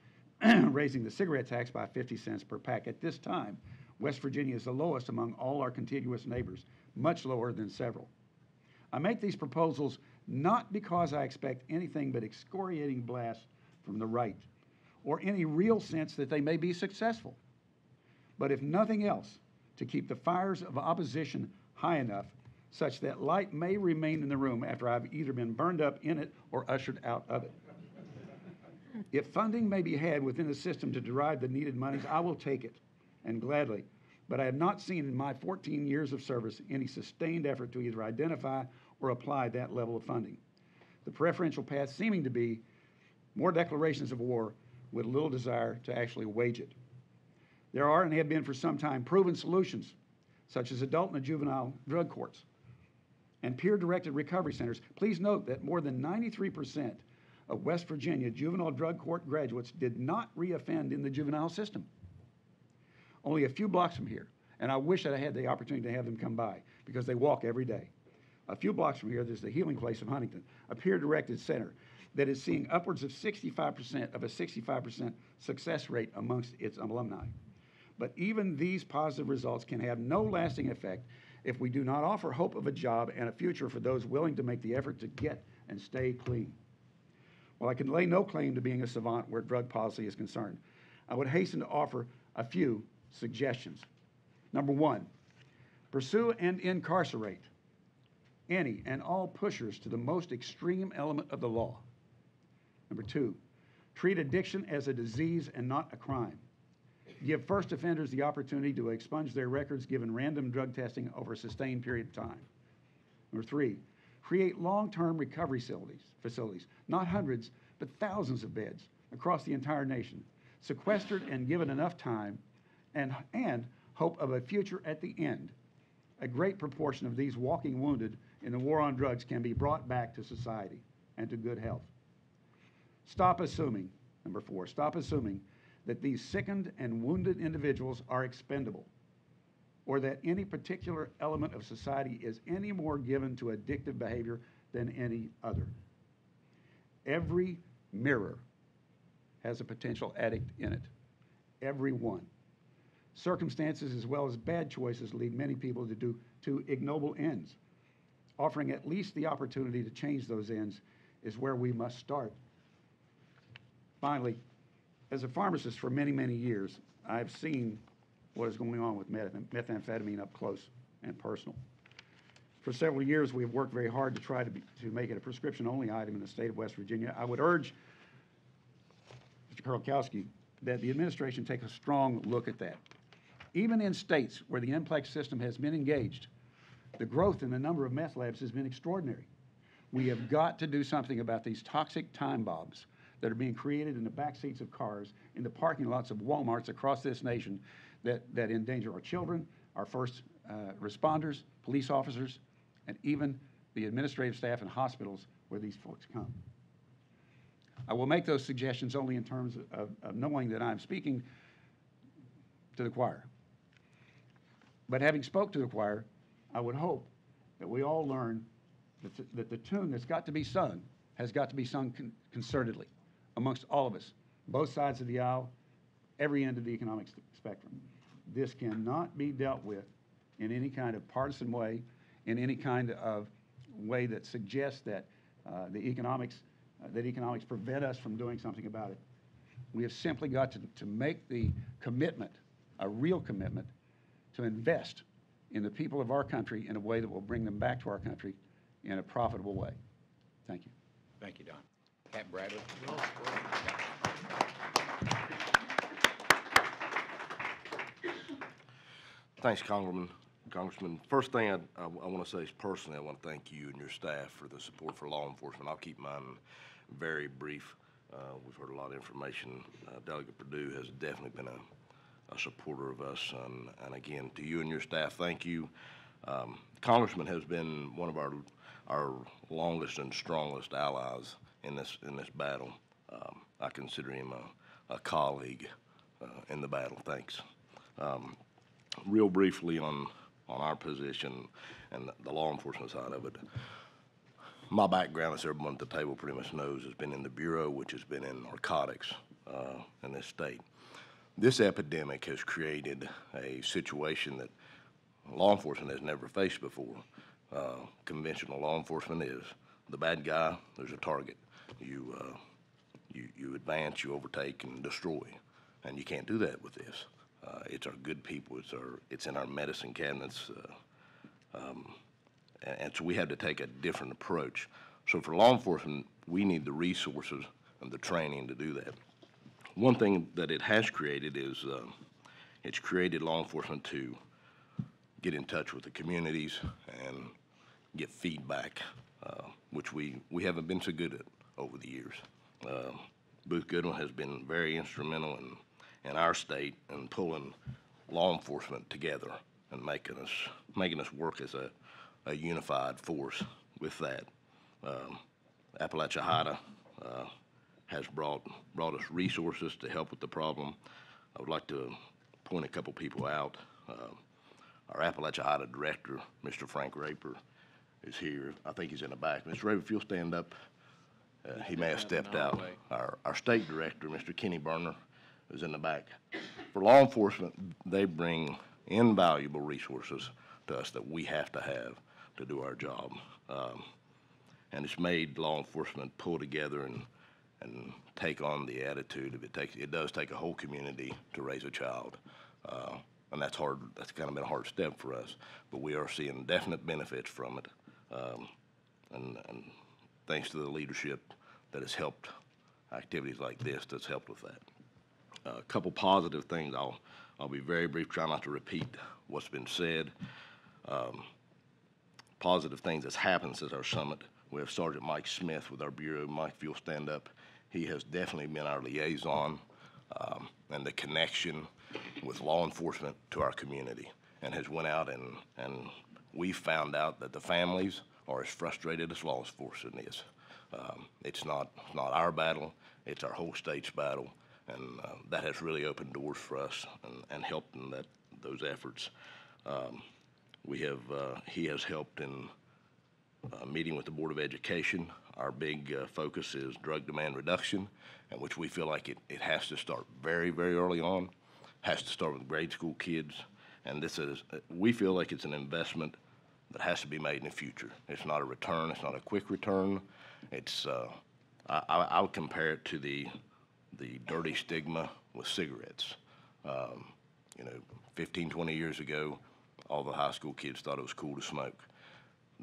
raising the cigarette tax by 50 cents per pack. At this time, West Virginia is the lowest among all our contiguous neighbors, much lower than several. I make these proposals not because I expect anything but excoriating blasts from the right, or any real sense that they may be successful, but if nothing else, to keep the fires of opposition high enough such that light may remain in the room after I've either been burned up in it or ushered out of it. If funding may be had within the system to derive the needed monies, I will take it, and gladly, but I have not seen in my 14 years of service any sustained effort to either identify or apply that level of funding. The preferential path seeming to be more declarations of war with little desire to actually wage it. There are and have been for some time proven solutions, such as adult and juvenile drug courts and peer-directed recovery centers. Please note that more than 93% of West Virginia juvenile drug court graduates did not reoffend in the juvenile system. Only a few blocks from here, and I wish that I had the opportunity to have them come by because they walk every day. A few blocks from here, there's the Healing Place of Huntington, a peer-directed center that is seeing upwards of 65% success rate amongst its alumni. But even these positive results can have no lasting effect if we do not offer hope of a job and a future for those willing to make the effort to get and stay clean. While I can lay no claim to being a savant where drug policy is concerned, I would hasten to offer a few suggestions. Number one, pursue and incarcerate any and all pushers to the most extreme element of the law. Number two, treat addiction as a disease and not a crime. Give first offenders the opportunity to expunge their records given random drug testing over a sustained period of time. Number three, create long-term recovery facilities, not hundreds, but thousands of beds across the entire nation, sequestered and given enough time and hope of a future at the end. A great proportion of these walking wounded in the war on drugs can be brought back to society and to good health. Stop assuming, number four, stop assuming that these sickened and wounded individuals are expendable, or that any particular element of society is any more given to addictive behavior than any other. Every mirror has a potential addict in it. Every one. Circumstances as well as bad choices lead many people to ignoble ends. Offering at least the opportunity to change those ends is where we must start. Finally, as a pharmacist for many, many years, I've seen what is going on with methamphetamine up close and personal. For several years, we have worked very hard to try to make it a prescription-only item in the state of West Virginia. I would urge Mr. Kerlikowske that the administration take a strong look at that. Even in states where the NPLEX system has been engaged, the growth in the number of meth labs has been extraordinary. We have got to do something about these toxic time bombs that are being created in the back seats of cars, in the parking lots of Walmarts across this nation that endanger our children, our first responders, police officers, and even the administrative staff in hospitals where these folks come. I will make those suggestions only in terms of knowing that I'm speaking to the choir. But having spoke to the choir, I would hope that we all learn that the tune that's got to be sung has got to be sung concertedly amongst all of us, both sides of the aisle, every end of the economic spectrum. This cannot be dealt with in any kind of partisan way, in any kind of way that suggests that the economics prevent us from doing something about it. We have simply got to make the commitment, a real commitment, to invest in the people of our country in a way that will bring them back to our country in a profitable way. Thank you. Thank you, Don. Pat Bradley. Thanks, Congressman. First thing I want to say is personally, I want to thank you and your staff for the support for law enforcement. I'll keep mine very brief. We've heard a lot of information. Delegate Perdue has definitely been a supporter of us, and again, to you and your staff, thank you. Congressman has been one of our longest and strongest allies in this battle. I consider him a colleague in the battle. Thanks. Real briefly on our position and the law enforcement side of it. My background, as everyone at the table pretty much knows, has been in the Bureau, which has been in narcotics in this state. This epidemic has created a situation that law enforcement has never faced before. Conventional law enforcement is the bad guy, there's a target. You advance, you overtake, and destroy, and you can't do that with this. It's our good people. It's in our medicine cabinets, and so we have to take a different approach. So for law enforcement, we need the resources and the training to do that. One thing that it has created is it's created law enforcement to get in touch with the communities and get feedback, which we haven't been so good at over the years. Booth Goodwin has been very instrumental in our state in pulling law enforcement together and making us work as a unified force with that. Appalachia has brought us resources to help with the problem. I would like to point a couple people out. Our Appalachia director, Mr. Frank Raper, is here. I think he's in the back. Mr. Raper, if you'll stand up, he may have stepped out. Our state director, Mr. Kenny Berner, is in the back. For law enforcement, they bring invaluable resources to us that we have to do our job. And it's made law enforcement pull together and take on the attitude of it does take a whole community to raise a child. And that's hard. That's kind of been a hard step for us, but we are seeing definite benefits from it. And thanks to the leadership that has helped activities like this, that's helped with that. A couple positive things. I'll be very brief, try not to repeat what's been said. Positive things that's happened since our summit. We have Sergeant Mike Smith with our Bureau. Mike, if you'll stand up. He has definitely been our liaison and the connection with law enforcement to our community, and has went out and we found out that the families are as frustrated as law enforcement is. It's not our battle, it's our whole state's battle, and that has really opened doors for us and helped in those efforts. He has helped in meeting with the Board of Education. Our big focus is drug demand reduction, in which we feel like it has to start very, very early on, has to start with grade school kids, and we feel like it's an investment that has to be made in the future. It's not a return, it's not a quick return. It's, I would compare it to the dirty stigma with cigarettes. 15, 20 years ago, all the high school kids thought it was cool to smoke.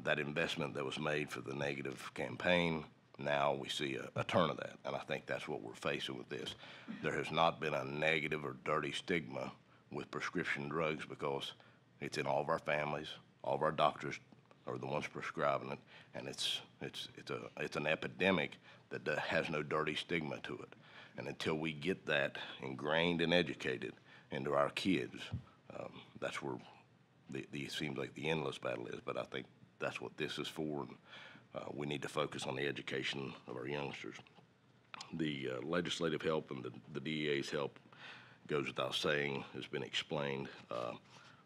That investment that was made for the negative campaign, now we see a turn of that, and I think that's what we're facing with this. There has not been a negative or dirty stigma with prescription drugs because it's in all of our families, all of our doctors are the ones prescribing it, and it's an epidemic that has no dirty stigma to it. And until we get that ingrained and educated into our kids, that's where it seems like the endless battle is, but I think that's what this is for, and we need to focus on the education of our youngsters. The legislative help and the DEA's help goes without saying, has been explained.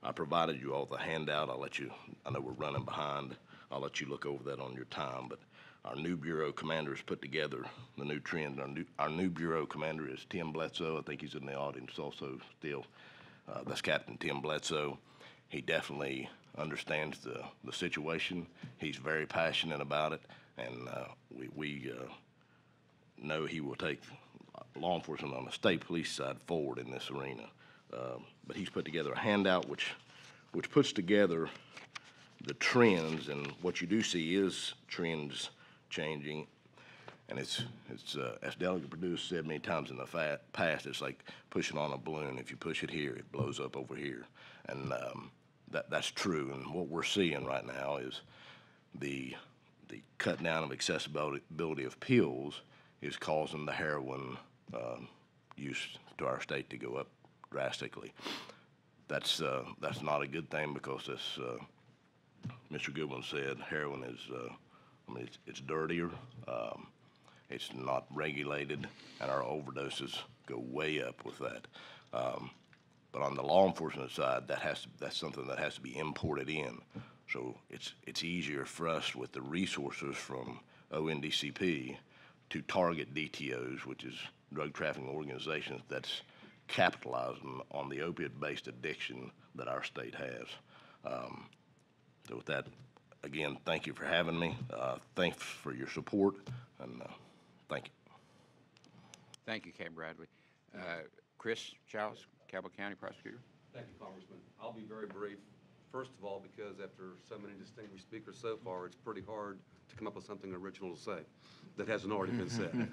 I provided you all the handout. I know we're running behind. I'll let you look over that on your time, but our new Bureau commander has put together the new trend. Our new Bureau commander is Tim Bledsoe. I think he's in the audience also still. That's Captain Tim Bledsoe. he definitely understands the situation. He's very passionate about it, and we know he will take law enforcement on the state police side forward in this arena. But he's put together a handout which puts together the trends, and what you do see is trends changing. And it's as Delegate Perdue said many times in the past, it's like pushing on a balloon. If you push it here, it blows up over here. And that's true. And what we're seeing right now is the cut down of accessibility of pills is causing the heroin use to our state to go up drastically. That's not a good thing, because as Mr. Goodwin said, heroin is, it's dirtier. It's not regulated, and our overdoses go way up with that. But on the law enforcement side, that's something that has to be imported in. So it's easier for us with the resources from ONDCP to target DTOs, which is drug trafficking organizations that's capitalizing on the opiate-based addiction that our state has. So with that, again, thank you for having me. Thanks for your support, and thank you. Thank you, Kay Bradley. Chris Childs, Cabell County Prosecutor. Thank you, Congressman. I'll be very brief. First of all, because after so many distinguished speakers so far, it's pretty hard to come up with something original to say that hasn't already been said.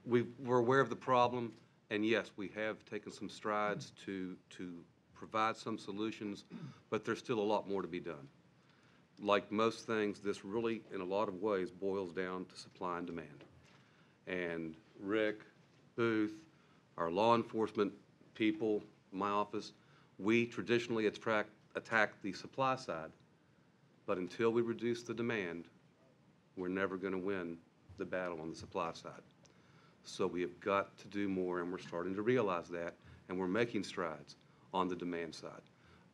We're aware of the problem, and yes, we have taken some strides to provide some solutions, but there's still a lot more to be done. Like most things, this really, in a lot of ways, boils down to supply and demand. And Rick, Booth, our law enforcement people, my office, we traditionally attack the supply side, but until we reduce the demand, we're never going to win the battle on the supply side. So we have got to do more, and we're starting to realize that, and we're making strides on the demand side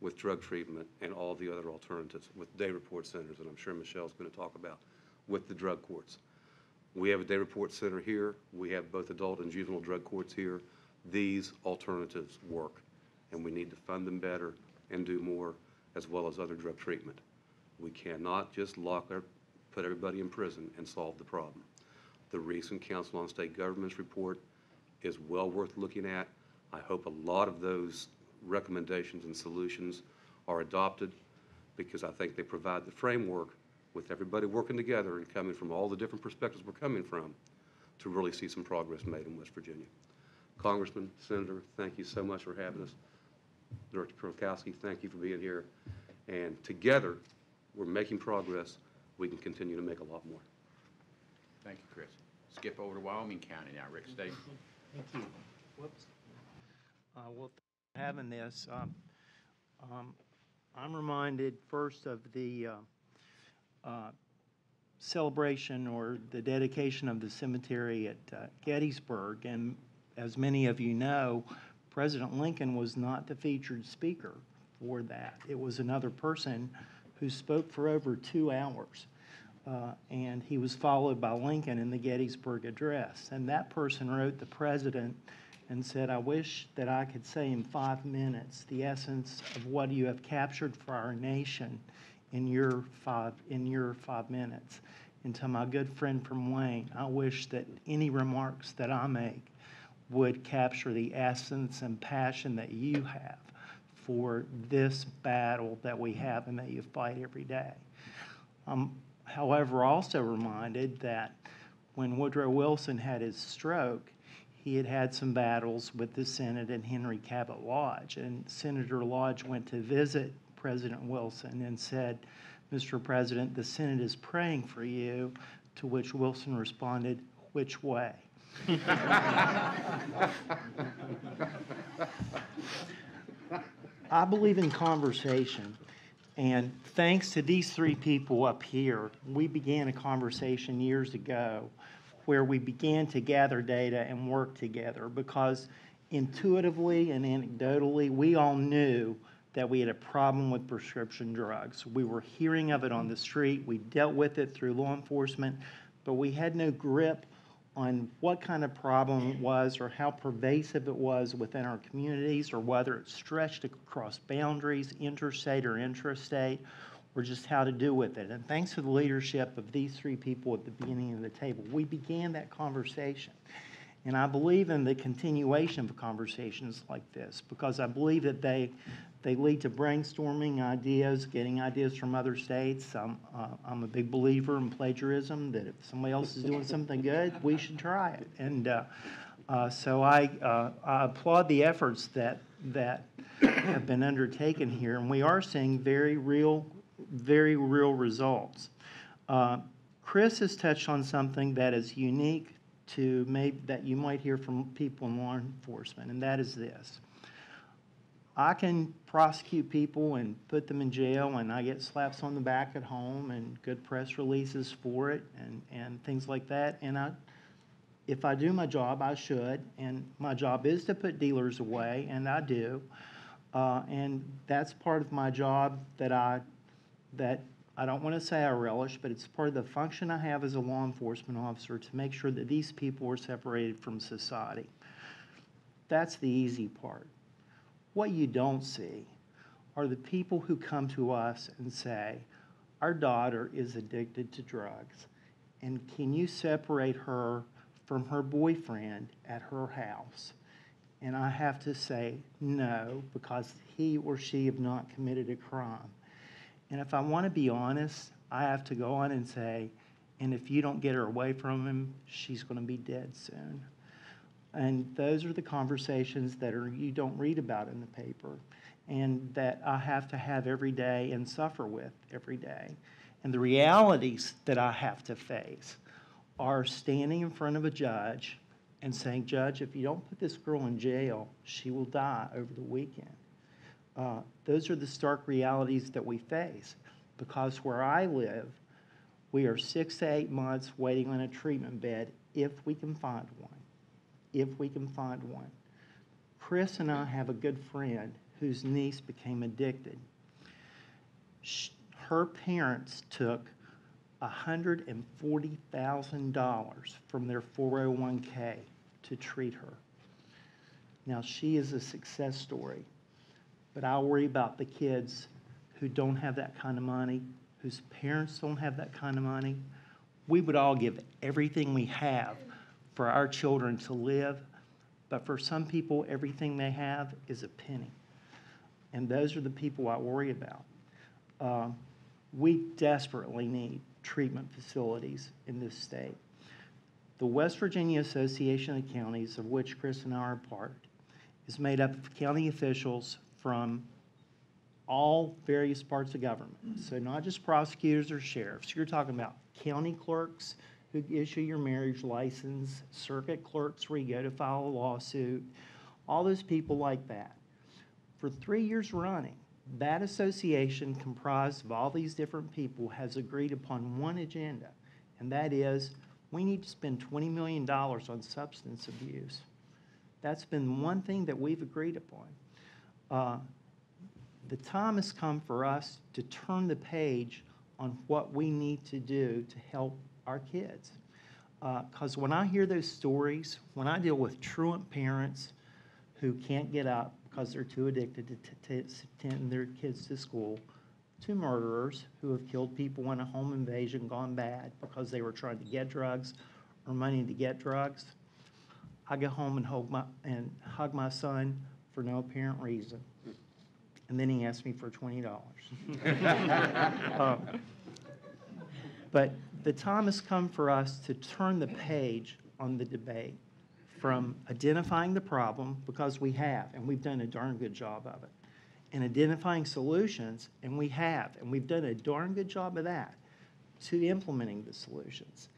with drug treatment and all the other alternatives, with day report centers, and I'm sure Michelle's going to talk about, with the drug courts. We have a day report center here. We have both adult and juvenile drug courts here. These alternatives work, and we need to fund them better and do more, as well as other drug treatment. We cannot just put everybody in prison and solve the problem. The recent Council on State Governments report is well worth looking at. I hope a lot of those recommendations and solutions are adopted, because I think they provide the framework, with everybody working together and coming from all the different perspectives we're coming from, to really see some progress made in West Virginia. Congressman, Senator, thank you so much for having us. Director Kerlikowske, thank you for being here. And together, we're making progress. We can continue to make a lot more. Thank you, Chris. Skip over to Wyoming County now. Rick State. Thank you. Whoops. Well, having this, I'm reminded first of the celebration or the dedication of the cemetery at Gettysburg. And as many of you know, President Lincoln was not the featured speaker for that. It was another person who spoke for over 2 hours. And he was followed by Lincoln in the Gettysburg Address. And that person wrote the president and said, "I wish that I could say in 5 minutes the essence of what you have captured for our nation in your 5 minutes. And to my good friend from Wayne, I wish that any remarks that I make would capture the essence and passion that you have for this battle that we have and that you fight every day." However, also reminded that when Woodrow Wilson had his stroke, he had had some battles with the Senate and Henry Cabot Lodge. And Senator Lodge went to visit President Wilson and said, "Mr. President, the Senate is praying for you," to which Wilson responded, "Which way?" I believe in conversation. And thanks to these 3 people up here, we began a conversation years ago where we began to gather data and work together, because intuitively and anecdotally, we all knew that we had a problem with prescription drugs. We were hearing of it on the street. We dealt with it through law enforcement, but we had no grip on what kind of problem it was or how pervasive it was within our communities or whether it stretched across boundaries, interstate or intrastate, or just how to do with it. And thanks to the leadership of these three people at the beginning of the table, we began that conversation. And I believe in the continuation of conversations like this because I believe that they lead to brainstorming ideas, getting ideas from other states. I'm a big believer in plagiarism, that if somebody else is doing something good, we should try it. And so I applaud the efforts that have been undertaken here, and we are seeing very real results. Chris has touched on something that is unique to maybe that you might hear from people in law enforcement, and that is this. I can prosecute people and put them in jail, and I get slaps on the back at home and good press releases for it and things like that. And if I do my job, I should. And my job is to put dealers away, and I do. And that's part of my job that I don't want to say I relish, but it's part of the function I have as a law enforcement officer to make sure that these people are separated from society. That's the easy part. What you don't see are the people who come to us and say, our daughter is addicted to drugs, and can you separate her from her boyfriend at her house? And I have to say no, because he or she have not committed a crime. And if I want to be honest, I have to go on and say, and if you don't get her away from him, she's going to be dead soon. And those are the conversations that you don't read about in the paper and that I have to have every day and suffer with every day. And the realities that I have to face are standing in front of a judge and saying, Judge, if you don't put this girl in jail, she will die over the weekend. Those are the stark realities that we face because where I live, we are 6 to 8 months waiting on a treatment bed if we can find one. If we can find one. Chris and I have a good friend whose niece became addicted. Her parents took $140,000 from their 401k to treat her. Now, she is a success story, but I worry about the kids who don't have that kind of money, whose parents don't have that kind of money. We would all give everything we have for our children to live, but for some people, everything they have is a penny. And those are the people I worry about. We desperately need treatment facilities in this state. The West Virginia Association of Counties, of which Chris and I are a part, is made up of county officials from all various parts of government. So not just prosecutors or sheriffs. You're talking about county clerks who issue your marriage license, circuit clerks where you go to file a lawsuit, all those people like that. For 3 years running, that association comprised of all these different people has agreed upon one agenda, and that is we need to spend $20 million on substance abuse. That's been one thing that we've agreed upon. The time has come for us to turn the page on what we need to do to help our kids. Because when I hear those stories, when I deal with truant parents who can't get up because they're too addicted to send their kids to school, to murderers who have killed people in a home invasion gone bad because they were trying to get drugs or money to get drugs, I go home and hug my son for no apparent reason. And then he asked me for $20. But the time has come for us to turn the page on the debate from identifying the problem, because we have, and we've done a darn good job of it, and identifying solutions, and we have, and we've done a darn good job of that, to implementing the solutions.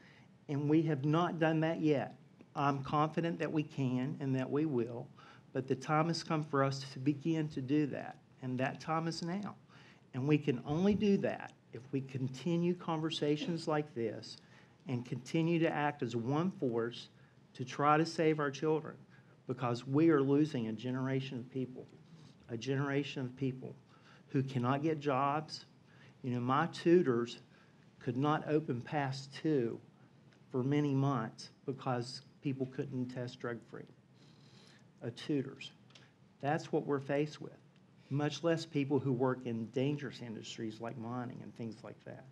And we have not done that yet. I'm confident that we can and that we will, but the time has come for us to begin to do that, and that time is now. And we can only do that if we continue conversations like this and continue to act as one force to try to save our children, because we are losing a generation of people who cannot get jobs. You know, my tutors could not open past 2 for many months because people couldn't test drug-free. Tutors. That's what we're faced with, much less people who work in dangerous industries like mining and things like that.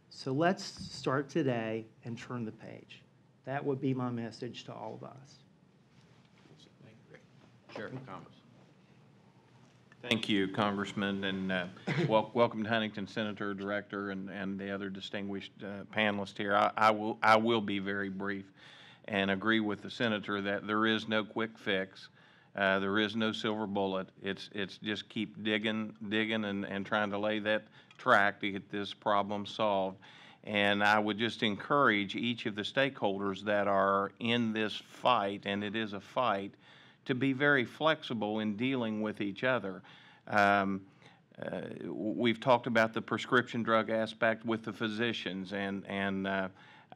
So let's start today and turn the page. That would be my message to all of us. Sheriff Thomas. Thank you, Congressman, and welcome to Huntington, Senator, Director, and the other distinguished panelists here. I will be very brief and agree with the Senator that there is no quick fix. There is no silver bullet. It's just keep digging and trying to lay that track to get this problem solved. And I would just encourage each of the stakeholders that are in this fight, and it is a fight, to be very flexible in dealing with each other. We've talked about the prescription drug aspect with the physicians, and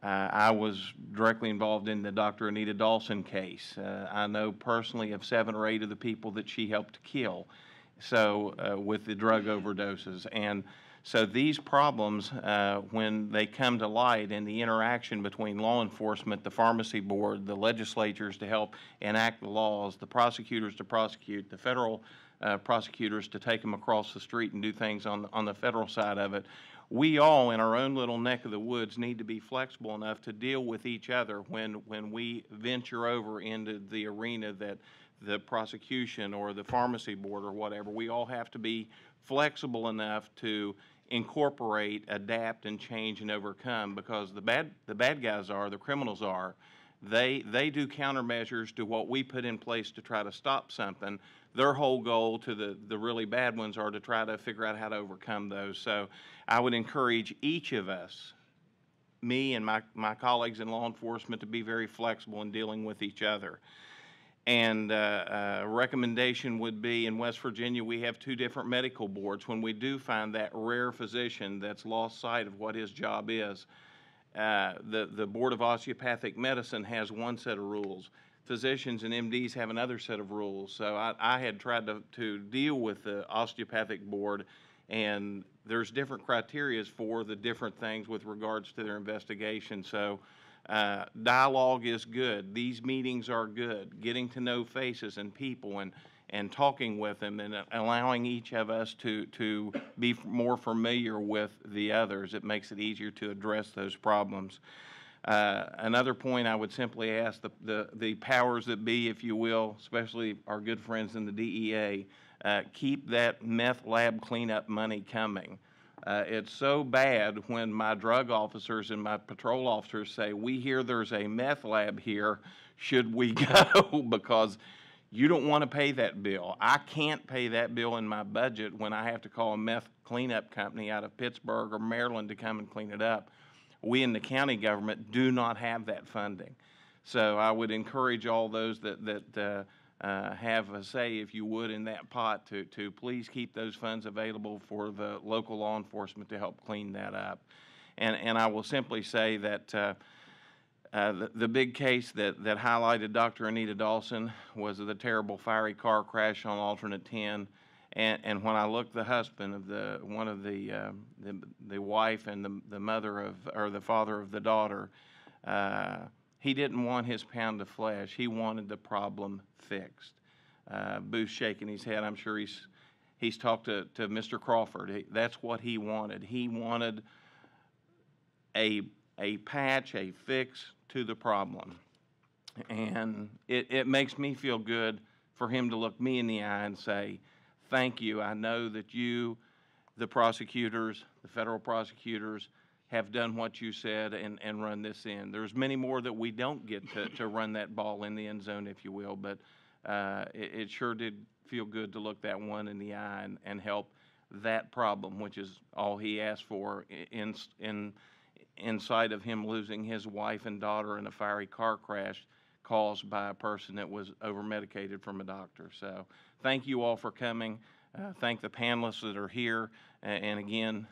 I was directly involved in the Dr. Anita Dawson case. I know personally of 7 or 8 of the people that she helped kill, so with the drug overdoses. And so these problems, when they come to light in the interaction between law enforcement, the pharmacy board, the legislatures to help enact the laws, the prosecutors to prosecute, the federal prosecutors to take them across the street and do things on the federal side of it, we all in our own little neck of the woods need to be flexible enough to deal with each other when we venture over into the arena that the prosecution or the pharmacy board or whatever. We all have to be flexible enough to incorporate, adapt, and change and overcome, because the bad guys are, the criminals are, they do countermeasures to what we put in place to try to stop something. Their whole goal to the really bad ones are to try to figure out how to overcome those. So I would encourage each of us, me and my colleagues in law enforcement, to be very flexible in dealing with each other. And a recommendation would be, in West Virginia, we have 2 different medical boards. When we do find that rare physician that's lost sight of what his job is, the Board of Osteopathic Medicine has one set of rules. Physicians and MDs have another set of rules. So I had tried to deal with the Osteopathic Board, and there's different criteria for the different things with regards to their investigation. So dialogue is good. These meetings are good. Getting to know faces and people and talking with them and allowing each of us to be more familiar with the others. It makes it easier to address those problems. Another point, I would simply ask the powers that be, if you will, especially our good friends in the DEA, keep that meth lab cleanup money coming. It's so bad when my drug officers and my patrol officers say, we hear there's a meth lab here, should we go? Because you don't want to pay that bill. I can't pay that bill in my budget when I have to call a meth cleanup company out of Pittsburgh or Maryland to come and clean it up. We in the county government do not have that funding. So I would encourage all those that have a say, if you would, in that pot to please keep those funds available for the local law enforcement to help clean that up. And I will simply say that the big case that highlighted Dr. Anita Dawson was the terrible fiery car crash on alternate 10. And when I looked the husband of the wife and the mother of, or the father of the daughter, he didn't want his pound of flesh. He wanted the problem fixed. Booth's shaking his head. I'm sure he's talked to Mr. Crawford. That's what he wanted. He wanted a patch, a fix to the problem. And it makes me feel good for him to look me in the eye and say, thank you. I know that you, the prosecutors, the federal prosecutors, have done what you said and run this in. There's many more that we don't get to run that ball in the end zone, if you will, but it sure did feel good to look that one in the eye and help that problem, which is all he asked for inside of him losing his wife and daughter in a fiery car crash caused by a person that was over-medicated from a doctor. So thank you all for coming. Thank the panelists that are here. And again,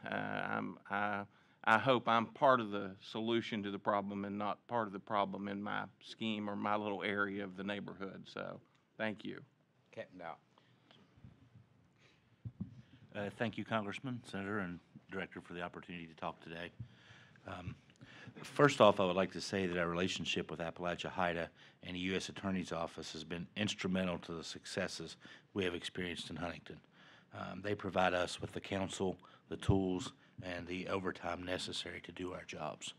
I hope I'm part of the solution to the problem and not part of the problem in my scheme or my little area of the neighborhood. So thank you. Captain Dow. Thank you, Congressman, Senator, and Director, for the opportunity to talk today. First off, I would like to say that our relationship with Appalachia HIDA and the U.S. Attorney's Office has been instrumental to the successes we have experienced in Huntington. They provide us with the counsel, the tools, and the overtime necessary to do our jobs.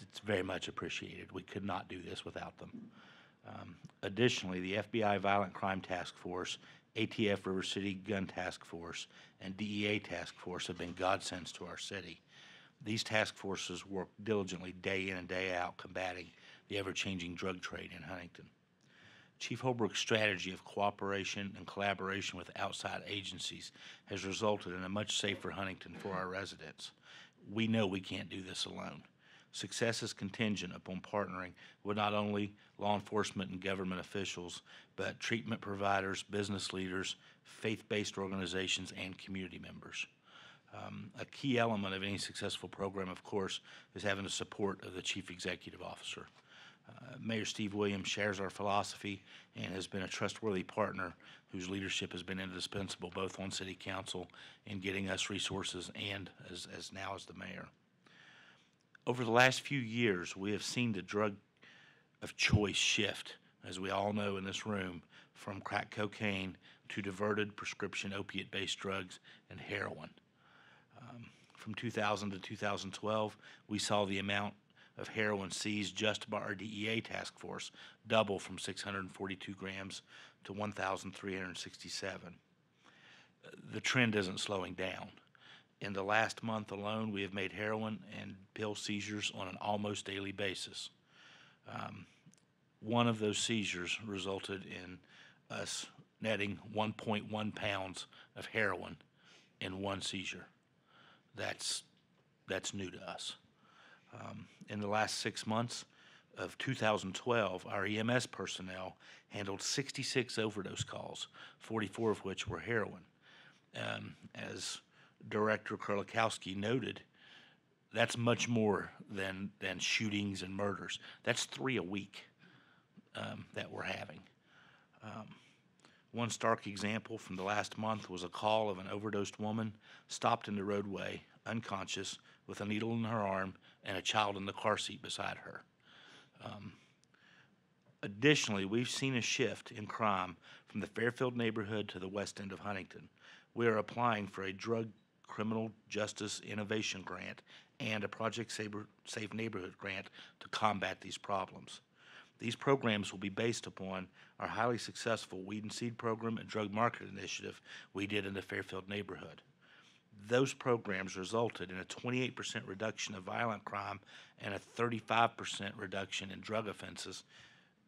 It's very much appreciated. We could not do this without them. Additionally, the FBI Violent Crime Task Force, ATF River City Gun Task Force, and DEA Task Force have been godsends to our city. These task forces work diligently day in and day out combating the ever-changing drug trade in Huntington. Chief Holbrook's strategy of cooperation and collaboration with outside agencies has resulted in a much safer Huntington for our residents. We know we can't do this alone. Success is contingent upon partnering with not only law enforcement and government officials, but treatment providers, business leaders, faith-based organizations, and community members. A key element of any successful program, of course, is having the support of the Chief Executive Officer. Mayor Steve Williams shares our philosophy and has been a trustworthy partner whose leadership has been indispensable both on City Council in getting us resources and as now as the mayor. Over the last few years, we have seen the drug of choice shift, as we all know in this room, from crack cocaine to diverted prescription opiate-based drugs and heroin. From 2000 to 2012, we saw the amount of heroin seized just by our DEA task force double from 642 grams to 1,367. The trend isn't slowing down. In the last month alone, we have made heroin and pill seizures on an almost daily basis. One of those seizures resulted in us netting 1.1 pounds of heroin in one seizure. That's new to us. In the last 6 months of 2012, our EMS personnel handled 66 overdose calls, 44 of which were heroin. As Director Kerlikowske noted, that's much more than shootings and murders. That's 3 a week that we're having. One stark example from the last month was a call of an overdosed woman stopped in the roadway, unconscious, with a needle in her arm and a child in the car seat beside her. Additionally, we've seen a shift in crime from the Fairfield neighborhood to the west end of Huntington. We are applying for a drug criminal justice innovation grant and a Project Safe Neighborhood grant to combat these problems. These programs will be based upon our highly successful Weed and Seed program and drug market initiative we did in the Fairfield neighborhood. Those programs resulted in a 28% reduction of violent crime and a 35% reduction in drug offenses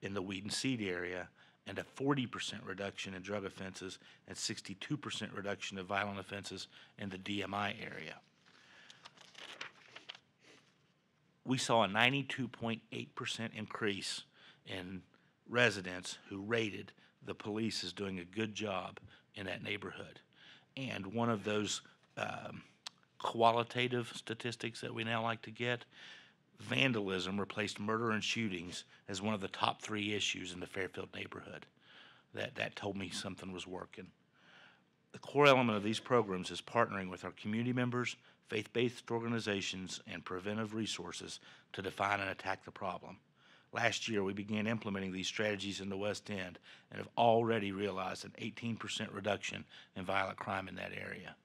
in the Weed and Seed area, and a 40% reduction in drug offenses and 62% reduction of violent offenses in the DMI area. We saw a 92.8% increase in residents who rated the police as doing a good job in that neighborhood. And one of those qualitative statistics that we now like to get, vandalism replaced murder and shootings as one of the top 3 issues in the Fairfield neighborhood. That told me something was working. The core element of these programs is partnering with our community members, faith-based organizations, and preventive resources to define and attack the problem. Last year, we began implementing these strategies in the West End and have already realized an 18% reduction in violent crime in that area.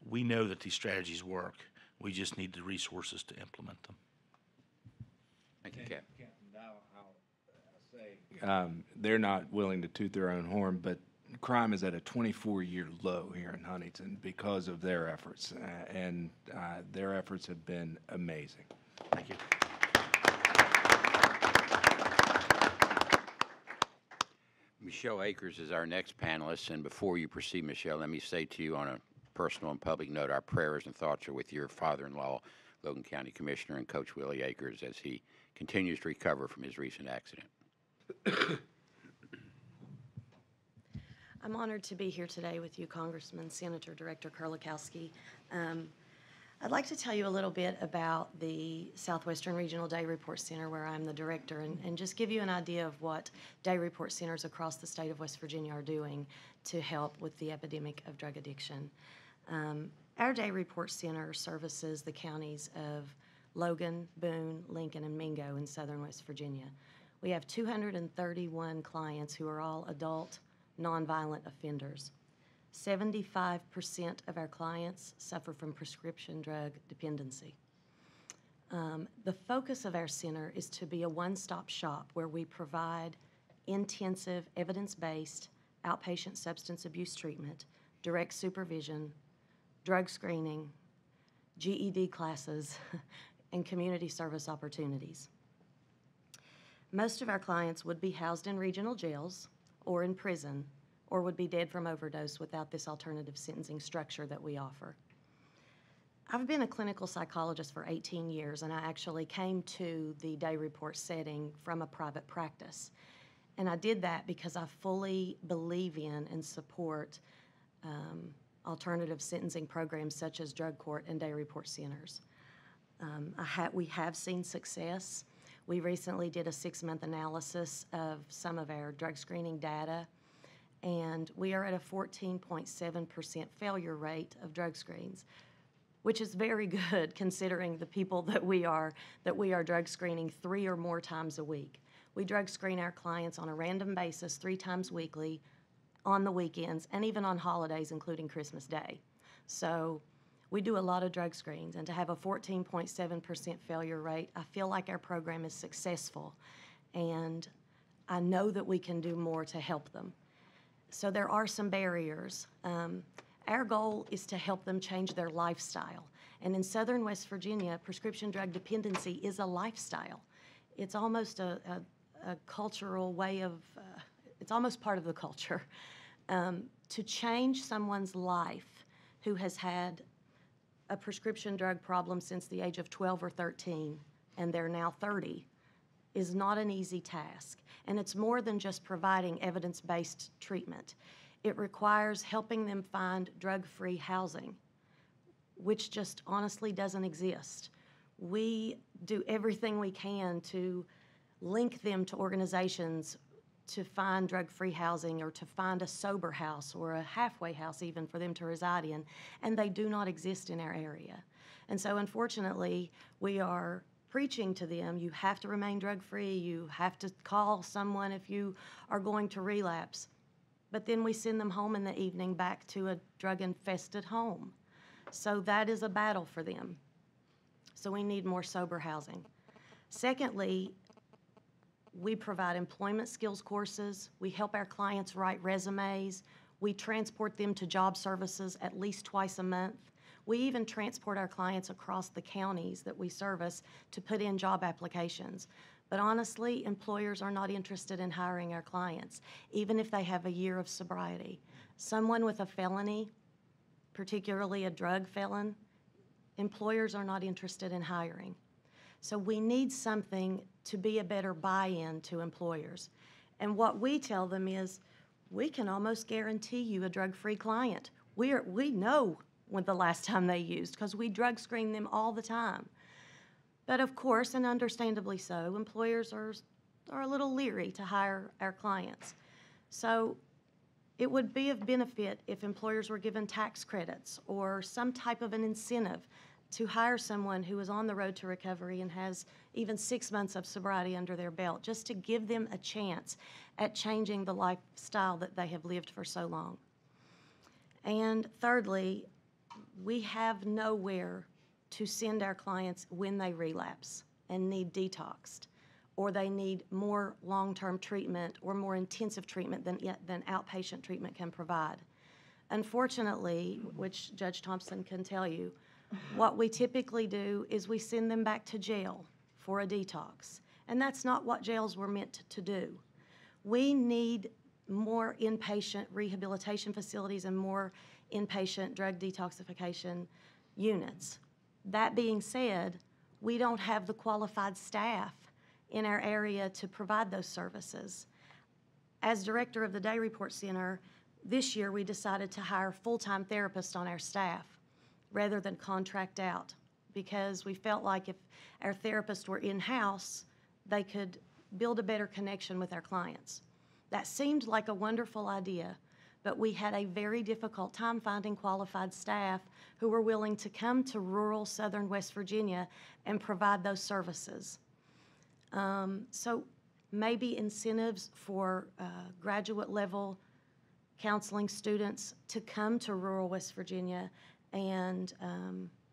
We know that these strategies work. We just need the resources to implement them. Thank you, Captain. They're not willing to toot their own horn, but crime is at a 24-year low here in Huntington because of their efforts, and their efforts have been amazing. Thank you. Michelle Akers is our next panelist, and before you proceed, Michelle, let me say to you on a personal and public note, our prayers and thoughts are with your father-in-law, Logan County Commissioner, and Coach Willie Akers as he continues to recover from his recent accident. I'm honored to be here today with you, Congressman, Senator, Director Kerlikowske. I'd like to tell you a little bit about the Southwestern Regional Day Report Center, where I'm the director, and just give you an idea of what day report centers across the state of West Virginia are doing to help with the epidemic of drug addiction. Our Day Report Center services the counties of Logan, Boone, Lincoln, and Mingo in southern West Virginia. We have 231 clients who are all adult, nonviolent offenders. 75% of our clients suffer from prescription drug dependency. The focus of our center is to be a one-stop shop where we provide intensive, evidence-based outpatient substance abuse treatment, direct supervision, drug screening, GED classes, and community service opportunities. Most of our clients would be housed in regional jails or in prison, or would be dead from overdose without this alternative sentencing structure that we offer. I've been a clinical psychologist for 18 years, and I actually came to the day report setting from a private practice. And I did that because I fully believe in and support alternative sentencing programs such as drug court and day report centers. We have seen success. We recently did a 6-month analysis of some of our drug screening data, and we are at a 14.7% failure rate of drug screens, which is very good considering the people that we are drug screening 3 or more times a week. We drug screen our clients on a random basis 3 times weekly, on the weekends, and even on holidays, including Christmas Day. So we do a lot of drug screens, and to have a 14.7% failure rate, I feel like our program is successful, and I know that we can do more to help them. So there are some barriers. Our goal is to help them change their lifestyle. And in southern West Virginia, prescription drug dependency is a lifestyle. It's almost a cultural way of, it's almost part of the culture. To change someone's life who has had a prescription drug problem since the age of 12 or 13, and they're now 30, is not an easy task. And it's more than just providing evidence-based treatment. It requires helping them find drug-free housing, which just honestly doesn't exist. We do everything we can to link them to organizations to find drug-free housing or to find a sober house or a halfway house even for them to reside in, and they do not exist in our area. And so unfortunately, we are preaching to them, you have to remain drug-free, you have to call someone if you are going to relapse. But then we send them home in the evening back to a drug-infested home. So that is a battle for them. So we need more sober housing. Secondly, we provide employment skills courses. We help our clients write resumes. We transport them to job services at least twice a month. We even transport our clients across the counties that we service to put in job applications. But honestly, employers are not interested in hiring our clients, even if they have a year of sobriety. Someone with a felony, particularly a drug felon, employers are not interested in hiring. So we need something to be a better buy-in to employers. And what we tell them is, we can almost guarantee you a drug-free client. We know when the last time they used, because we drug screen them all the time. But of course, and understandably so, employers are a little leery to hire our clients. So it would be of benefit if employers were given tax credits or some type of an incentive to hire someone who is on the road to recovery and has even 6 months of sobriety under their belt, just to give them a chance at changing the lifestyle that they have lived for so long. And thirdly, we have nowhere to send our clients when they relapse and need detoxed, or they need more long-term treatment or more intensive treatment than outpatient treatment can provide. Unfortunately, which Judge Thompson can tell you, what we typically do is we send them back to jail for a detox, and that's not what jails were meant to do. We need more inpatient rehabilitation facilities and more inpatient drug detoxification units. That being said, we don't have the qualified staff in our area to provide those services. As director of the Day Report Center, this year we decided to hire full-time therapists on our staff rather than contract out, because we felt like if our therapists were in-house, they could build a better connection with our clients. That seemed like a wonderful idea, but we had a very difficult time finding qualified staff who were willing to come to rural southern West Virginia and provide those services. So maybe incentives for graduate level counseling students to come to rural West Virginia and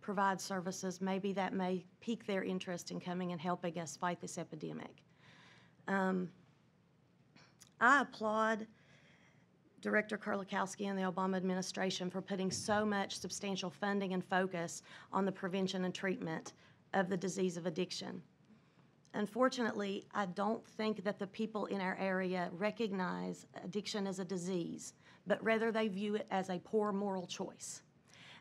provide services. Maybe that may pique their interest in coming and helping us fight this epidemic. I applaud Director Kerlikowske and the Obama administration for putting so much substantial funding and focus on the prevention and treatment of the disease of addiction. Unfortunately, I don't think that the people in our area recognize addiction as a disease, but rather they view it as a poor moral choice.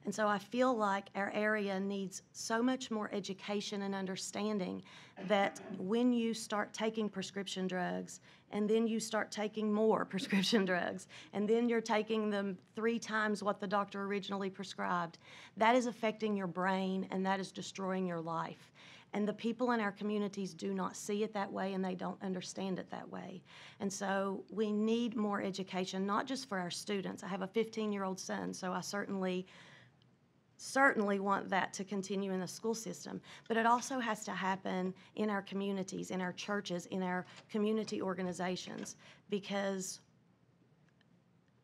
And so I feel like our area needs so much more education and understanding that when you start taking prescription drugs, and then you start taking more prescription drugs, and then you're taking them 3 times what the doctor originally prescribed, that is affecting your brain and that is destroying your life. And the people in our communities do not see it that way, and they don't understand it that way. And so we need more education, not just for our students. I have a 15-year-old son, so I certainly want that to continue in the school system. But it also has to happen in our communities, in our churches, in our community organizations, because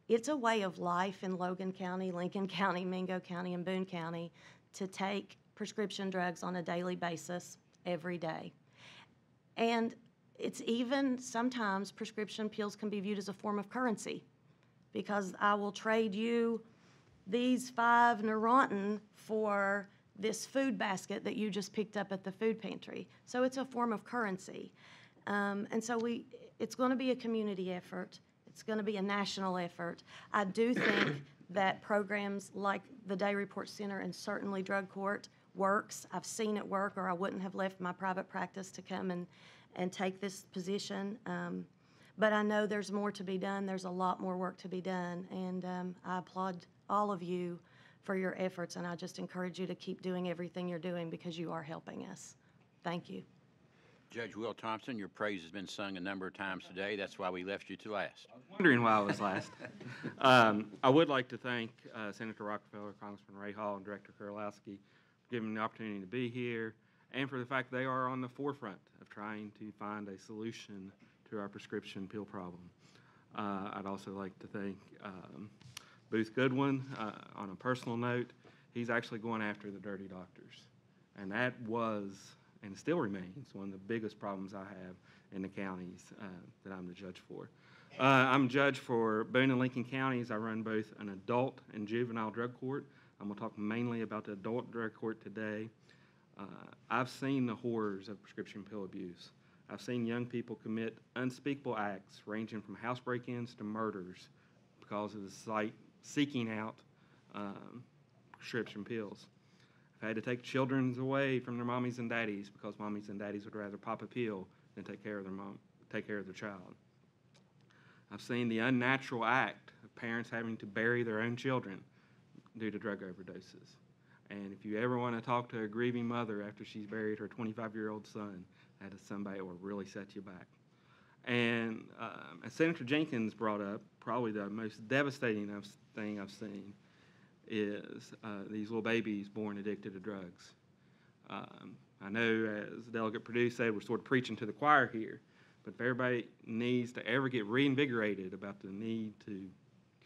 it's a way of life in Logan County, Lincoln County, Mingo County, and Boone County to take prescription drugs on a daily basis every day. And it's even sometimes prescription pills can be viewed as a form of currency, because I will trade you these 5 Neurontin for this food basket that you just picked up at the food pantry. So it's a form of currency. And so it's going to be a community effort. It's going to be a national effort. I do think that programs like the Day Report Center and certainly drug court works. I've seen it work, or I wouldn't have left my private practice to come and take this position. But I know there's more to be done. There's a lot more work to be done, and I applaud all of you for your efforts, and I just encourage you to keep doing everything you're doing because you are helping us. Thank you. Judge Will Thompson, your praise has been sung a number of times today. That's why we left you to last. Wondering why I was last. I would like to thank Senator Rockefeller, Congressman Rahall, and Director Kerlikowske for giving me the opportunity to be here, and for the fact they are on the forefront of trying to find a solution to our prescription pill problem. I'd also like to thank Booth Goodwin. On a personal note, he's actually going after the dirty doctors, and that was and still remains one of the biggest problems I have in the counties that I'm the judge for. I'm judge for Boone and Lincoln counties. I run both an adult and juvenile drug court. I'm going to talk mainly about the adult drug court today. I've seen the horrors of prescription pill abuse. I've seen young people commit unspeakable acts ranging from house break-ins to murders because of the site seeking out prescription pills. I've had to take children away from their mommies and daddies because mommies and daddies would rather pop a pill than take care of their child. I've seen the unnatural act of parents having to bury their own children due to drug overdoses. And if you ever want to talk to a grieving mother after she's buried her 25-year-old son, that is somebody that will really set you back. And as Senator Jenkins brought up, probably the most devastating thing I've seen is these little babies born addicted to drugs. I know, as Delegate Perdue said, we're sort of preaching to the choir here, but if everybody needs to ever get reinvigorated about the need to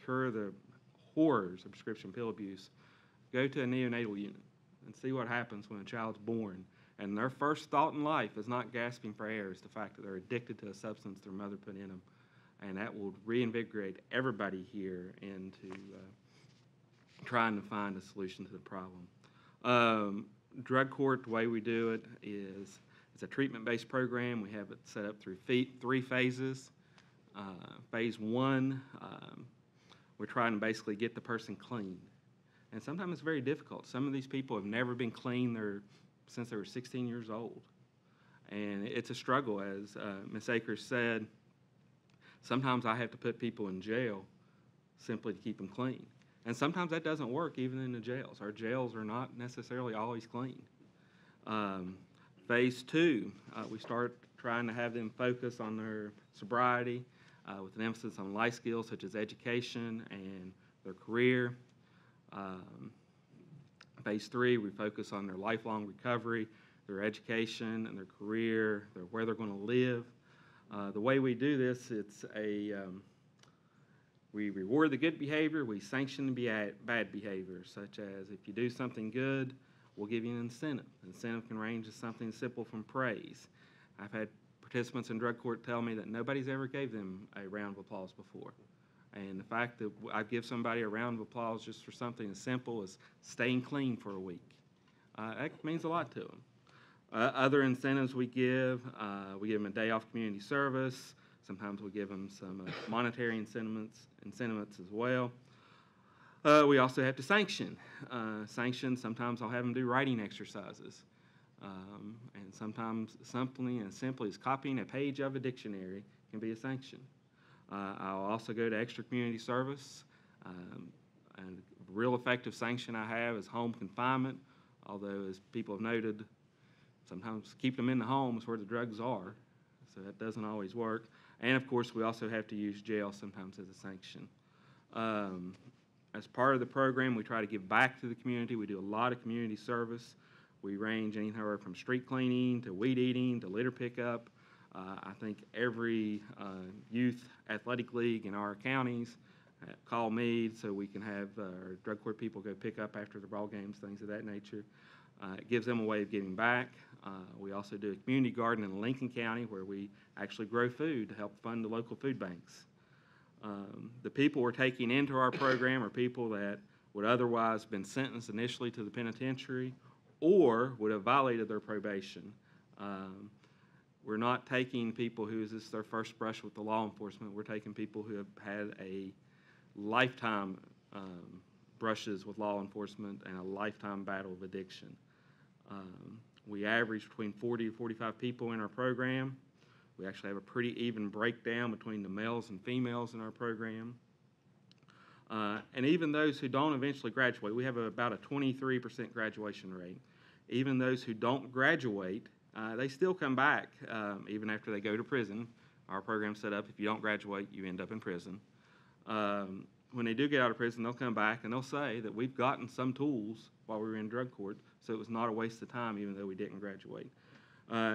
cure the horrors of prescription pill abuse, go to a neonatal unit and see what happens when a child's born, and their first thought in life is not gasping for air, it's the fact that they're addicted to a substance their mother put in them, and that will reinvigorate everybody here into trying to find a solution to the problem. Drug court, the way we do it is it's a treatment-based program. We have it set up through 3 phases. Phase 1, we're trying to basically get the person clean. And sometimes it's very difficult. Some of these people have never been clean since they were 16 years old. And it's a struggle, as Ms. Akers said. Sometimes I have to put people in jail simply to keep them clean. And sometimes that doesn't work even in the jails. Our jails are not necessarily always clean. Phase 2, we start trying to have them focus on their sobriety. with an emphasis on life skills such as education and their career. Phase 3, we focus on their lifelong recovery, their education and their career, where they're going to live. The way we do this, we reward the good behavior, we sanction the bad behavior, such as if you do something good, we'll give you an incentive. The incentive can range as something simple from praise. I've had participants in drug court tell me that nobody's ever gave them a round of applause before. And the fact that I give somebody a round of applause just for something as simple as staying clean for a week, that means a lot to them. Other incentives we give them a day off community service. Sometimes we give them some monetary incentives as well. We also have to sanction. Sometimes I'll have them do writing exercises. And sometimes something as simple as copying a page of a dictionary can be a sanction. I'll also go to extra community service. And a real effective sanction I have is home confinement, although as people have noted, sometimes keep them in the home is where the drugs are, so that doesn't always work. And of course, we also have to use jail sometimes as a sanction. As part of the program, we try to give back to the community. We do a lot of community service. We range anywhere from street cleaning to weed eating to litter pickup. I think every youth athletic league in our counties call me so we can have our drug court people go pick up after the ball games, things of that nature. It gives them a way of giving back. We also do a community garden in Lincoln County where we actually grow food to help fund the local food banks. The people we're taking into our program are people that would otherwise have been sentenced initially to the penitentiary or would have violated their probation. We're not taking people who is this their first brush with the law enforcement. We're taking people who have had a lifetime brushes with law enforcement and a lifetime battle of addiction. We average between 40 to 45 people in our program. We actually have a pretty even breakdown between the males and females in our program. And even those who don't eventually graduate, we have about a 23% graduation rate. Even those who don't graduate, they still come back even after they go to prison. Our program's set up, if you don't graduate, you end up in prison. When they do get out of prison, they'll come back and they'll say that we've gotten some tools while we were in drug court, so it was not a waste of time even though we didn't graduate.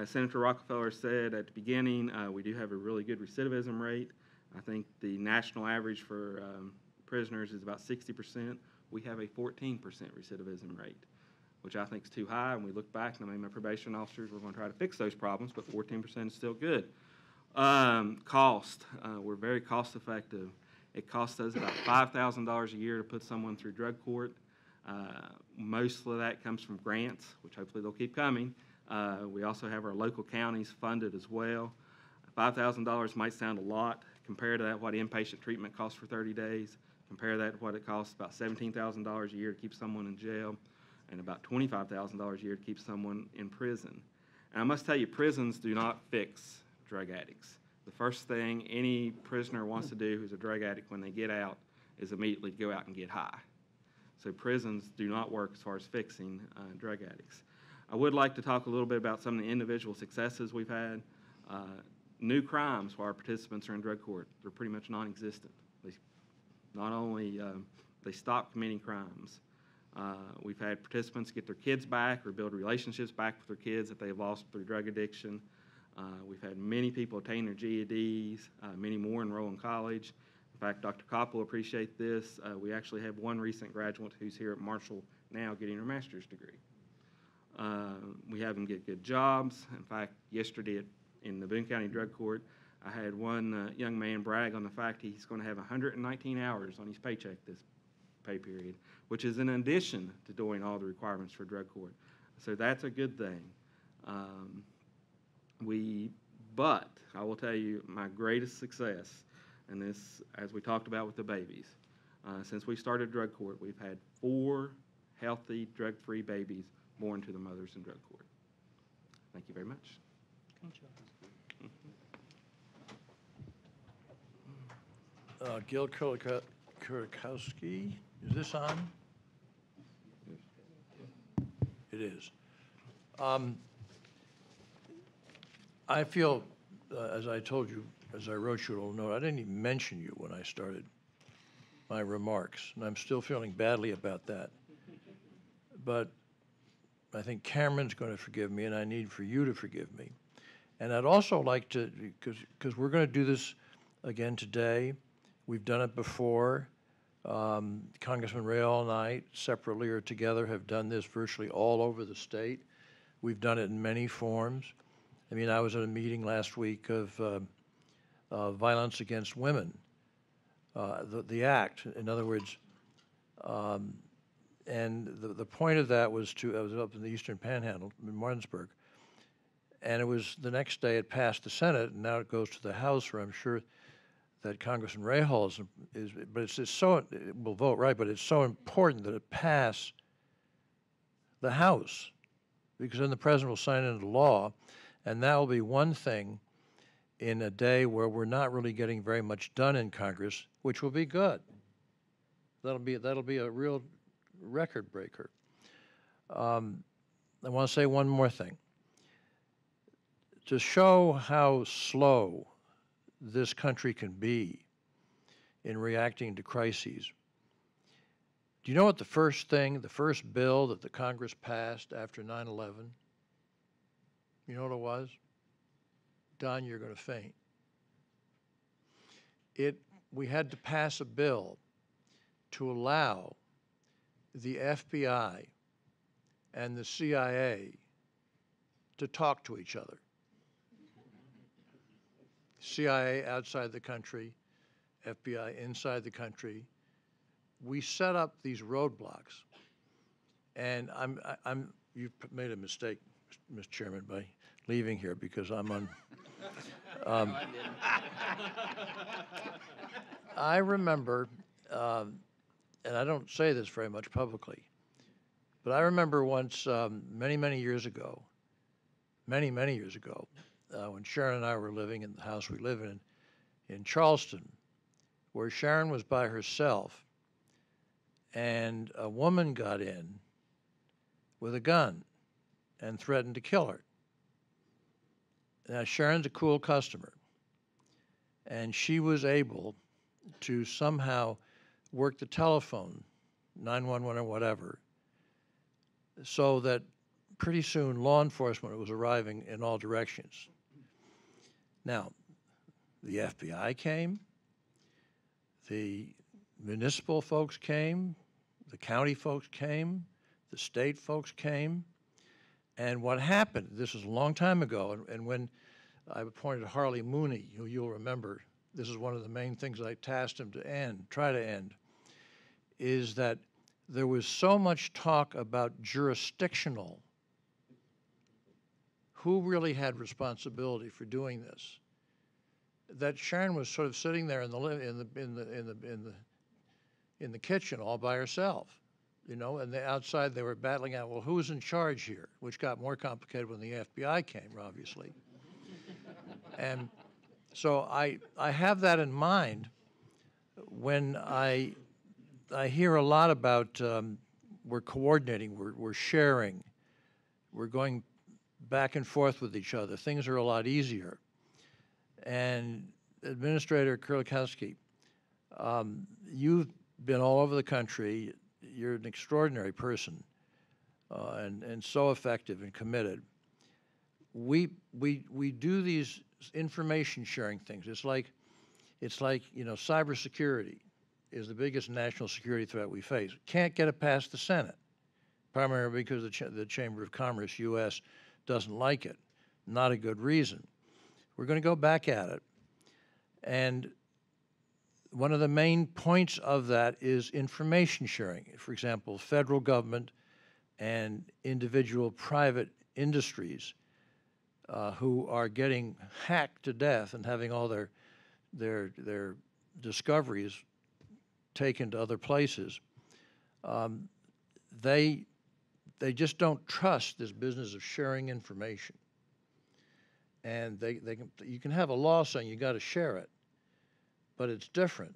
Senator Rockefeller said at the beginning, we do have a really good recidivism rate. I think the national average for prisoners is about 60%. We have a 14% recidivism rate, which I think is too high. And we look back, and I mean, my probation officers, we're going to try to fix those problems, but 14% is still good. Cost, we're very cost effective. It costs us about $5,000 a year to put someone through drug court. Most of that comes from grants, which hopefully they'll keep coming. We also have our local counties funded as well. $5,000 might sound a lot. Compare to that what inpatient treatment costs for 30 days. Compare that to what it costs, about $17,000 a year to keep someone in jail, and about $25,000 a year to keep someone in prison. And I must tell you, prisons do not fix drug addicts. The first thing any prisoner wants to do who's a drug addict when they get out is immediately go out and get high. So prisons do not work as far as fixing drug addicts. I would like to talk a little bit about some of the individual successes we've had. New crimes while our participants are in drug court, they're pretty much non-existent. Not only they stop committing crimes. We've had participants get their kids back or build relationships back with their kids that they've lost through drug addiction. We've had many people attain their GEDs, many more enroll in college. In fact, Dr. Kopp will appreciate this. We actually have one recent graduate who's here at Marshall now getting her master's degree. We have them get good jobs. In fact, yesterday in the Boone County Drug Court, I had one young man brag on the fact he's going to have 119 hours on his paycheck this pay period, which is in addition to doing all the requirements for drug court. So that's a good thing. But I will tell you my greatest success, and this, as we talked about with the babies, since we started drug court, we've had 4 healthy, drug-free babies born to the mothers in drug court. Thank you very much. Gil Kerlikowske, is this on? It is. I feel, as I told you as I wrote you a little note, I didn't even mention you when I started my remarks, and I'm still feeling badly about that. But I think Cameron's going to forgive me, and I need for you to forgive me. And I'd also like to, because we're going to do this again today. We've done it before. Congressman Rahall and I, separately or together, have done this virtually all over the state. We've done it in many forms. I mean, I was at a meeting last week of violence against women, the act, in other words. And the point of that was I was up in the Eastern Panhandle in Martinsburg, and it was the next day it passed the Senate, and now it goes to the House, where I'm sure that Congressman Rahall is, but it's so, it will vote right, but it's so important that it pass the House, because then the President will sign it into law, and that will be one thing in a day where we're not really getting very much done in Congress, which will be good. That'll be a real record breaker. I want to say one more thing. To show how slow this country can be in reacting to crises, do you know what the first bill that the Congress passed after 9/11? You know what it was? Don, you're going to faint. We had to pass a bill to allow the FBI and the CIA to talk to each other. CIA outside the country, FBI inside the country. We set up these roadblocks, and you've made a mistake, Mr. Chairman, by leaving here, because I'm on. I remember, and I don't say this very much publicly, but I remember once, many years ago, when Sharon and I were living in the house we live in Charleston, where Sharon was by herself, and a woman got in with a gun and threatened to kill her. Now, Sharon's a cool customer, and she was able to somehow work the telephone, 911 or whatever, so that pretty soon law enforcement was arriving in all directions. Now, the FBI came, the municipal folks came, the county folks came, the state folks came, and what happened, this was a long time ago, and when I appointed Harley Mooney, who you'll remember, this is one of the main things I tasked him to try to end, is that there was so much talk about jurisdictional, who really had responsibility for doing this, that Sharon was sort of sitting there in the kitchen all by herself, you know, and outside they were battling out, well, who's in charge here, which got more complicated when the FBI came, obviously. And so I have that in mind when I hear a lot about we're coordinating, we're sharing, we're going back and forth with each other. Things are a lot easier. And Administrator Kerlikowske, you've been all over the country. You're an extraordinary person and so effective and committed. We do these information sharing things. It's like you know, cybersecurity is the biggest national security threat we face. Can't get it past the Senate, primarily because the Chamber of Commerce, U.S., doesn't like it. Not a good reason. We're going to go back at it. And one of the main points of that is information sharing. For example, federal government and individual private industries who are getting hacked to death and having all their discoveries taken to other places. They just don't trust this business of sharing information. And you can have a law saying you got to share it, but it's different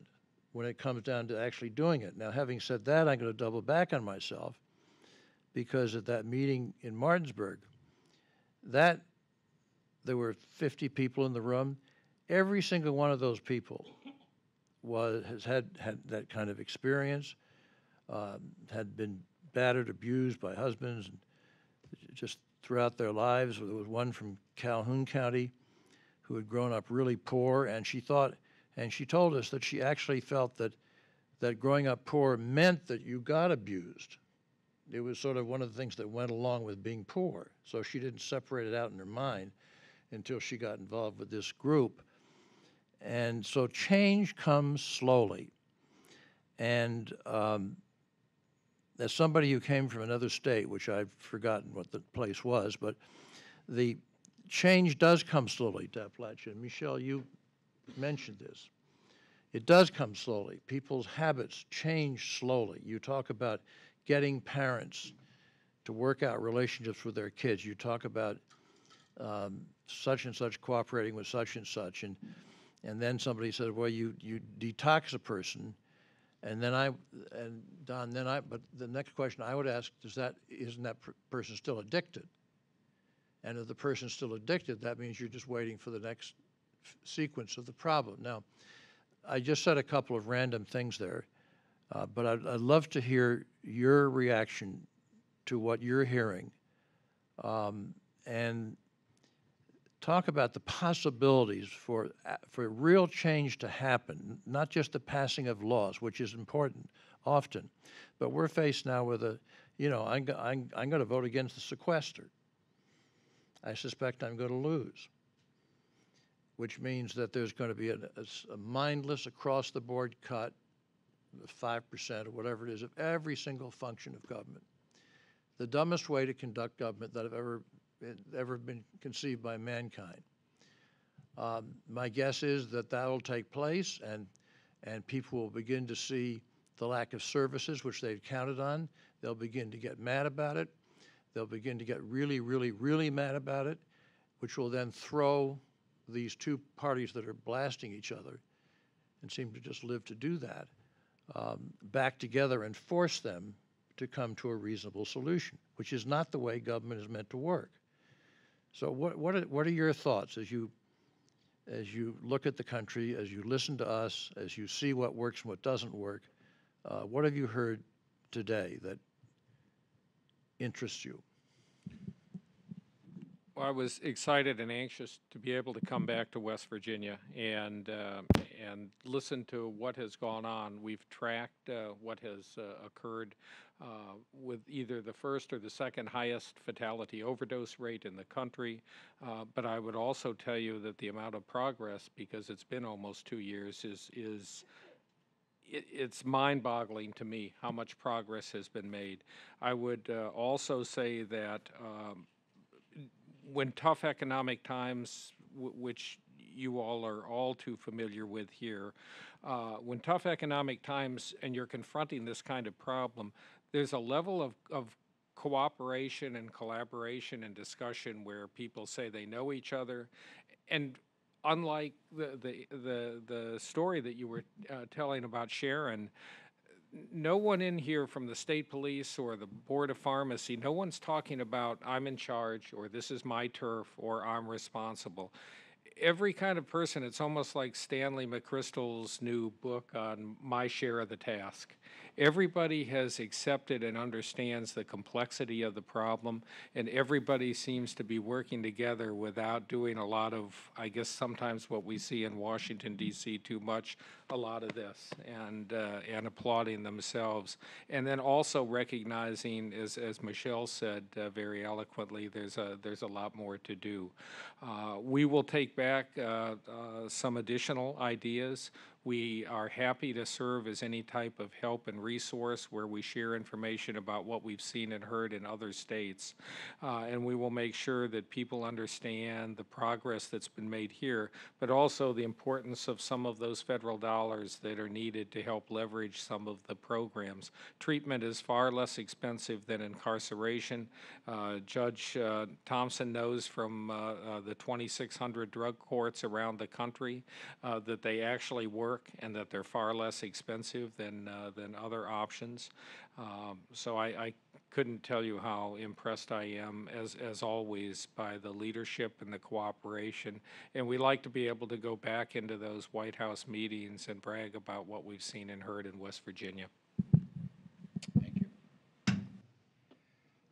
when it comes down to actually doing it. Now, having said that, I'm going to double back on myself, because at that meeting in Martinsburg, there were 50 people in the room, every single one of those people has had that kind of experience, had been battered, abused by husbands, and just throughout their lives. There was one from Calhoun County who had grown up really poor, and she thought, and she told us that she actually felt that growing up poor meant that you got abused. It was sort of one of the things that went along with being poor. So she didn't separate it out in her mind until she got involved with this group. And so change comes slowly. And as somebody who came from another state, which I've forgotten what the place was, but the change does come slowly to Appalachia. Michelle, you mentioned this. It does come slowly. People's habits change slowly. You talk about getting parents to work out relationships with their kids. You talk about such and such cooperating with such and such, and then somebody says, well, you detox a person, and then but the next question I would ask is isn't that person still addicted? And if the person's still addicted, that means you're just waiting for the next sequence of the problem. Now, I just said a couple of random things there, but I'd love to hear your reaction to what you're hearing, and talk about the possibilities for real change to happen, not just the passing of laws, which is important often, but we're faced now with I'm going to vote against the sequester. I suspect I'm going to lose, which means that there's going to be a mindless across-the-board cut, 5% or whatever it is, of every single function of government. The dumbest way to conduct government that have ever been conceived by mankind. My guess is that will take place, and people will begin to see the lack of services which they've counted on. They'll begin to get mad about it. They'll begin to get really, really, really mad about it, which will then throw these two parties that are blasting each other and seem to just live to do that back together and force them to come to a reasonable solution, which is not the way government is meant to work. So what are your thoughts as you look at the country, as you listen to us, as you see what works and what doesn't work? What have you heard today that interests you? Well, I was excited and anxious to be able to come back to West Virginia and listen to what has gone on. We've tracked what has occurred with either the first or the second highest fatality overdose rate in the country. But I would also tell you that the amount of progress, because it's been almost 2 years, it's mind-boggling to me how much progress has been made. I would also say that when tough economic times, which you all are all too familiar with here, when tough economic times and you're confronting this kind of problem, there's a level of cooperation and collaboration and discussion where people say they know each other. And unlike the story that you were telling about Sharon, no one in here from the state police or the board of pharmacy, no one's talking about I'm in charge or this is my turf or I'm responsible. Every kind of person, it's almost like Stanley McChrystal's new book on My Share of the Task. Everybody has accepted and understands the complexity of the problem, and everybody seems to be working together without doing a lot of, I guess, sometimes what we see in Washington, D.C. too much, a lot of this, and applauding themselves. And then also recognizing, as Michelle said very eloquently, there's a lot more to do. We will take back some additional ideas. We are happy to serve as any type of help and resource where we share information about what we've seen and heard in other states. And we will make sure that people understand the progress that's been made here, but also the importance of some of those federal dollars that are needed to help leverage some of the programs. Treatment is far less expensive than incarceration. Judge Thompson knows from the 2,600 drug courts around the country that they actually work and that they're far less expensive than other options. So I couldn't tell you how impressed I am, as always, by the leadership and the cooperation. And we like to be able to go back into those White House meetings and brag about what we've seen and heard in West Virginia.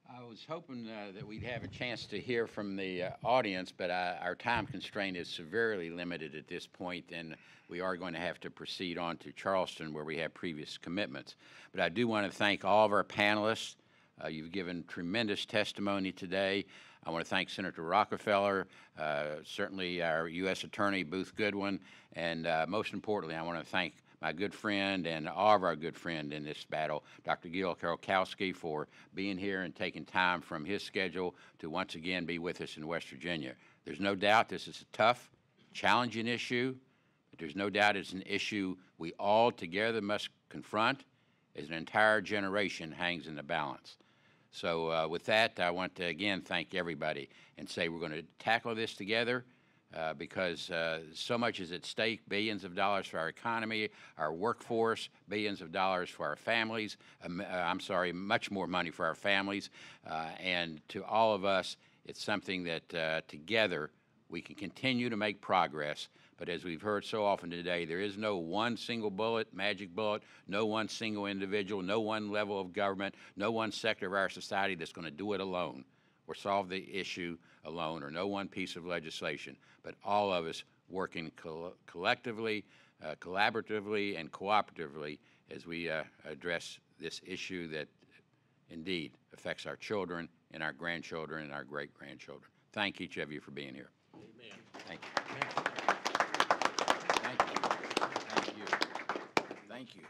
I was hoping that we'd have a chance to hear from the audience, but our time constraint is severely limited at this point, and we are going to have to proceed on to Charleston, where we have previous commitments. But I do want to thank all of our panelists. You've given tremendous testimony today. I want to thank Senator Rockefeller, certainly our U.S. Attorney Booth Goodwin, and most importantly, I want to thank my good friend and all of our good friend in this battle, Dr. Gil Kerlikowske, for being here and taking time from his schedule to once again be with us in West Virginia. There's no doubt this is a tough, challenging issue, but there's no doubt it's an issue we all together must confront as an entire generation hangs in the balance. So with that, I want to again thank everybody and say we're going to tackle this together. Because so much is at stake, billions of dollars for our economy, our workforce, billions of dollars for our families, much more money for our families, and to all of us, it's something that together we can continue to make progress. But as we've heard so often today, there is no one single bullet, magic bullet, no one single individual, no one level of government, no one sector of our society that's going to do it alone or solve the issue alone, or no one piece of legislation, but all of us working collectively, collaboratively, and cooperatively as we address this issue that indeed affects our children and our grandchildren and our great-grandchildren. Thank each of you for being here. Amen. Thank you. Thank you. Thank you. Thank you.